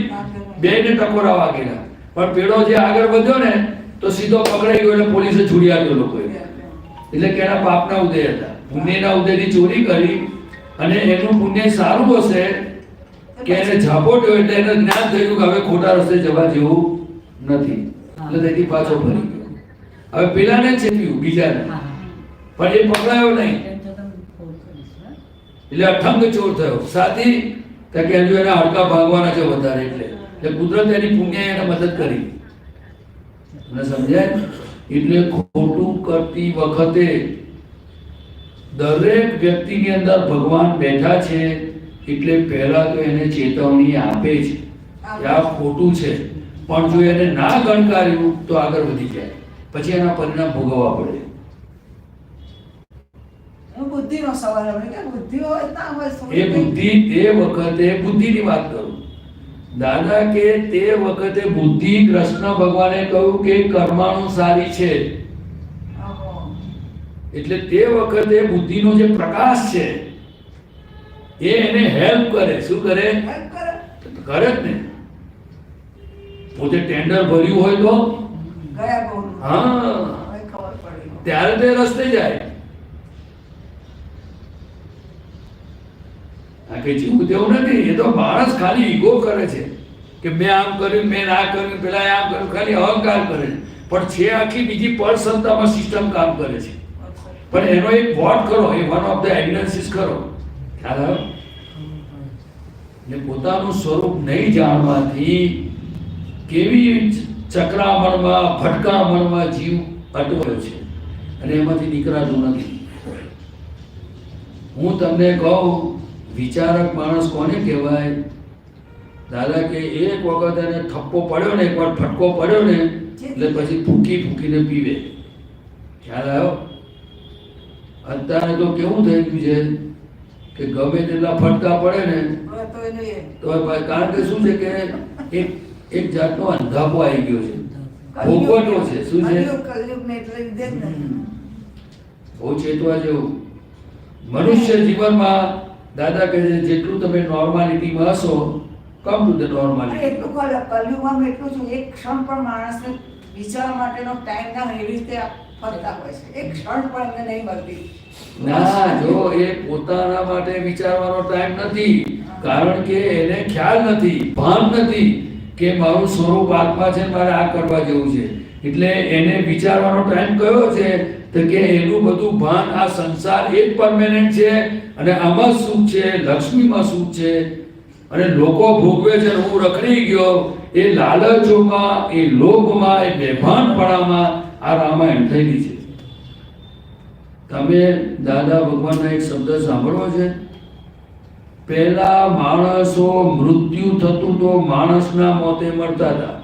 બેને ટકોરા વાગેલા. પણ પેલો જે આગળ વધ્યો ને તો સીધો પકડાઈ ગયો એટલે પોલીસે છોડી આપ્યો લોકોએ. એટલે કે એના પાપના ઉદય હતા, પુણ્યના ઉદયની ચોરી કરી અને એનું પુણ્ય સારું હશે કે એને ઝાપોટ્યો એટલે એને જ્ઞાન થયું કે હવે ખોટા રસ્તે જવા જેવું નથી, એટલે તેથી પાછો ફરી ગયો. હવે પેલાને ચેપ્યું બીજાને, પણ એ પકડાયો નહીં એટલે અઠંગ ચોર થયો. સાથી કે હજુ એના હાડકા ભાગવાના છે વધારે, એટલે કુદરત એની પુણ્ય એને મદદ કરી. મને સમજાય? એટલે ખોટું કરતી વખતે દરેક વ્યક્તિની અંદર ભગવાન બેઠા છે, એટલે પહેલા તો એને ચેતવણી આપે છે કે આ ખોટું છે, પણ જો એને ના ગણકાર્યું તો આગળ વધી જાય, પછી એના પરિણામ ભોગવવા પડે. બુદ્ધિનો સવાલ આવે કે બુદ્ધિ હોય ના હોય એ બુદ્ધિ તે વખતે બુદ્ધિની વાત કરું. દાદા કે તે વખતે બુદ્ધિ કૃષ્ણ ભગવાને કહ્યું કે કર્માનુસારી છે, એટલે તે વખતે બુદ્ધિનો જે પ્રકાશ છે એ એને હેલ્પ કરે. શું કરે? કરે જ ને. પોતે ટેન્ડર ભર્યું હોય તો ગયા બહુ હા ખબર પડી ત્યારે તે રસ્તે જાય. આ કઈ જીવું તેવું નથી, એ તો માણસ ખાલી ઈગો કરે છે કે મેં આમ કર્યું, મેં ના કર્યું, પેલા આમ કર્યું, ખાલી અહંકાર કરે છે. પણ છે આખી બીજી પરસત્તામાં સિસ્ટમ કામ કરે છે. પણ એનો એક વોટ કરો, એ વન ઓફ ધ એવિડન્સીસ કરો. ખ્યાલ આવ્યો? એટલે પોતાનું સ્વરૂપ નહીં જાણવાથી કેવી ચક્રામણમાં ભટકામણમાં જીવ અટવાયો છે અને એમાંથી નીકળાતું નથી. હું તમને કહું, વિચારક માણસ કોને કહેવાય? દાદા કે એક વખત એને થપ્પો પડ્યો ને, એકવાર ફટકો પડ્યો ને એટલે પછી ફૂંકી ફૂંકીને પીવે. ખ્યાલ આવ્યો? અત્યારે તો કેવું થઈ ગયું છે કે ગમે તેટલા ફટકા પડે ને તો એનું એ તો કારણ કે શું છે કે એક જાતનો અંધાપો આવી ગયો છે, ભોગવટો છે. શું છે? કલયુગને એટલે લીધે જ ને. બહુ ચેતવા જેવું. મનુષ્ય જીવનમાં દાદા કહે છે જેટલું તમે નોર્માલિટીમાં હશો, કમ ટુ ધ નોર્માલિટી. એટલું કલયુગમાં એટલું છું, એક ક્ષણ પણ માણસને વિચારવા માટેનો ટાઈમ ના હોય, એવી રીતે ફરતા હોય છે. એક ક્ષણ પણ એમને નહીં મળતી. ના, જો એ પોતાના માટે વિચારવાનો ટાઈમ નથી, કારણ કે એને ખ્યાલ નથી, ભાન નથી કે મારું સ્વરૂપ આત્મા છે, મારે આ કરવા જેવું છે. એટલે એને વિચારવાનો ટાઈમ કયો છે? તો કે એનું બધું ભાન આ સંસાર એ જ પરમેનન્ટ છે અને આમાં સુખ છે, લક્ષ્મીમાં સુખ છે અને લોકો ભોગવે છે. હું રખડી ગયો એ લાલચોમાં, એ લોભમાં, એ બેભાનપણામાં આ રામાયણ થયેલી છે. તમે દાદા ભગવાનના એક શબ્દ સાંભળવો છે? પહેલા માણસો મૃત્યુ થતું તો માણસના મોતે મરતા હતા.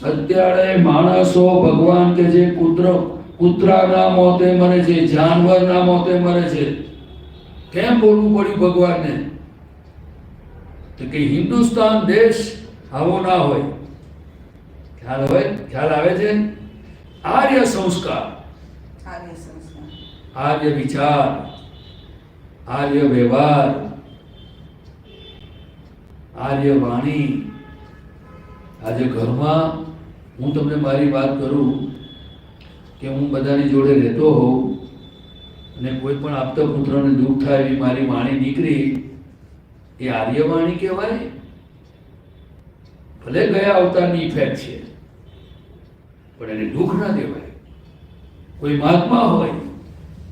અત્યારે માણસો ભગવાન કે જે કૂતરાના મોતે મરે છે, જાનવરના મોતે મરે છે. કેમ બોલવું પડ્યું ભગવાનને? તો કે હિન્દુસ્તાન દેશ આવો ના હોય. ખ્યાલ આવે છે? આર્ય સંસ્કાર, આર્ય સંસ્કાર, આર્ય વિચાર, આર્ય વ્યવહાર, આર્ય વાણી. આજે ઘરમાં હું તમને મારી વાત કરું કે હું બધાની જોડે રહેતો હોઉં અને કોઈ પણ આપતા પુત્રને દુઃખ થાય એવી મારી વાણી નીકળી, એ આર્ય વાણી કહેવાય? ભલે ગયા અવતારની ઇફેક્ટ છે, પણ એને દુઃખ ના દેવાય. કોઈ મહાત્મા હોય,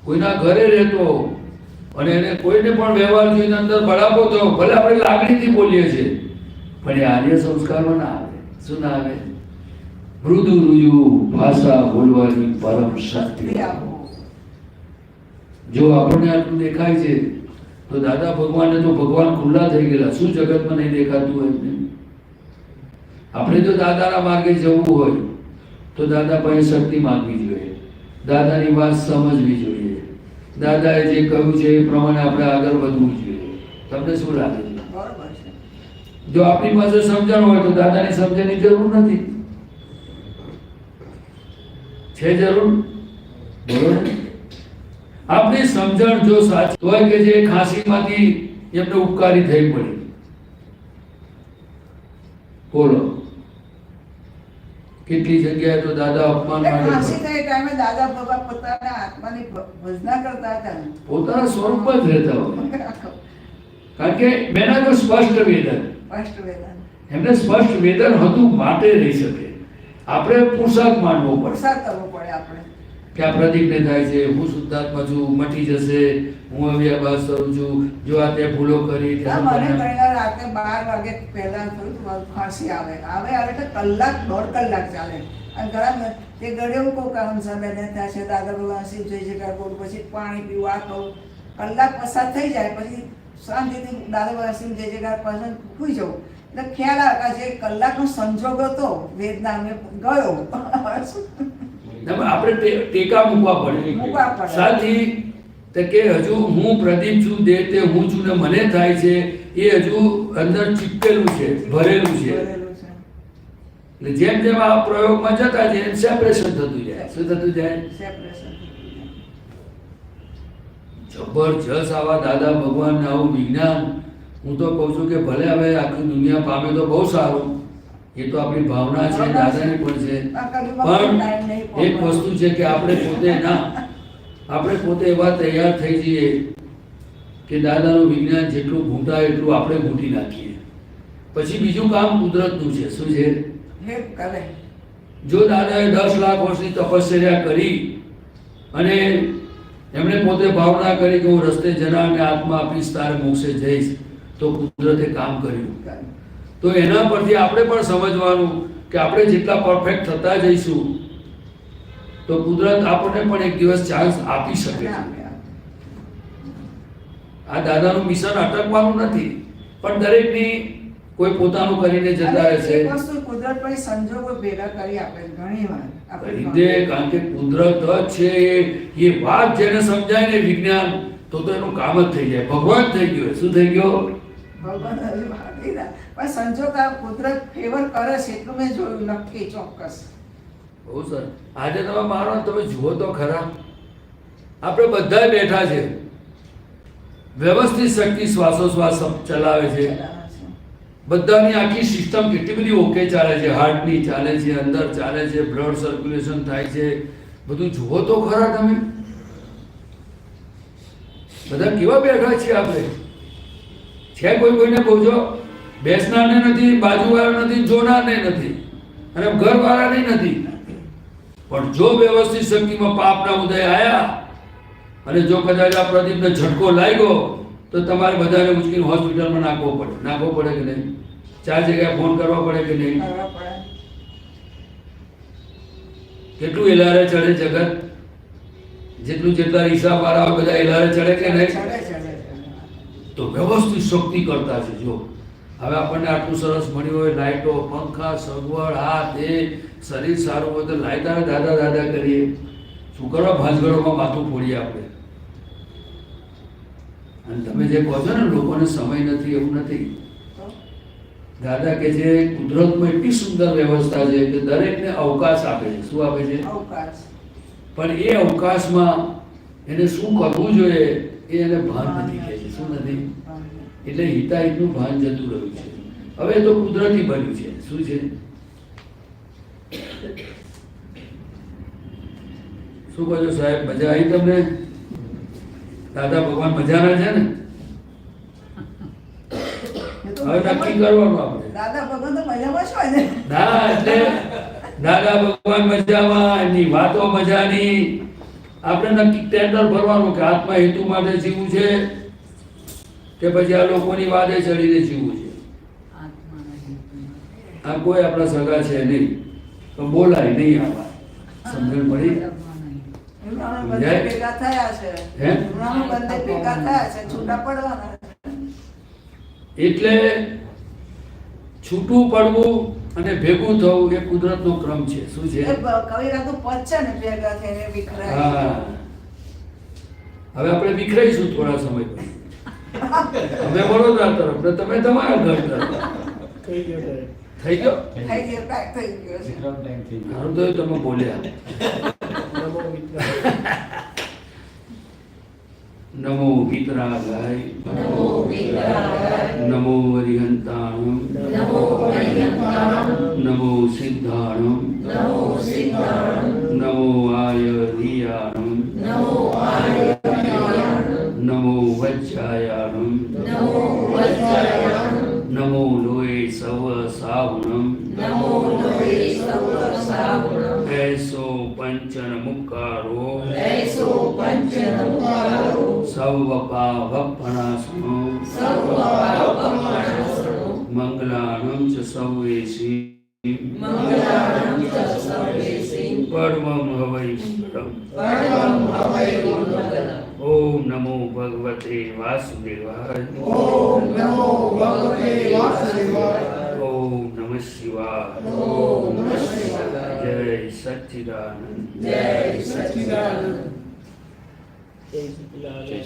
કોઈના ઘરે રહેતો અને એને કોઈને પણ વ્યવહાર જોઈને અંદર બળાપો થયો, ભલે આપણે લાગણીથી બોલીએ છીએ, પણ એ આર્ય સંસ્કારમાં ના આવે. શું ના આવે? મૃદુ રુજુ ભાષા બોલવાની પરમ શક્તિ. શક્તિ આપો. જો આપણને આટલું દેખાય છે તો દાદા ભગવાનને તો ભગવાન ખુલ્લા થઈ ગયેલા. શું જગતમાં નહીં દેખાતું હોય એમને? આપણે જો દાદાના માર્ગે જવું હોય તો દાદા પાસે શક્તિ માંગવી જોઈએ, દાદાની વાત સમજવી જોઈએ, દાદાએ જે કહ્યું છે એ પ્રમાણે આપણે આગળ વધવું જોઈએ. તમને શું લાગે છે? બરોબર છે. જો આપણી પાસે સમજણ હોય તો દાદાની સમજણની જરૂર નથી. છે જરૂર? બરોબર. આપણી સમજણ જો સાચી હોય કે જે ખાંસીમાંથી એમને ઉપકારી થઈ પડી, બોલો કેટલી જગ્યાએ તો દાદા અપમાન એટલે માટે ખાંસી થાય એ ટાઈમે દાદા બાબા પોતાના આત્માની ભજના કરતા હતા ને. પોતાના સ્વરૂપમાં જ રહેતા હોય. કારણ કે મેના તો સ્પષ્ટ વેદન, સ્પષ્ટ વેદન. એમને સ્પષ્ટ વેદન હતું માટે રહી શકે. આપણે પુરુષાર્થ માનવો પડે પુરુષાર્થ કરવો પડે આપણે. કે આ પ્રતિજ્ઞા થાય છે, હું શુદ્ધાત્મા છું, મટી જશે, હું હવે અભ્યાસ કરું છું, જો આ તે ભૂલો કરી મને પહેલા રાતે 12 વાગે પહેલા થયું હતું, ખાંસી આવે એટલે કલાક 1.5 કલાક ચાલે. અને ઘણા તે ઘરે હું કહું કામ સમય ત્યાં છે દાદા ભગવાન શિવ જય જયકાર બોલું, પછી પાણી પીવું, આ કહું, કલાક પસાર થઈ જાય, પછી શાંતિથી દાદા ભગવાન શિવ જય જયકાર પછી સુઈ જવું. એટલે ખ્યાલ આવે કે જે કલાકનો સંજોગ હતો વેદના મેં ગયો. આપણે ટેકા મૂકવા પડે. સાથી તે કે હજુ હું પ્રદીપ છું, દેહ તે હું છું ને મને થાય છે, એ હજુ અંદર ચીપકેલું છે, ભરેલું છે. એટલે જેમ જેમ આ પ્રયોગમાં જતા જાય એમ સેપરેશન થતું જાય. શું થતું જાય? જબરજસ્ત આવા દાદા ભગવાન આવું વિજ્ઞાન. હું તો કહું છું કે ભલે હવે આખી દુનિયા પામે તો બહુ સારું, એ તો આપણી ભાવના છે, દાદાની પણ છે. પણ એક વસ્તુ છે કે આપણે પોતે એવા તૈયાર થઈ જઈએ કે દાદાનું વિજ્ઞાન જેટલું ઘૂંટાય એટલું આપણે ઘૂંટી નાખીએ. પછી બીજું કામ કુદરતનું છે. શું છે? જો દાદાએ 10 લાખ વર્ષની તપશ્ચર્યા કરી અને એમણે પોતે ભાવના કરી કે હું રસ્તે જનારને આત્મા આપીશ, તારે મોક્ષે જઈશ, તો કુદરતે કામ કર્યું. તો એના પરથી આપણે પણ સમજવાનું કે આપણે જેટલા પરફેક્ટ થતા જઈશું તો કુદરત આપણને પણ એક દિવસ ચાન્સ આપી શકે છે. આ દાદાનું મિશન અટકવાનું નથી, પણ દરેકની કોઈ પોતાનું કરીને જતા રહેશે. કુદરત પણ સંજોગો ભેગા કરી આપે ઘણી વાર. કારણ કે કુદરત જ છે એ વાત જેને સમજાય ને વિજ્ઞાન, તો એનું કામ જ થઈ જાય, ભગવાન થઈ ગયો. શું થઈ ગયો? પણ સંજોગ આ કુદરત ફેવર કરે છે એટલું મેં જોયું, નક્કી ચોક્કસ. બહુ સર આજે તમે મારો તમે જુઓ તો ખરા, આપણે બધા બેઠા છે, વ્યવસ્થિત શક્તિ શ્વાસોશ્વાસ ચલાવે છે, બધાની આખી સિસ્ટમ કેટલી બધી ઓકે ચાલે છે, હાર્ટની ચાલે છે, અંદર ચાલે છે, બ્લડ સર્ક્યુલેશન થાય છે, બધું જુઓ તો ખરા તમે. બધા કેવા બેઠા છીએ આપણે? છે કોઈને પૂછો, બેસનારને નથી, બાજુવાળા નથી, જોનારને નથી, અને ઘરવાળાને નથી. પણ જો વ્યવસ્થિત શક્તિમાં પાપના ઉદય આયા અને જો કદાચ આ પ્રદીપને ઝટકો લાગ્યો તો તમારે બધાને ઉચકીને હોસ્પિટલમાં નાખવો પડે કે નહીં? 4 જગ્યાએ ફોન કરવા પડે કે નહીં? કેટલું એલારે ચડે જગત, જેટલા હિસાબ વાળા હોય બધા એલારે ચડે કે નહીં? તો વ્યવસ્થિત શક્તિ કરતા છે. જો હવે આપણને આટલું સરસ મળ્યું હોય, લાઈટો, પંખા, સગવડ, આ તે, શરીર સારું હોય તો લાઈટ દાદા કરીએ. શું કરવા ભાંજગડોમાં માથું ફોડીએ આપણે? અને તમે જે કહો છો ને લોકોને સમય નથી, એવું નથી. દાદા કે છે કુદરતમાં એટલી સુંદર વ્યવસ્થા છે કે દરેકને અવકાશ આપે છે. શું આપે છે? અવકાશ. પણ એ અવકાશમાં એને શું કરવું જોઈએ એને ભાન નથી કહે છે. શું નથી? એટલે હિતાહિતનું ભાન જતું રહ્યું છે. હવે તો કુદરતી બન્યું છે. શું છે? શું કહો છો સાહેબ? મજા આવી તમને? દાદા ભગવાન મજાના છે ને? હવે નક્કી કરવાનું આપણે. દાદા ભગવાન તો મજામાં જ હોય ને. ના એટલે દાદા ભગવાન મજામાં, એની વાતો મજાની, આપણે નક્કી ટેન્ડર ભરવાનું કે આત્મા હેતુ માટે જીવવું છે કે પછી આ લોકોની વાદે ચડીને જીવવું છે. આ કોઈ આપણા સગા છે નહીં તો બોલાય નહીં આવા. સમજણ પડી? હમણાં બંને ભેગા થયા છે. હે? હમણાં બંને ભેગા થયા છે, છૂટા પડવાના છે. એટલે છૂટું પડવું અને ભેગું થવું એ કુદરતનો ક્રમ છે. શું છે? એ કવિરાજનું પદ છે ને, ભેગા થઈને વિખરાય. હા. હવે આપણે વિખરાઈશું થોડા સમય પછી. અમે વડોદરા તરફ ને તમે તમારા ઘર તરફ. થઈ ગયો તારે. થઈ ગયો? થઈ ગયો, પેક થઈ ગયો છે. સારું તો તમે બોલ્યા. નમો મિત્ર. નમો વિતરાગાય નમો અરિહંતાણમ નમો સિદ્ધાણમ નમો આયધિયાણમ નમો વજ્જાયાણમ નમો લોય સવ સાવણમ એસો પંચન મુકારો સર્વ પાવપણાસનો મંગલાણમ ચ સૌવેશી પરમં હવૈ મંગલમ. ઓમ નમો ભગવતે વાસુદેવાય. ઓમ નમઃ શિવાય. જય સચ્ચિદાનંદ. જય સચ્ચિદાનંદ. જય સચ્ચિદાનંદ.